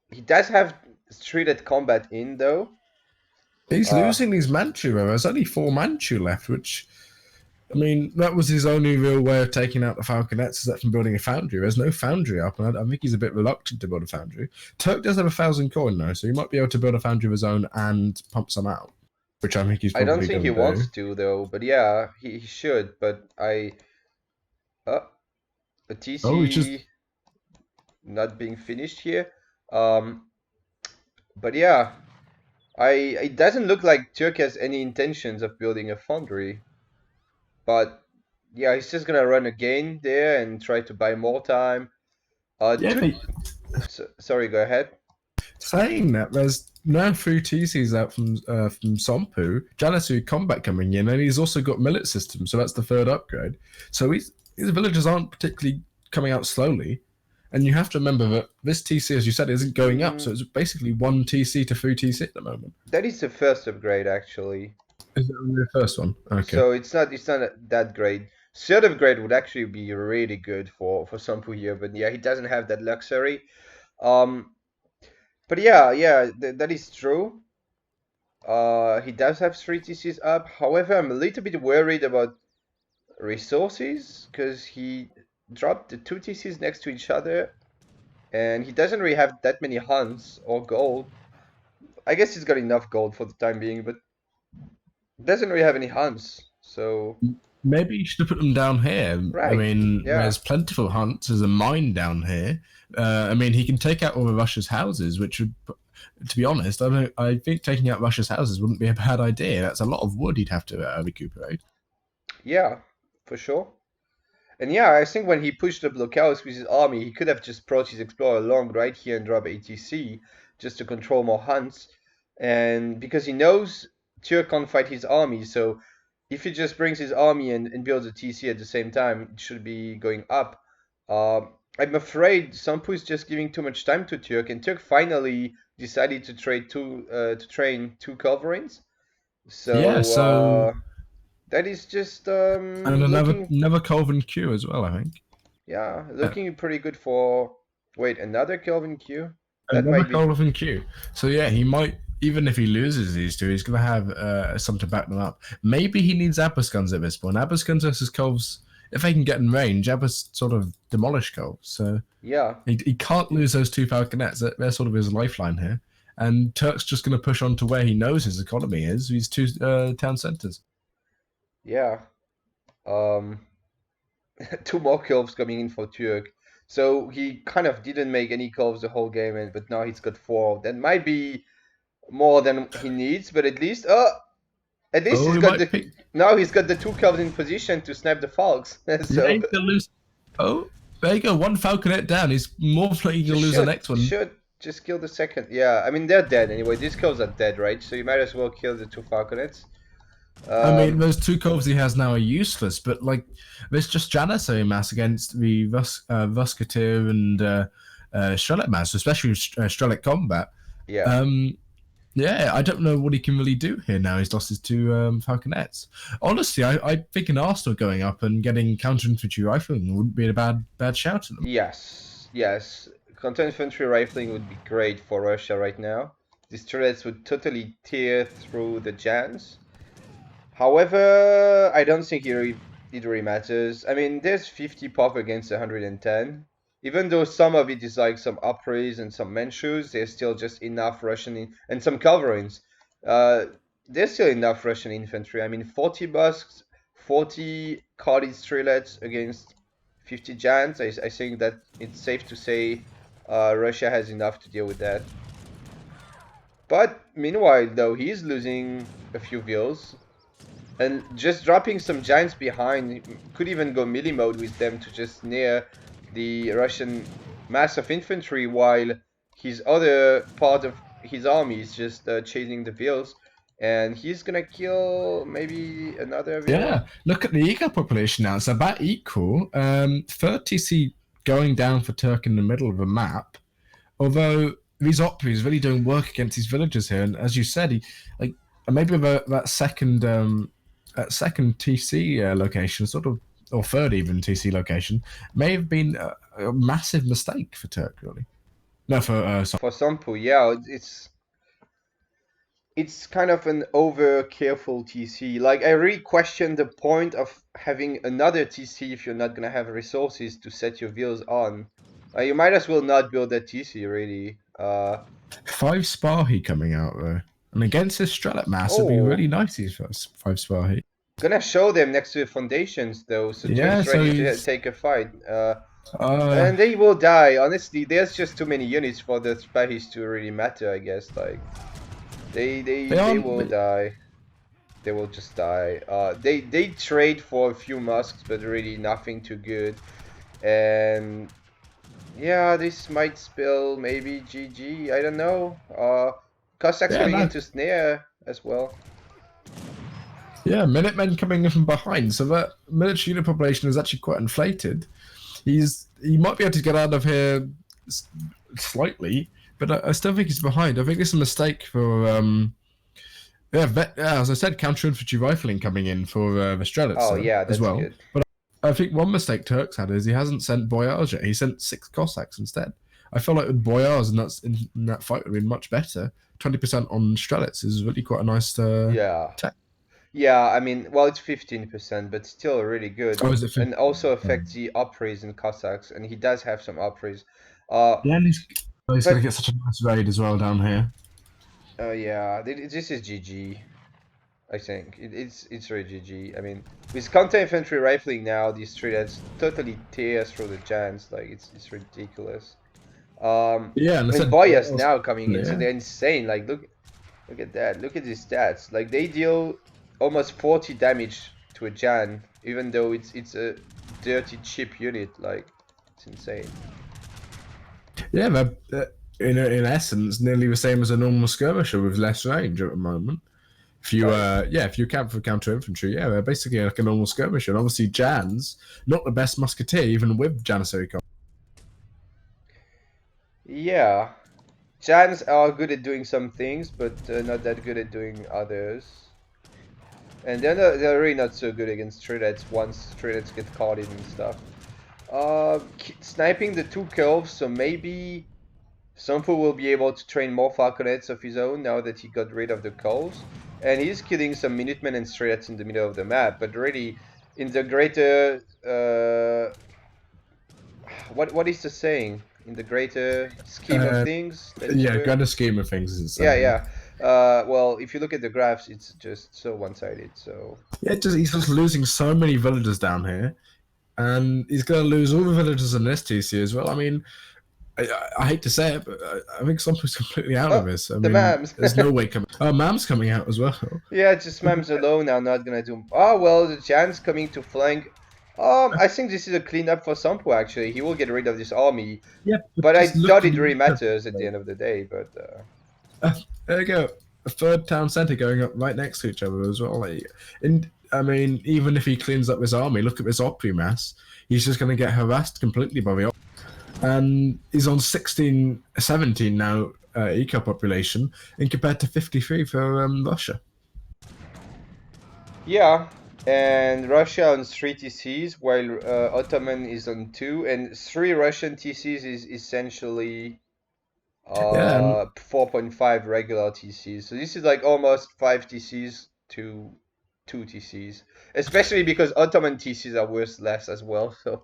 He does have streeted combat in though. He's losing these Manchu. There's only 4 Manchu left, which, I mean, that was his only real way of taking out the Falconets, is that from building a foundry. There's no foundry up, and I think he's a bit reluctant to build a foundry. Turk does have 1,000 coin though, so he might be able to build a foundry of his own and pump some out, which I think he's probably I don't think he wants to though, but yeah, he should. But the TC not being finished here. But yeah, it doesn't look like Turk has any intentions of building a foundry. But yeah, he's just gonna run again there and try to buy more time. Sorry, go ahead. Saying that, there's now 3 TCs out from Somppu, Janitsu combat coming in, and he's also got millet system, so that's the 3rd upgrade. So his villagers aren't particularly coming out slowly. And you have to remember that this TC, as you said, isn't going up, so it's basically 1 TC to 3 TC at the moment. That is the 1st upgrade, actually. Is it only the 1st one? Okay. So it's not that great. 3rd upgrade would actually be really good for Somppu here, but yeah, he doesn't have that luxury. But yeah, that is true. He does have 3 TCs up. However, I'm a little bit worried about resources because he dropped the 2 TCs next to each other, and he doesn't really have that many hunts or gold. I guess he's got enough gold for the time being, but doesn't really have any hunts. So maybe you should have put them down here. Right. I mean, there's plentiful hunts. There's a mine down here. I mean, he can take out all of Russia's houses, which would, to be honest, I think taking out Russia's houses wouldn't be a bad idea. That's a lot of wood he'd have to recuperate. Yeah, for sure. And yeah, I think when he pushed the blockhouse with his army, he could have just brought his explorer along right here and drop ATC just to control more hunts. And because he knows Turk can't fight his army, so if he just brings his army and builds a TC at the same time, it should be going up. I'm afraid Somppu is just giving too much time to Turk, and Turk finally decided to train 2 culverins. So that is just and another Kelvin Q as well, I think. Yeah, looking pretty good for. Wait, another Kelvin Q. Another Kelvin Q. So yeah, he might, even if he loses these 2, he's gonna have some to back them up. Maybe he needs Abbas guns at this point. Abbas guns versus Colves, if they can get in range, Abbas sort of demolish Colves. So yeah, he can't lose those 2 Falconets. They're sort of his lifeline here. And Turk's just gonna push on to where he knows his economy is. These 2 town centers. Yeah. 2 more curves coming in for Turk. So he kind of didn't make any curves the whole game, but now he's got 4. That might be more than he needs, but at least he's got now he's got the 2 curves in position to snap the Falcons. So he lose. Oh, there you go. 1 Falconet down. He's more likely to lose the next one. Should just kill the second. Yeah, I mean they're dead anyway. These curves are dead, right? So you might as well kill the 2 Falconets. I mean, those 2 coves he has now are useless, but like there's just Janissary mass against the Vuskatir and Strelec mass, especially Strelec combat. Yeah. Yeah, I don't know what he can really do here now. He's lost his two falconets. Honestly, I think an Arsenal going up and getting counter-infantry rifling wouldn't be a bad shout at them. Yes, yes. Counter infantry rifling would be great for Russia right now. These turrets would totally tear through the Jans. However, I don't think it really matters. I mean, there's 50 pop against 110. Even though some of it is like some Opries and some Manchus, there's still just enough Russian and some Calverines. There's still enough Russian infantry. I mean, 40 Busks, 40 Khalid Strelets against 50 Jans. I think that it's safe to say Russia has enough to deal with that. But meanwhile, though, he's losing a few vills. And just dropping some giants behind, could even go melee mode with them to just snare the Russian mass of infantry while his other part of his army is just chasing the vills. And he's gonna kill maybe another vill. Yeah, look at the eco population now. It's about equal. Third TC going down for Turk in the middle of the map. Although these Opries really doing work against these villagers here. And as you said, he like maybe that second TC location, sort of, or third even TC location, may have been a massive mistake for Turk, really. No, for Somppu, yeah, it's kind of an over careful TC. Like, I really question the point of having another TC if you're not gonna have resources to set your vills on. You might as well not build that TC, really. 5 Sparhy coming out though. And against this Strelet mass, it'd be really nice, these 5 Sparhy. Gonna show them next to the foundations though, so just ready to take a fight. And they will die. Honestly, there's just too many units for the Spahis to really matter, I guess. Like, they will die. They will just die. They trade for a few musks, but really nothing too good. And yeah, this might spill maybe GG. I don't know. Cossacks going into snare as well. Yeah, Minutemen coming in from behind, so that military unit population is actually quite inflated. He might be able to get out of here slightly, but I still think he's behind. I think it's a mistake for as I said, counter-infantry rifling coming in for the Strelets as well. Good. But I think one mistake Turks had is he hasn't sent Boyars yet. He sent 6 Cossacks instead. I feel like with Boyars in that fight would have been much better. 20% on Strelets is really quite a nice tech. Yeah, I mean, well, it's 15%, but still really good. Oh, is it and also affects the Opries and Cossacks, and he does have some Opries. Yeah, and he's going to get such a nice raid as well down here. Oh yeah, this is GG. I think it's really GG. I mean, with counter infantry rifling now, these Strelets totally tears through the Jans. Like, it's ridiculous. Yeah, and Boyas now coming in, so they're insane. Like, look at that. Look at these stats. Like, they deal almost 40 damage to a Jan, even though it's a dirty cheap unit. Like, it's insane. Yeah, they're in essence nearly the same as a normal skirmisher with less range at the moment. If you if you account for counter infantry, they're basically like a normal skirmisher. And obviously Jan's not the best musketeer, even with Janissary. Yeah, Jans are good at doing some things, but not that good at doing others. And they're really not so good against Strelets once Strelets get caught in and stuff. Sniping the 2 curves, so maybe Somppu will be able to train more falconets of his own now that he got rid of the curves. And he's killing some Minutemen and Strelets in the middle of the map, but really in the greater what is the saying? In the greater scheme of things? Greater scheme of things is well, if you look at the graphs, it's just so one-sided. So yeah, he's just losing so many villagers down here, and he's going to lose all the villagers in this TC as well. I mean, I hate to say it, but I think Somppu's completely out of this. I mean, Mams. There's no way coming. Oh, Mam's coming out as well. Yeah, just Mams alone are not gonna do. Oh well, the Jan's coming to flank. I think this is a cleanup for Somppu. Actually, he will get rid of this army. Yeah, but I doubt it really matters at the end of the day. But there you go. A third town center going up right next to each other as well. I mean, even if he cleans up his army, look at this Opry mass. He's just going to get harassed completely by the Opry. And he's on 16-17 now eco population, and compared to 53 for Russia. Yeah, and Russia on 3 TCs, while Ottoman is on 2, and 3 Russian TCs is essentially Yeah, and 4.5 regular TCs. So this is like almost 5 TCs to 2 TCs, especially because Ottoman TCs are worth less as well. So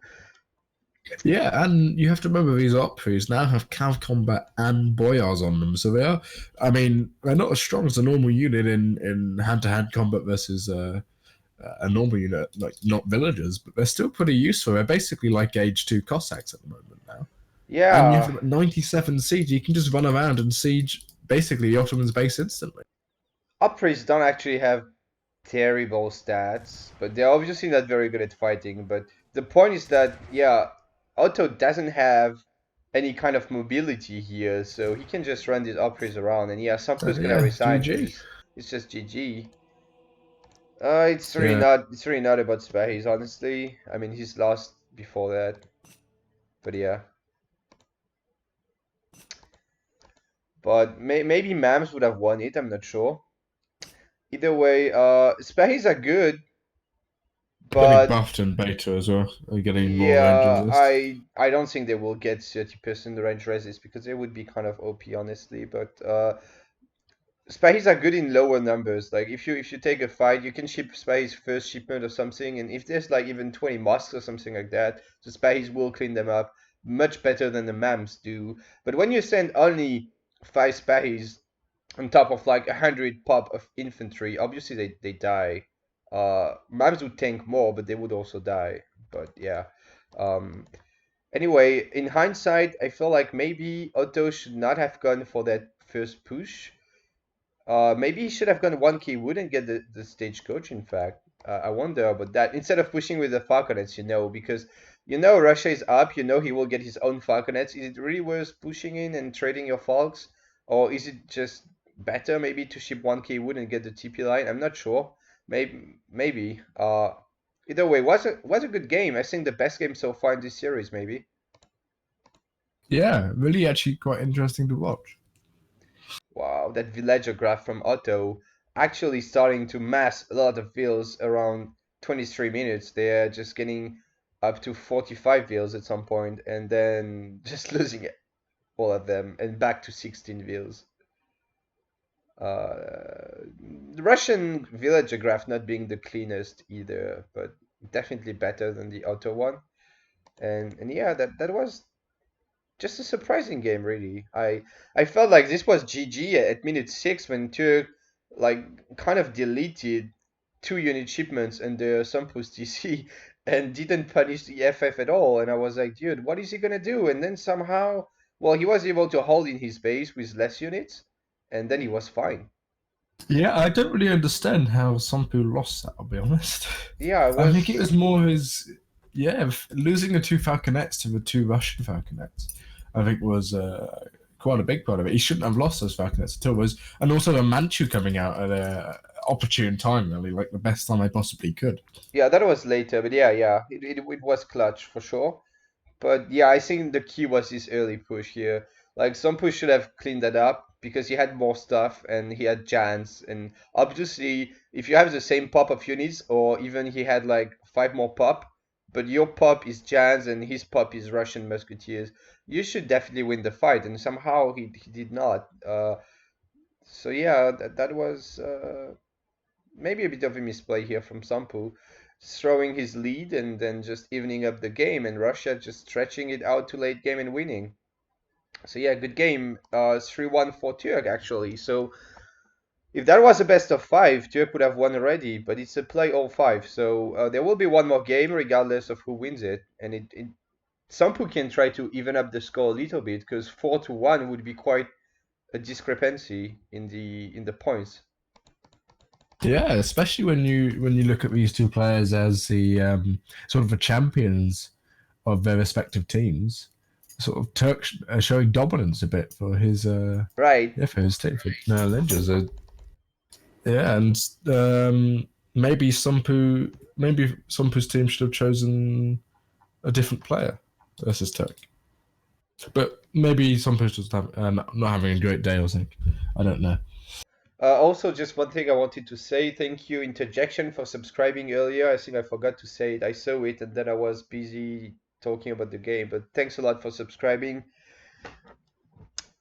yeah, and you have to remember these operas now have cav combat and boyars on them, so they are. I mean, they're not as strong as a normal unit in hand-to-hand combat versus a normal unit, like not villagers, but they're still pretty useful. They're basically like Age 2 Cossacks at the moment now. And you have yeah, them at 97 siege, you can just run around and siege basically the Ottoman's base instantly. Opries don't actually have terrible stats, but they're obviously not very good at fighting. But the point is that, yeah, Otto doesn't have any kind of mobility here, so he can just run these Opries around. And yeah, Sampu's gonna Yeah, resign GG. because it's just GG. Yeah, it's really not about Spahi's, honestly. I mean, he's lost before that, but yeah. But maybe Mams would have won it. I'm not sure. Either way, Spahis are good, getting but buffed in beta as well, getting more range yeah, resist. I don't think they will get 30% range resist because they would be kind of OP, honestly. But Spies are good in lower numbers. Like if you take a fight, you can ship Spies first shipment or something, and if there's like even 20 mosques or something like that, the Spies will clean them up much better than the Mams do. But when you send only 5 Spies on top of like 100 pop of infantry, obviously they die. Mams would tank more, but they would also die. But yeah. Um, anyway, in hindsight, I feel like maybe Otto should not have gone for that first push. Maybe he should have gone 1k wood and get the stagecoach, in fact. I wonder about that. Instead of pushing with the falconets, because Russia is up, he will get his own falconets. Is it really worth pushing in and trading your falcs? Or is it just better maybe to ship 1k wood and get the TP line? I'm not sure. Maybe. Either way, was a good game. I think the best game so far in this series, maybe. Yeah, really actually quite interesting to watch. Wow, that villager graph from Otto actually starting to mass a lot of vills around 23 minutes. They're just getting up to 45 vills at some point and then just losing all of them and back to 16 vills. The Russian villager graph not being the cleanest either, but definitely better than the Otto one. And yeah, that was just a surprising game, really. I felt like this was GG at minute 6 when Turk like kind of deleted 2 unit shipments under Somppu's TC and didn't punish the FF at all. And I was like, dude, what is he gonna do? And then somehow, well, he was able to hold in his base with less units, and then he was fine. Yeah, I don't really understand how Somppu lost that, I'll be honest. Yeah, it I think it was. was more his, yeah, losing the two Falconets to the two Russian Falconets, I think was quite a big part of it. He shouldn't have lost those Falconets at all. And also the Manchu coming out at a opportune time, really, like the best time they possibly could. Yeah, that was later, but yeah, it was clutch for sure. But yeah, I think the key was his early push here. Like some push should have cleaned that up because he had more stuff and he had Jans. And obviously, if you have the same pop of units, or even he had like 5 more pop, but your pop is Jans and his pop is Russian Musketeers, you should definitely win the fight. And somehow he did not. So yeah, that was maybe a bit of a misplay here from Sampu, throwing his lead and then just evening up the game, and Russia just stretching it out to late game and winning. So yeah, good game. 3-1 for Turk actually. So if that was a best of 5, Turk would have won already, but it's a play all 5. So there will be one more game regardless of who wins it, and Sampu can try to even up the score a little bit because 4-1 would be quite a discrepancy in the points. Yeah, especially when you look at these two players as the sort of the champions of their respective teams. Sort of Turk showing dominance a bit for his Right. for his team for Ninjas. Yeah, and maybe Sompu's team should have chosen a different player versus Turk. But maybe some people just have not having a great day or something. I don't know. Also, just one thing I wanted to say. Thank you, Interjection, for subscribing earlier. I think I forgot to say it. I saw it and then I was busy talking about the game. But thanks a lot for subscribing.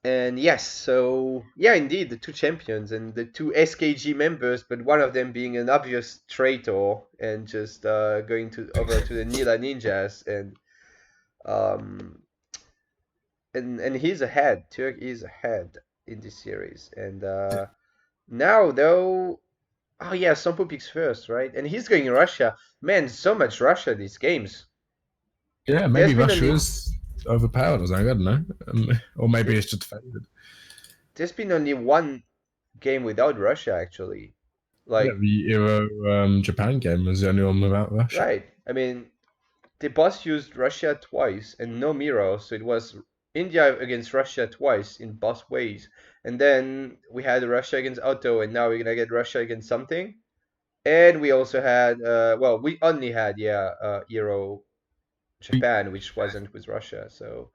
And yes, so yeah, indeed, the two champions and the two SKG members, but one of them being an obvious traitor and just going to over to the Nila Ninjas um and he's ahead. Turk is ahead in this series. And now though, oh yeah, Sompo picks first, right? And he's going Russia. Man, so much Russia these games. Yeah, There's maybe been Russia only is overpowered or something. I don't know. Or maybe it's just favored. there's been only one game without Russia actually. Yeah, Like, the Euro Japan game was the only one without Russia. right. I mean, the boss used Russia twice and no mirror, so it was India against Russia twice in both ways. And then we had Russia against Otto, and now we're gonna get Russia against something. And we also had, well, we only had, yeah, Euro Japan, which wasn't with Russia. So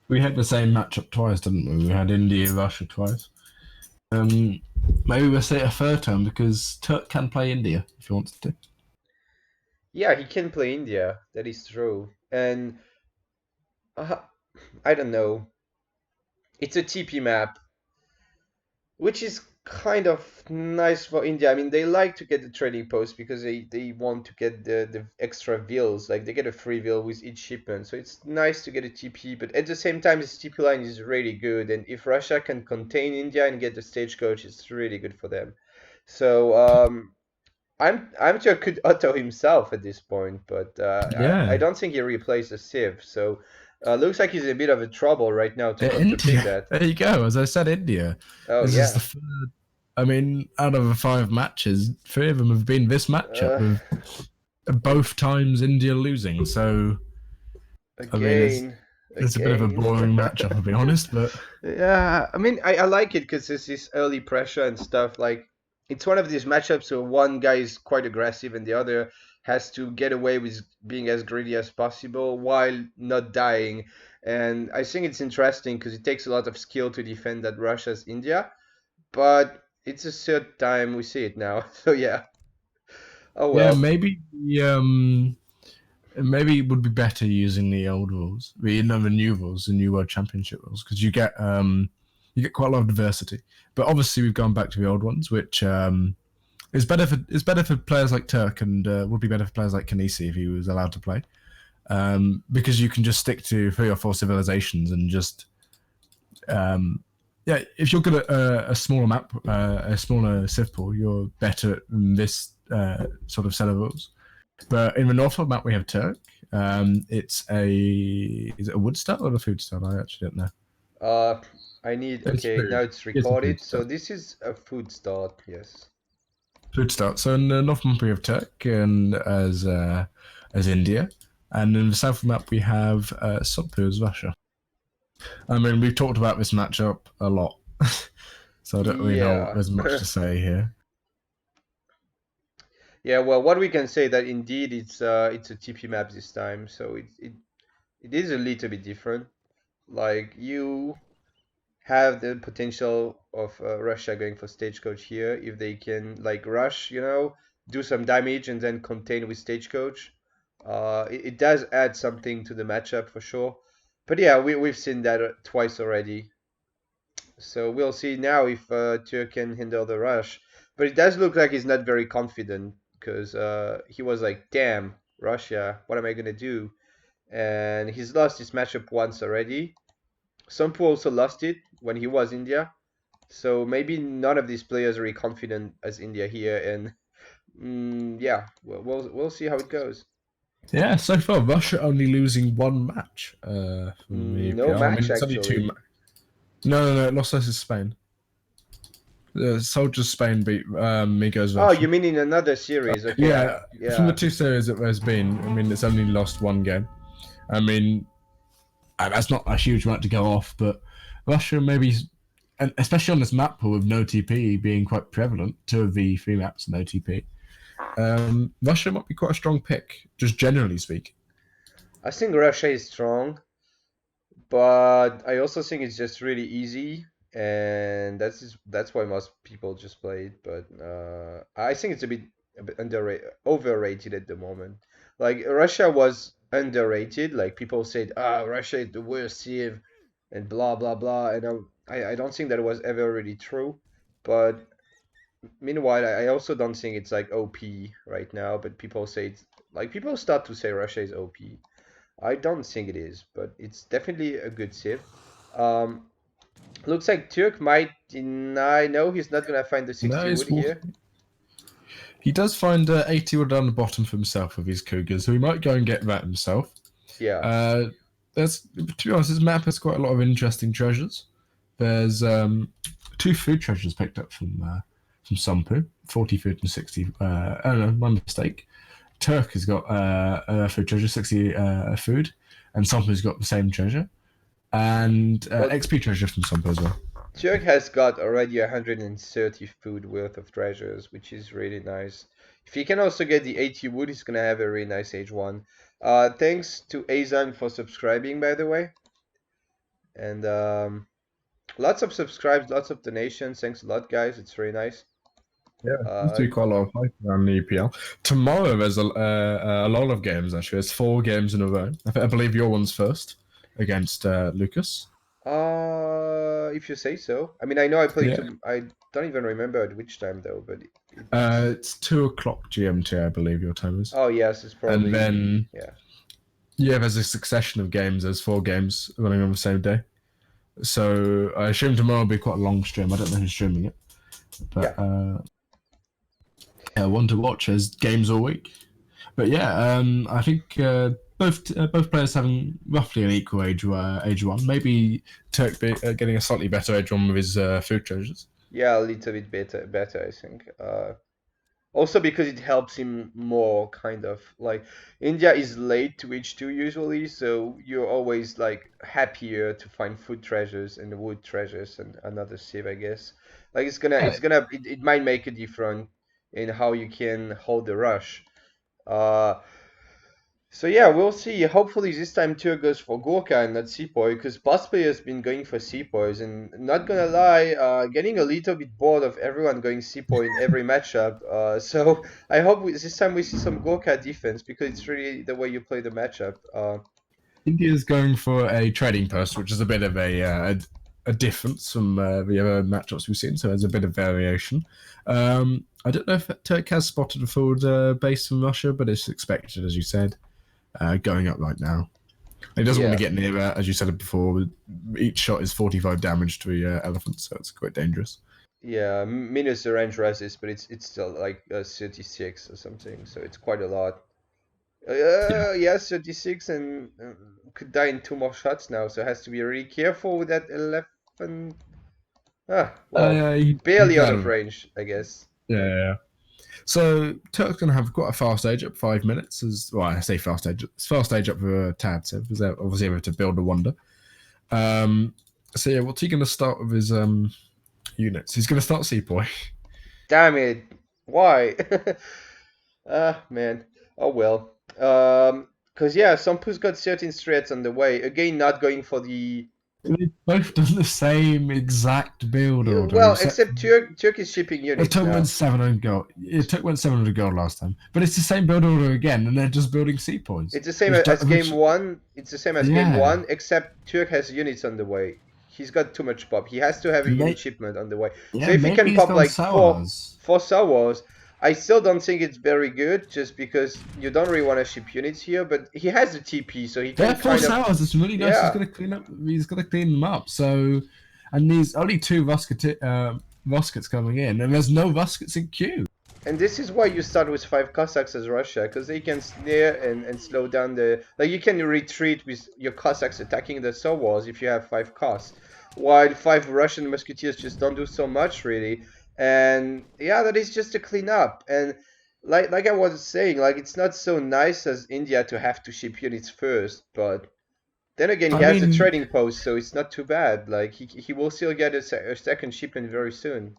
We had the same matchup twice, didn't we? We had India, Russia twice. Maybe we'll say it a third time because Turk can play India if he wants to. yeah, he can play India. That is true. And uh, I don't know. It's a TP map, which is kind of nice for India. I mean, they like to get the trading post because they want to get the extra vills. Like they get a free vill with each shipment. So it's nice to get a TP, but at the same time, this TP line is really good. And if Russia can contain India and get the stagecoach, it's really good for them. So I'm sure could auto himself at this point, but I Yeah, don't think he replaces Civ. So looks like he's in a bit of a trouble right now to pick India. that. There you go. As I said, India. Oh This is the yeah. third. I mean, out of the 5 matches, 3 of them have been this matchup Uh, with both times India losing. So, I mean, again, it's a bit of a again. boring matchup, I'll be honest. But Yeah, I mean, I like it because there's this early pressure and stuff. Like, it's one of these matchups where one guy is quite aggressive and the other has to get away with being as greedy as possible while not dying. And I think it's interesting because it takes a lot of skill to defend that Russia's India, but it's a third time we see it now. So yeah. Oh yeah, well. maybe it would be better using the old rules, the new rules, the new World Championship rules, because you get quite a lot of diversity. But obviously, we've gone back to the old ones, which is better for players like Turk and would be better for players like Kanisi if he was allowed to play, because you can just stick to 3 or 4 civilizations and just yeah. If you're good at a smaller map, a smaller civ pool, you're better at this sort of set of rules. But in the Northfield map, we have Turk. It's is it a wood start or a food start? I actually don't know. Uh, I need, It's okay, now food. it's It's a food recorded. So start. this is a food start, yes. Food start. So in the North map we have Turk and as India, and in the South map we have Sompu as Russia. I mean, we've talked about this matchup a lot, so I don't really know Yeah. there's much to say here. Yeah, well, what we can say that indeed it's a TP map this time, so it is a little bit different. Like you have the potential of Russia going for stagecoach here if they can like rush, do some damage and then contain with stagecoach. It does add something to the matchup for sure. But yeah, we've seen that twice already. So we'll see now if Turk can handle the rush. But it does look like he's not very confident because he was like, damn, Russia, what am I going to do? And he's lost his matchup once already. Sompu also lost it when he was India. So maybe none of these players are really confident as India here. And yeah, we'll see how it goes. Yeah, so far Russia only losing 1 match from the No UPL. I mean, match it's only two. actually. No, it lost versus Spain. The Soldiers Spain beat Migos Oh, you Russia. mean in another series? Okay, Yeah, from the yeah. 2 series that there's been, I mean, it's only lost 1 game. I mean, that's not a huge amount to go off, but Russia maybe, and especially on this map pool with no TP being quite prevalent, 2 of the 3 maps no TP. Russia might be quite a strong pick, just generally speaking. I think Russia is strong, but I also think it's just really easy, and that's why most people just play it. But I think it's a bit underrated, overrated at the moment. Like Russia was underrated. Like people said, Russia is the worst civ, and blah blah blah. And I don't think that was ever really true. But meanwhile, I also don't think it's like OP right now. But people say it's like people start to say Russia is OP. I don't think it is, but it's definitely a good civ. Um, Looks like Turk might deny. No, he's not gonna find the No, 60 wood here. he does find 80 wood down the bottom for himself with his cougars, so he might go and get that himself. Yeah. To be honest, this map has quite a lot of interesting treasures. There's 2 food treasures picked up from Sompu, 40 food and 60. Oh no, my mistake. Turk has got food treasure, 60 food, and Sompu's got the same treasure, and Well, XP treasure from Sompu as well. Turk has got already 130 food worth of treasures, which is really nice. If he can also get the 80 wood, he's gonna have a really nice H1. Thanks to Azan for subscribing, by the way. And lots of subscribes, lots of donations. Thanks a lot, guys. It's really nice. Yeah, there's do quite a lot of hype around the EPL. Tomorrow there's a lot of games actually. There's 4 games in a row. I believe your one's first against Lucas. If you say so. I mean, I know I played. Yeah. I don't even remember at which time though, but it's 2 o'clock GMT, I believe your time is. Oh yes, it's probably. And then yeah, there's a succession of games. There's 4 games running on the same day. So I assume tomorrow will be quite a long stream. I don't know who's streaming it, but one to watch. There's games all week. But yeah, I think both players having roughly an equal age one. Maybe Turk getting a slightly better age one with his food treasures. Yeah, a little bit better, I think. Also because it helps him more, kind of. Like, India is late to H2 usually, so you're always, like, happier to find food treasures and wood treasures and another civ, I guess. Like, it might make a difference in how you can hold the rush. So yeah, we'll see. Hopefully this time Tour goes for Gorka and not Sepoy, because boss player's been going for Sepoys, and not gonna lie, getting a little bit bored of everyone going Sepoy in every matchup. So I hope this time we see some Gorka defense, because it's really the way you play the matchup. India's going for a trading post, which is a bit of a difference from the other matchups we've seen, so there's a bit of variation. I don't know if Turk has spotted a forward base from Russia, but it's expected, as you said. Going up right now. He doesn't want to get near that, as you said before. Each shot is 45 damage to the elephant, so it's quite dangerous. Yeah, minus the range resist, but it's still like 36 or something, so it's quite a lot. Yeah, 36, and could die in 2 more shots now, so has to be really careful with that elephant. Barely out of range, I guess. Yeah. So Turk's going to have quite a fast age up, 5 minutes. I say fast age. It's fast age up for a tad, so he's obviously able to build a wonder. So yeah, what's he going to start with his units? He's going to start Sepoy. Damn it! Why? Man. Oh well. Cause yeah, Sompu's got 13 strats on the way. Again, not going for the. They've both done the same exact build order. Well, except Turk is shipping units. Turk went 700 gold. Turk went 700 gold last time, but it's the same build order again, and they're just building Sepoys. It's the same as game 1. It's the same as game 1, except Turk has units on the way. He's got too much pop. He has to have a unit shipment on the way. Yeah, so if he can pop like 4 Sawars, I still don't think it's very good, just because you don't really want to ship units here. But he has the TP, so he can. 4 Sawars. It's really nice. He's gonna clean up. He's gonna clean them up. So, and there's only 2 Voskets coming in, and there's no Voskets in queue. And this is why you start with 5 Cossacks as Russia, because they can snare and slow down the. Like, you can retreat with your Cossacks attacking the Sawars if you have 5 Coss, while 5 Russian Musketeers just don't do so much really. And yeah, that is just a clean up. And like I was saying, like, it's not so nice as India to have to ship units first, but then again, he has a trading post, so it's not too bad. Like, he will still get a second shipment very soon.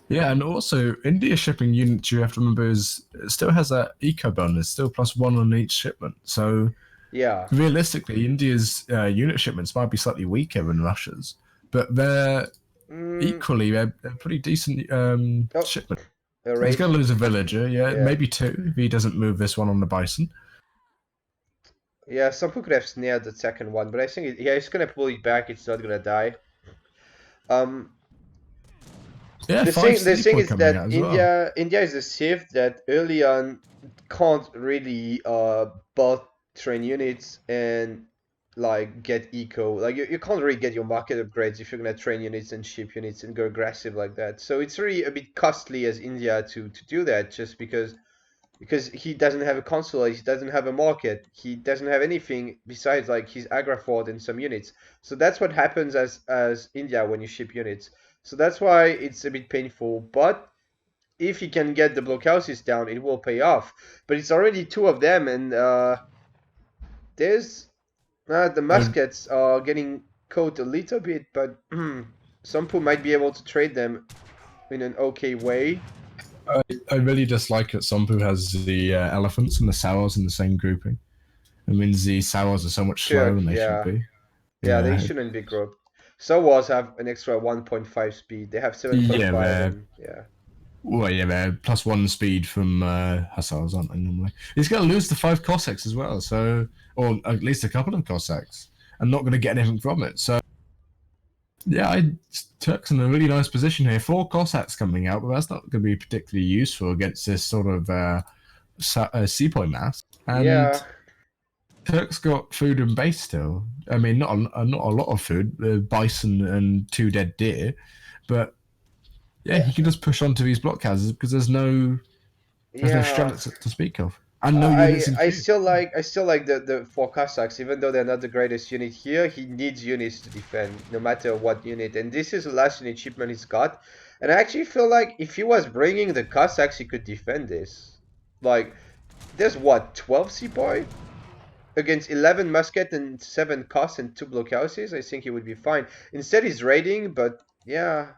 Yeah, and also India shipping units, you have to remember, still has that eco bonus, still +1 on each shipment. So Yeah. Realistically, India's unit shipments might be slightly weaker than Russia's, but they're Mm, equally they're pretty decent oh, shipment. a He's raid. going to lose a villager, yeah, Yeah. maybe two if he doesn't move this one on the bison. Yeah, Sampu could have snared the second one, but I think yeah, he's gonna pull it back. It's not gonna die. Um, Yeah, the five thing sepoy is coming that out as well. India is a civ that early on can't really bot train units and like get eco. Like you can't really get your market upgrades if you're gonna train units and ship units and go aggressive like that. So it's really a bit costly as India to do that, just because he doesn't have a console, he doesn't have a market, he doesn't have anything besides like his agrafort and some units. So that's what happens as India when you ship units. So that's why it's a bit painful. But if he can get the blockhouses down, it will pay off. But it's already two of them, and there's the I, muskets are getting caught a little bit, but Sompu might be able to trade them in an okay way. I really dislike that Sompu has the elephants and the sours in the same grouping. It means the sours are so much slower Turk, than they should yeah. be. Yeah, they Yeah, shouldn't be grouped. Star Wars have an extra 1.5 speed. They have yeah, 7.5 and yeah. well, yeah, they're +1 speed from hussars, aren't they? Normally, he's going to lose the 5 Cossacks as well, so or at least a couple of Cossacks, and not going to get anything from it. So yeah, Turk's in a really nice position here. 4 Cossacks coming out, but that's not going to be particularly useful against this sort of sepoy mass. Yeah. And Turk's got food and base still. I mean, not a lot of food, bison and 2 dead deer, but yeah, Yeah. he can just push onto these blockhouses because there's no Yeah. strelets to speak of, and no I units in I queue. still like the four Cossacks, even though they're not the greatest unit here. He needs units to defend, no matter what unit. And this is the last unit shipment he's got. And I actually feel like if he was bringing the Cossacks, he could defend this. Like, there's what, 12 sepoy against 11 musket and 7 Coss and 2 blockhouses. I think he would be fine. Instead, he's raiding, but yeah.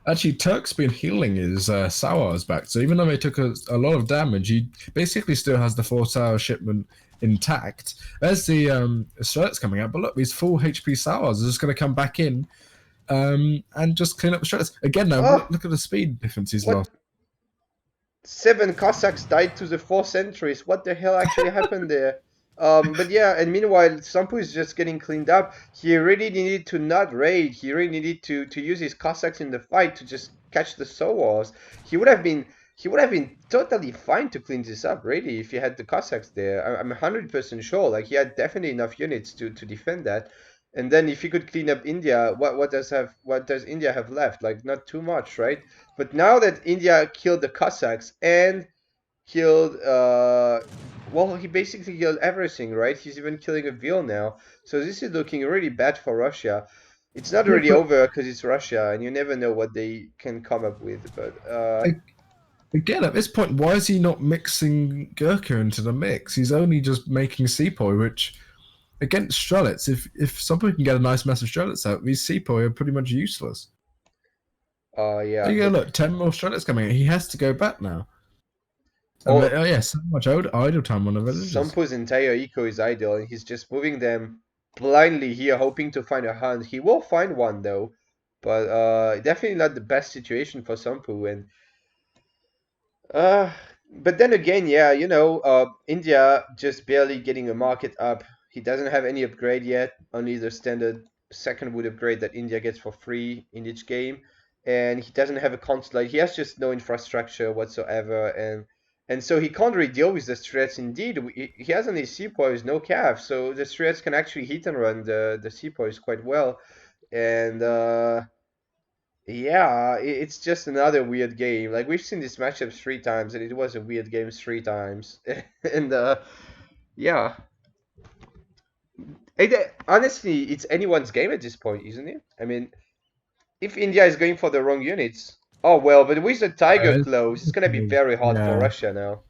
Actually, Turk's been healing his Sours back, so even though they took a lot of damage, he basically still has the 4 Sour shipment intact. There's the strats coming out, but look, these full HP Sours are just going to come back in and just clean up the strats. Again, now, Oh, look at the speed difference he's what? lost. 7 Cossacks died to the 4 sentries. What the hell actually happened there? But yeah, and meanwhile, Sampu is just getting cleaned up. He really needed to not raid. He really needed to use his Cossacks in the fight to just catch the Sowars. He would have been totally fine to clean this up, really, if he had the Cossacks there. I'm 100% sure. Like he had definitely enough units to defend that. And then if he could clean up India, what does India have left? Like not too much, right? But now that India killed the Cossacks and killed well, he basically killed everything, right? He's even killing a veal now. So this is looking really bad for Russia. It's not Yeah, really but over because it's Russia and you never know what they can come up with, but again, at this point, why is he not mixing Gurkha into the mix? He's only just making Sepoy, which against Strelets, if somebody can get a nice mass of Strelets out, these Sepoy are pretty much useless. There yeah, you go, but look, 10 more Strelets coming in. He has to go back now. And all oh yeah, so much idle time on the villagers. Sampo's entire eco is idle and he's just moving them blindly here, hoping to find a hunt. He will find one though, but definitely not the best situation for Sampu. And Uh, but then again, yeah, India just barely getting a market up. He doesn't have any upgrade yet, only the standard second wood upgrade that India gets for free in each game. And he doesn't have a consulate. He has just no infrastructure whatsoever, and so he can't really deal with the threats. Indeed, he has only sepoys, no cav, so the threats can actually hit and run the sepoys quite well. And yeah, it's just another weird game. Like we've seen this matchup 3 times, and it was a weird game 3 times. And yeah, honestly, it's anyone's game at this point, isn't it? I mean, if India is going for the wrong units, oh well. But with the Tiger Uh, close, it's gonna be very hard for yeah. Russia now.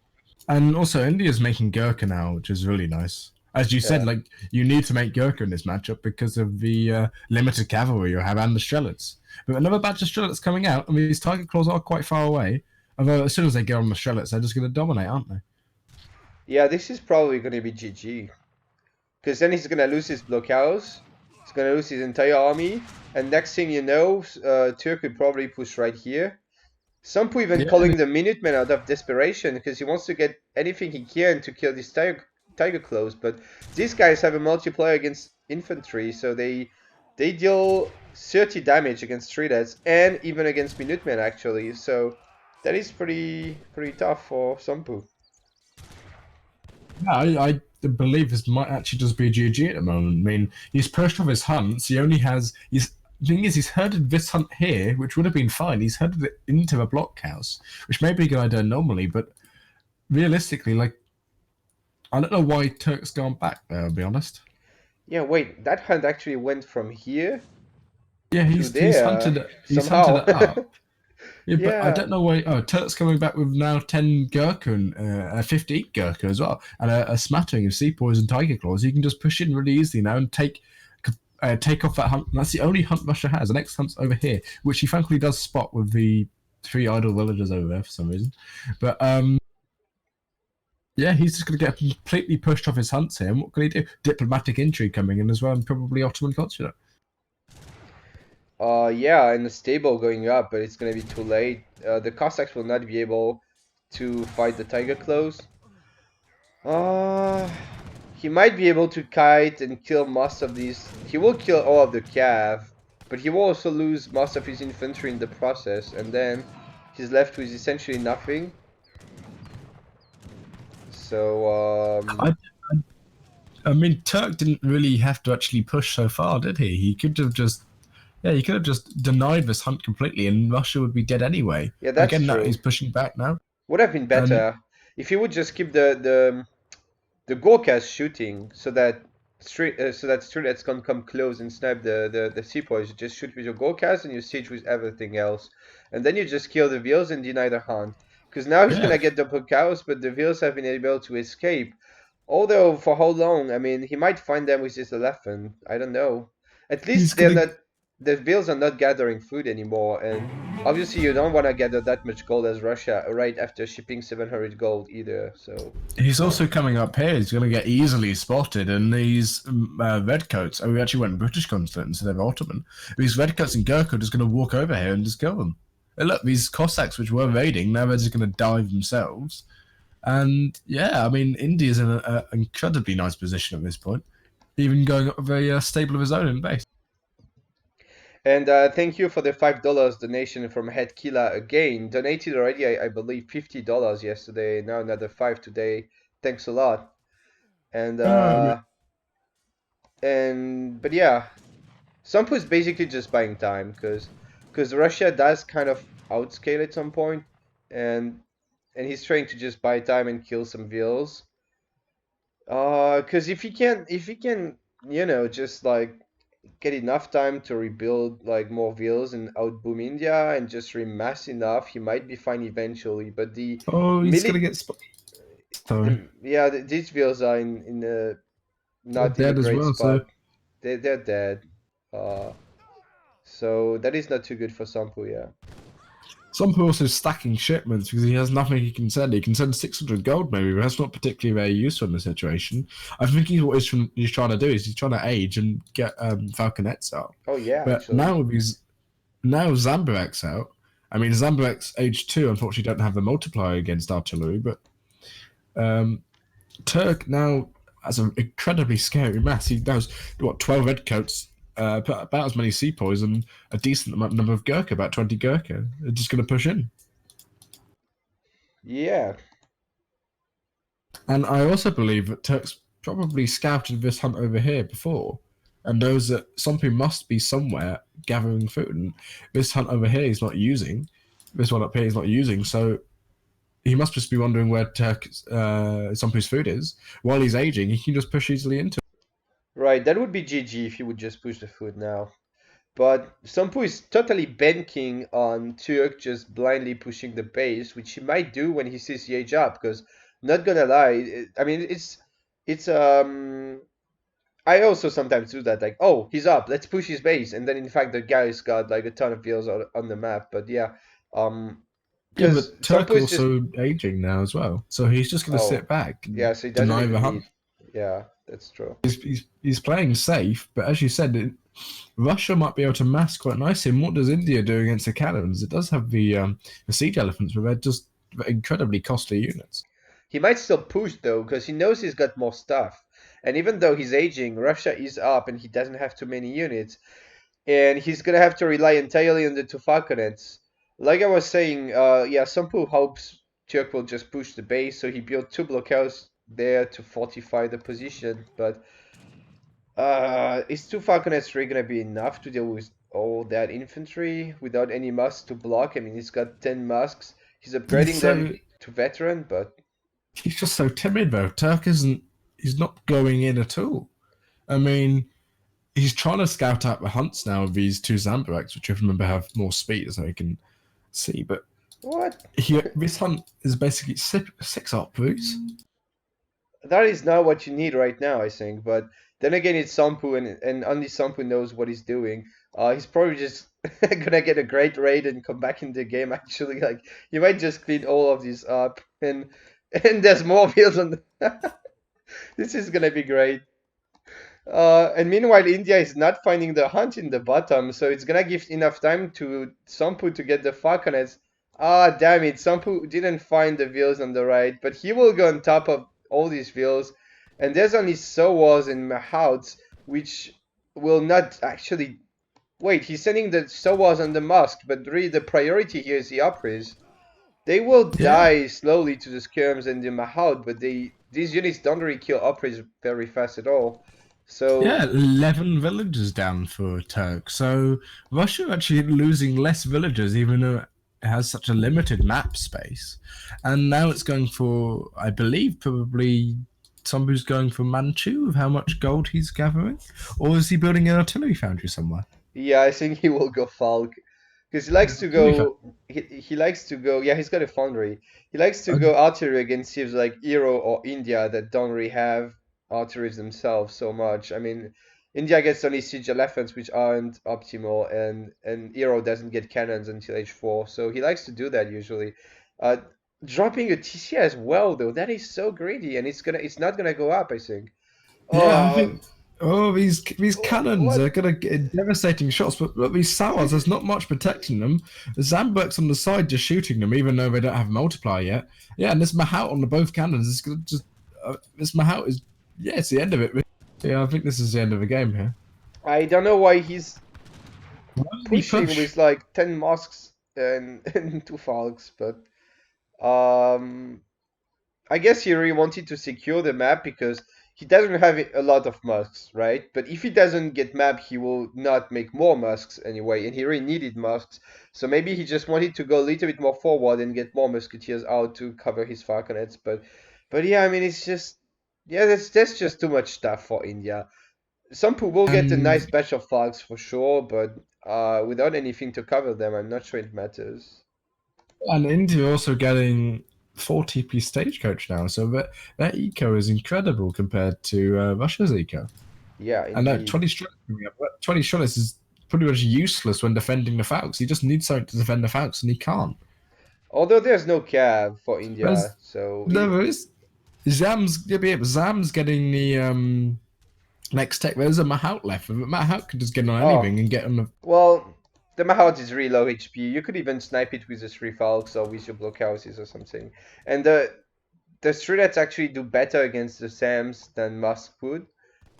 And also, India's making Gurkha now, which is really nice. As you said, Yeah, like you need to make Gurkha in this matchup because of the limited cavalry you have and the Strelets. But another batch of Strelets coming out, and these Tiger Claws are quite far away. Although as soon as they get on the Strelets, they're just going to dominate, aren't they? Yeah, this is probably going to be GG. Because then he's going to lose his blockhouse. He's going to lose his entire army. And next thing you know, Turk will probably push right here. Sompu even Yeah, calling the Minutemen out of desperation because he wants to get anything he can to kill these tiger claws. But these guys have a multiplier against infantry, so they deal 30 damage against Streetlets and even against Minutemen actually. So that is pretty tough for Sompu. yeah, I believe this might actually just be GG at the moment. I mean, he's pushed off his hunts. He only has. The thing is, he's herded this hunt here, which would have been fine. He's herded it into a blockhouse, which may be a good idea normally, but realistically, like, I don't know why Turk's gone back there, I'll be honest. Yeah, wait, that hunt actually went from here Yeah, to he's there hunted somehow. it up. Yeah, but I Yeah. don't know why. Oh, Turk's coming back with now 10 Gurkha and 15 Gurkha as well, and a smattering of Sepoys and Tiger Claws. You can just push in really easily now and take off that hunt. That's the only hunt Russia has. The next hunt's over here, which he thankfully does spot with the 3 idle villagers over there for some reason. But yeah, he's just going to get completely pushed off his hunts here. And what can he do? Diplomatic intrigue coming in as well, and probably Ottoman consulate. Yeah, and the stable going up, but it's gonna be too late. The Cossacks will not be able to fight the Tiger Claws. Uh, he might be able to kite and kill most of these. He will kill all of the cav, but he will also lose most of his infantry in the process, and then he's left with essentially nothing. So, I mean, Turk didn't really have to actually push so far, did he? He could have just, yeah, he could have just denied this hunt completely, and Russia would be dead anyway. yeah, that's Again, now true. he's pushing back now, Would have been and better if he would just keep the Gorkas shooting so that streetlets can come close and snipe the sepoys. You just shoot with your Gorkas and you siege with everything else. And then you just kill the Vils and deny the hunt. Because now he's yeah, gonna get double cows, but the Vils have been able to escape. Although for how long? I mean, he might find them with his elephant. I don't know. At he's least they're gonna not. The Vils are not gathering food anymore, and obviously you don't want to gather that much gold as Russia right after shipping 700 gold either. So He's also coming up here. He's going to get easily spotted, and these redcoats. Oh, we actually went British consulate instead of Ottoman. These redcoats and Gurkha are just going to walk over here and just kill them. And look, these Cossacks, which were raiding, now they're just going to dive themselves. And yeah, I mean, India's in an incredibly nice position at this point, even going up with a stable of his own in base. And thank you for the $5 donation from Head Killer again. Donated already, I believe, $50 yesterday. Now another 5 today. Thanks a lot. And Oh, but yeah, Sampo is basically just buying time because Russia does kind of outscale at some point, and he's trying to just buy time and kill some vills. Because if he can, just like get enough time to rebuild like more vills and outboom India and just remass enough, he might be fine eventually. But the oh, he's going to mili get sorry. these vills are in a They're not in a dead as great well, so spot. They're dead. Uh, so that is not too good for Sampo, yeah. Some also stacking shipments because he has nothing he can send. He can send 600 gold maybe, but that's not particularly very useful in the situation. I think he's trying to do is he's trying to age and get Falconets out. Oh yeah, But actually. now Zambarek's out. I mean, Zambarek's age 2, unfortunately, don't have the multiplier against artillery, but Turk now has an incredibly scary mass. He knows, 12 redcoats, about as many sepoys, and a decent number of Gurkha, about 20 Gurkha. They're just going to push in. Yeah. And I also believe that Turk's probably scouted this hunt over here before and knows that something must be somewhere gathering food. And this hunt over here he's not using. This one up here he's not using. So he must just be wondering where Sompu's food is. While he's aging, he can just push easily into it. Right, that would be GG if you would just push the food now. But Sampu is totally banking on Turk just blindly pushing the base, which he might do when he sees the age up, because not gonna lie, I mean it's I also sometimes do that, like, oh, he's up, let's push his base, and then in fact the guy's got like a ton of vills on the map. But yeah, um Yeah, Because but Turk Sompu is just also aging now as well, so he's just going to sit back and yeah, so he doesn't deny the even hunt. need. Yeah, that's true. He's playing safe, but as you said, Russia might be able to mass quite nicely. And what does India do against the cannons? It does have the siege elephants, but they're just incredibly costly units. He might still push though, because he knows he's got more stuff. And even though he's aging, Russia is up and he doesn't have too many units. And he's gonna have to rely entirely on the two falconets. Like I was saying, yeah, Sompu hopes Turk will just push the base, so he built two blockhouse there to fortify the position. But is two falconets really gonna be enough to deal with all that infantry without any musks to block? I mean, he's got 10 musks. He's upgrading them to veteran, but He's just so timid though. Turk isn't. He's not going in at all. I mean, he's trying to scout out the hunts now of these two Zambaraks, which I remember have more speed, so he can see. But what? this hunt is basically six upwards. That is not what you need right now, I think. But then again, it's Sampu, and only Sampu knows what he's doing. He's probably just gonna get a great raid and come back in the game. Actually, like he might just clean all of these up, and there's more builds on. This is gonna be great. And meanwhile, India is not finding the hunt in the bottom, so it's gonna give enough time to Sampu to get the falconets. Ah, damn it, Sampu didn't find the wheels on the right, but he will go on top of all these wheels. And there's only Sowars and Mahouts, which will not actually... Wait, he's sending the Sowars on the Musk, but really the priority here is the Upris. They will die slowly to the Skirms and the Mahout, but these units don't really kill Upris very fast at all. So yeah, 11 villagers down for Turk. So Russia actually losing less villagers, even though it has such a limited map space. And now it's going for, I believe, probably somebody's going for Manchu of how much gold he's gathering, or is he building an artillery foundry somewhere? yeah, I think he will go Falk because he likes to go. He likes to go. Yeah, he's got a foundry. He likes to go artillery against cities like Iro or India that don't really have arteries themselves so much. I mean, India gets only siege elephants, which aren't optimal, and Iro doesn't get cannons until age 4. So he likes to do that usually. Uh, Dropping a TC as well, though, that is so greedy, and it's not gonna go up, I think. Yeah, I Oh, think. Oh, these cannons what? are gonna get devastating shots, but look, these Sowars, there's not much protecting them. The Zambuk's on the side just shooting them, even though they don't have multiplier yet. Yeah, and this Mahout on the both cannons is gonna just. This Mahout is. Yeah, it's the end of it. Yeah, I think this is the end of the game here. I don't know why he's Why did he pushing push? with like 10 mosques and 2 falcons, but um, I guess he really wanted to secure the map because he doesn't have a lot of musks, right? But if he doesn't get map, he will not make more musks anyway, and he really needed musks. So maybe he just wanted to go a little bit more forward and get more musketeers out to cover his falconets. But yeah, I mean, it's just yeah, that's just too much stuff for India. Some people will get a nice And batch of flags for sure, but without anything to cover them, I'm not sure it matters. India also getting 4 TP stagecoach now, so that eco is incredible compared to Russia's eco. Yeah, And that indeed. 20 Strelitz is pretty much useless when defending the Falcons. He just needs something to defend the Falcons, and he can't. Although there's no cab for Whereas India, so there is Zam's getting the next tech. There's a Mahout left. Mahout could just get on oh anything and get on the. well, the Mahout is really low HP. You could even snipe it with the 3 Falcons or with your blockhouses or something. And the Strelets actually do better against the Sams than Musk would.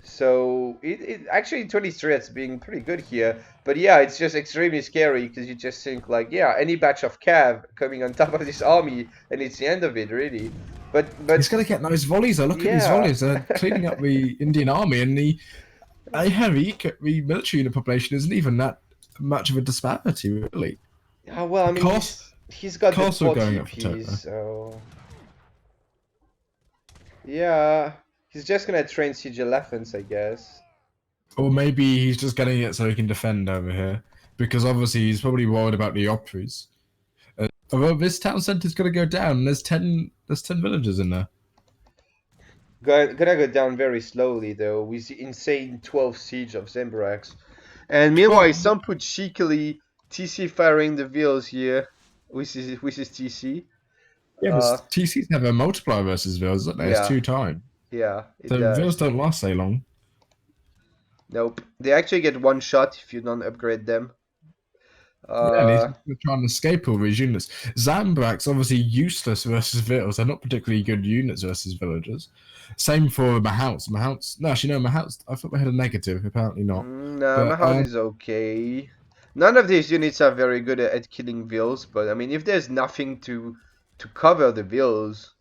So it actually 23 it's being pretty good here. But yeah, it's just extremely scary because you just think like, yeah, any batch of cav coming on top of this army and it's the end of it really. But He's going to get nice volleys. Look at these yeah. volleys. They're cleaning up the Indian army, and the military unit population isn't even that much of a disparity, really. Yeah, well, I mean he's got the Castle 4 going up for TPs, Turkey. so yeah. He's just gonna train siege elephants, I guess. Or maybe he's just getting it so he can defend over here. Because obviously he's probably worried about the Opries. Although this town centre's going to go down, there's 10 villagers in there. Gonna go down very slowly though, with the insane 12 siege of Zembrax. And meanwhile, some put cheekily TC firing the wheels here. with his TC. Yeah, but Uh, TCs have a multiplier versus Vils, don't they? It's yeah, 2 times. yeah, it So Vils does. don't last so long. Nope. They actually get one shot if you don't upgrade them. Yeah, and he's Uh, trying to escape all these units. Zambrak's obviously useless versus Vils. They're not particularly good units versus villagers. Same for Mahouts. Mahouts. No, actually, no, Mahouts. I thought they had a negative. Apparently not. no, my But house is okay. None of these units are very good at killing vills, but I mean, if there's nothing to cover the vills,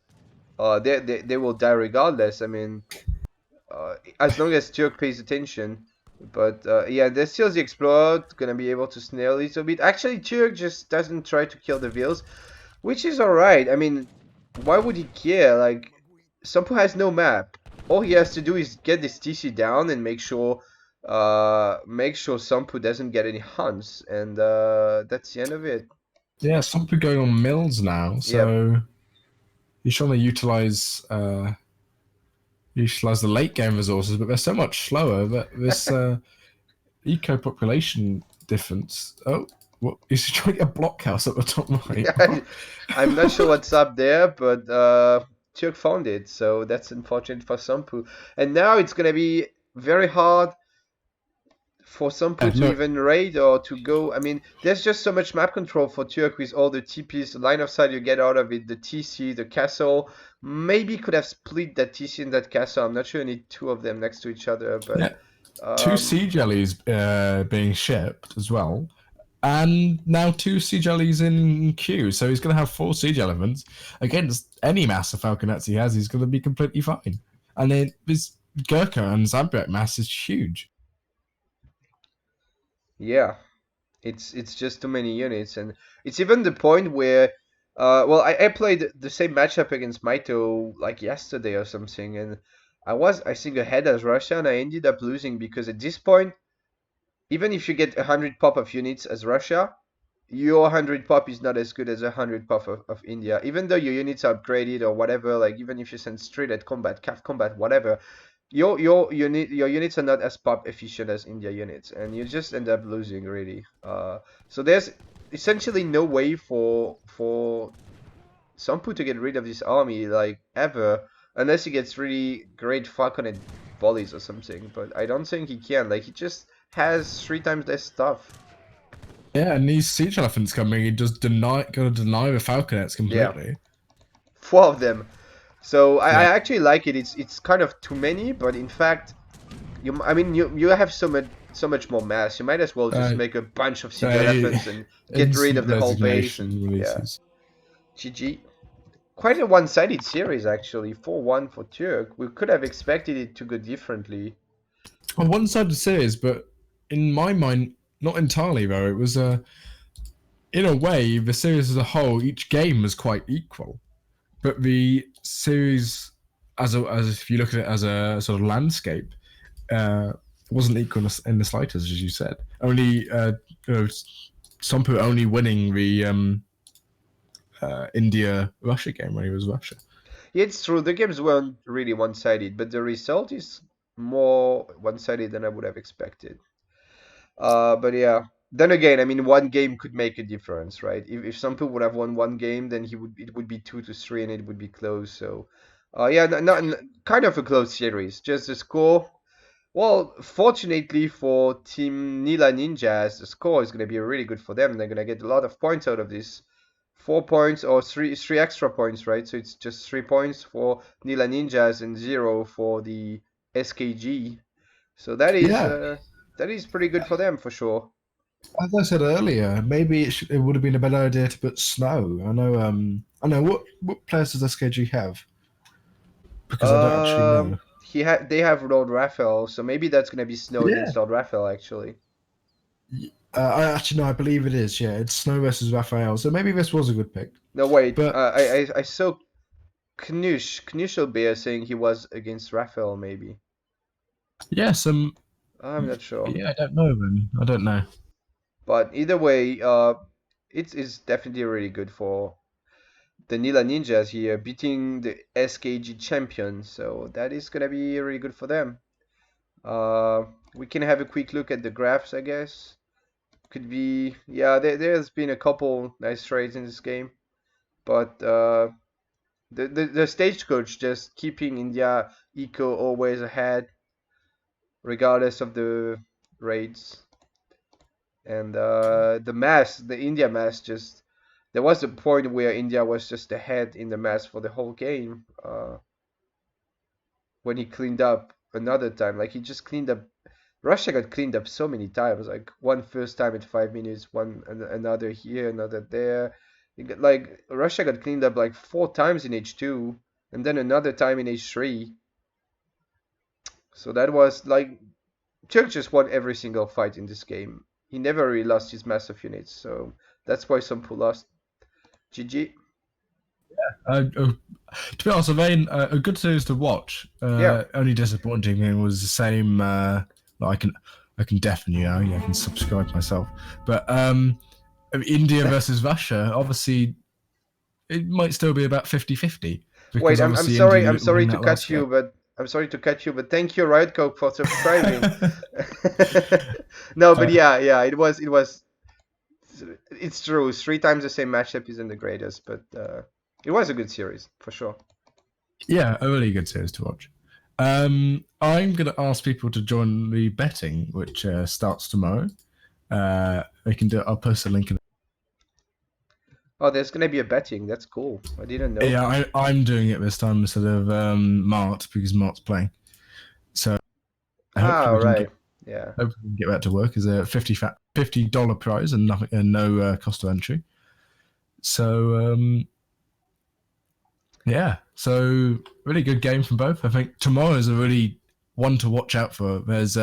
they will die regardless. I mean, as long as Turk pays attention. But yeah, there's still the Explorer gonna be able to snail a little bit. Actually, Turk just doesn't try to kill the vills, which is alright. I mean, why would he care? Like, Sampo has no map. All he has to do is get this TC down and make sure Sampo doesn't get any hunts, and that's the end of it. yeah, something going on mills now. Yep. So he's trying to utilize the late game resources, but they're so much slower that this eco population difference. Oh, what is he trying to get a blockhouse at the top right? Yeah, I'm not sure what's up there, but Turk found it, so that's unfortunate for Sampo. And now it's gonna be very hard for Sampo to No, even raid or to go. I mean, there's just so much map control for Turk with all the TPs, the line of sight you get out of it, the TC, the castle. Maybe could have split that TC and that castle. I'm not sure you need two of them next to each other, but yeah, two sea jellies being shipped as well, and now two sea jellies in queue. So he's going to have 4 siege elements against any mass of falconets he has. He's going to be completely fine. And then this Gurkha and Zabrak mass is huge. yeah. It's just too many units, and it's even the point where, well, I played the same matchup against Maito like yesterday or something, and I think ahead as Russia, and I ended up losing because at this point, even if you get 100 pop of units as Russia, your 100 pop is not as good as 100 pop of India. Even though your units are upgraded or whatever, like even if you send straight at combat, calf combat, whatever, your units are not as pop efficient as India units, and you just end up losing really. So there's essentially no way for Sampu to get rid of this army like ever, unless he gets really great falconet volleys or something. But I don't think he can. Like he just has 3 times less stuff. Yeah, and these siege elephants coming, he just gonna deny the falconets Yeah, completely. 4 of them. So I Yeah, actually like it. It's kind of too many, but in fact, I mean you have so much more mass. You might as well just uh, make a bunch of siege uh, elephants and get rid instant of the whole base. And resignation yeah, releases. GG. Quite a one-sided series actually. 4-1 for Turk. We could have expected it to go differently. On one side of the series, but in my mind, not entirely though. It was in a way, the series as a whole, each game was quite equal. But the series, as if you look at it as a sort of landscape, uh, wasn't equal in the slightest, as you said. Only Sompu only winning the India Russia game when he was Russia. Yeah, it's true. The games weren't really one-sided, but the result is more one-sided than I would have expected. But yeah. Then again, I mean, one game could make a difference, right? If some people would have won one game, then it would be 2-3, and it would be close. So, yeah, kind of a close series. Just the score. Well, fortunately for Team Nila Ninjas, the score is going to be really good for them. They're going to get a lot of points out of this. 4 points or three extra points, right? So it's just 3 points for Nila Ninjas and 0 for the SKG. So Yeah, that is pretty good for them for sure. as I said earlier, maybe it would have been a better idea to put snow. I know what players does SKG have because I don't actually know. They have Lord Raphael, so maybe that's gonna be Snow Yeah, against Lord Raphael actually. I actually no, I believe it is. Yeah, it's Snow versus Raphael. So maybe this was a good pick. No, wait. But I saw Knushel Bear saying he was against Raphael maybe. yes, I'm not sure. yeah, I don't know. Then I don't know. But either way, it's definitely really good for the Nila Ninjas here, beating the SKG champion. So that is gonna be really good for them. We can have a quick look at the graphs, I guess. could be, yeah, there's been a couple nice trades in this game, but the stagecoach just keeping India eco always ahead, regardless of the raids. And the India mass just, there was a point where India was just ahead in the mass for the whole game. When he cleaned up another time, like he just cleaned up. Russia got cleaned up so many times, like one first time at 5 minutes, one another here, another there. Like Russia got cleaned up like 4 times in H2, and then another time in H3. So that was like Turk just won every single fight in this game. He never really lost his massive units, so that's why Somppu lost. GG. To be honest, a good series to watch. Yeah. Only disappointing thing was the same. I can deafen you now. Yeah, I can subscribe myself. But India versus Russia, obviously, it might still be about 50-50. Wait, I'm obviously sorry, India I'm sorry win to that cut last you, game. but I'm sorry to cut you, but thank you, Riotcoke, for subscribing. No, but yeah, it's true. 3 times the same matchup isn't the greatest, but it was a good series for sure. Yeah, a really good series to watch. I'm going to ask people to join the betting, which starts tomorrow. They can do it. I'll post a link in. Oh, there's gonna be a betting. That's cool. I didn't know. Yeah, I'm doing it this time instead of Mart because Mart's playing. So Ah, hopefully we can right. get Yeah. back to work. Is a $50 prize and nothing and no cost of entry. So yeah, so really good game from both. I think tomorrow is a really one to watch out for. There's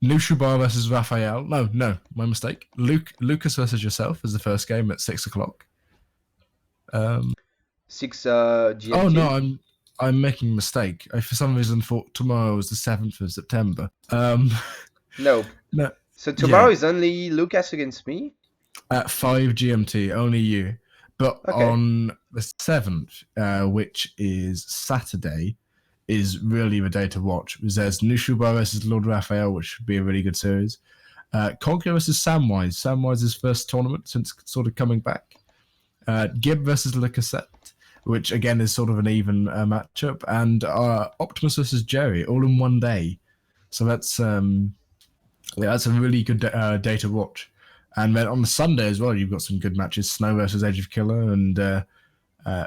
Nushubar versus Raphael. No, my mistake. Lucas versus yourself is the first game at 6 o'clock. 6 Oh GMT. no, I'm making a mistake. I for some reason thought tomorrow was the 7th of September. No. No, So tomorrow yeah, is only Lucas against me? at 5 GMT, only you. But Okay. on the 7th, which is Saturday, is really the day to watch. Because there's Nushuba versus Lord Raphael, which should be a really good series. Conquer versus Samwise. Samwise's first tournament since sort of coming back. Gib versus Le Cassette, which again is sort of an even matchup. And Optimus versus Jerry, all in one day. So that's a really good day to watch. And then on the Sunday as well, you've got some good matches: Snow versus Age of Killer, and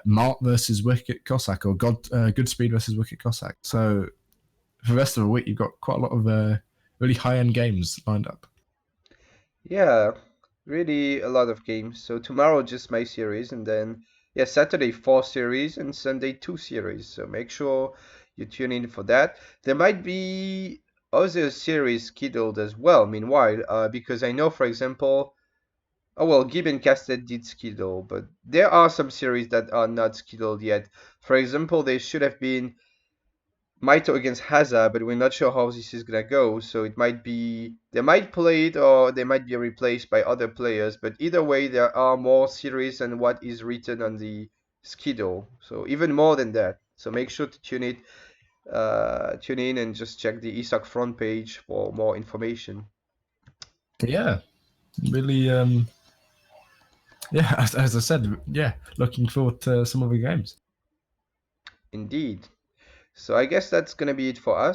Mart versus Wicket Cossack, or Goodspeed versus Wicket Cossack. So for the rest of the week, you've got quite a lot of really high-end games lined up. Yeah, really a lot of games. So tomorrow just my series, and then yeah, Saturday 4 series and Sunday 2 series. So make sure you tune in for that. There might be other series scheduled as well. Meanwhile, because I know, for example, oh well, Gibbon Casted did schedule, but there are some series that are not scheduled yet. For example, there should have been Maito against Haza, but we're not sure how this is gonna go. So it might be they might play it or they might be replaced by other players. But either way, there are more series than what is written on the schedule. So even more than that. So make sure to tune in, and just check the ESOC front page for more information. Yeah, really. Yeah, as I said, yeah, looking forward to some of the games. Indeed. So I guess that's gonna be it for us.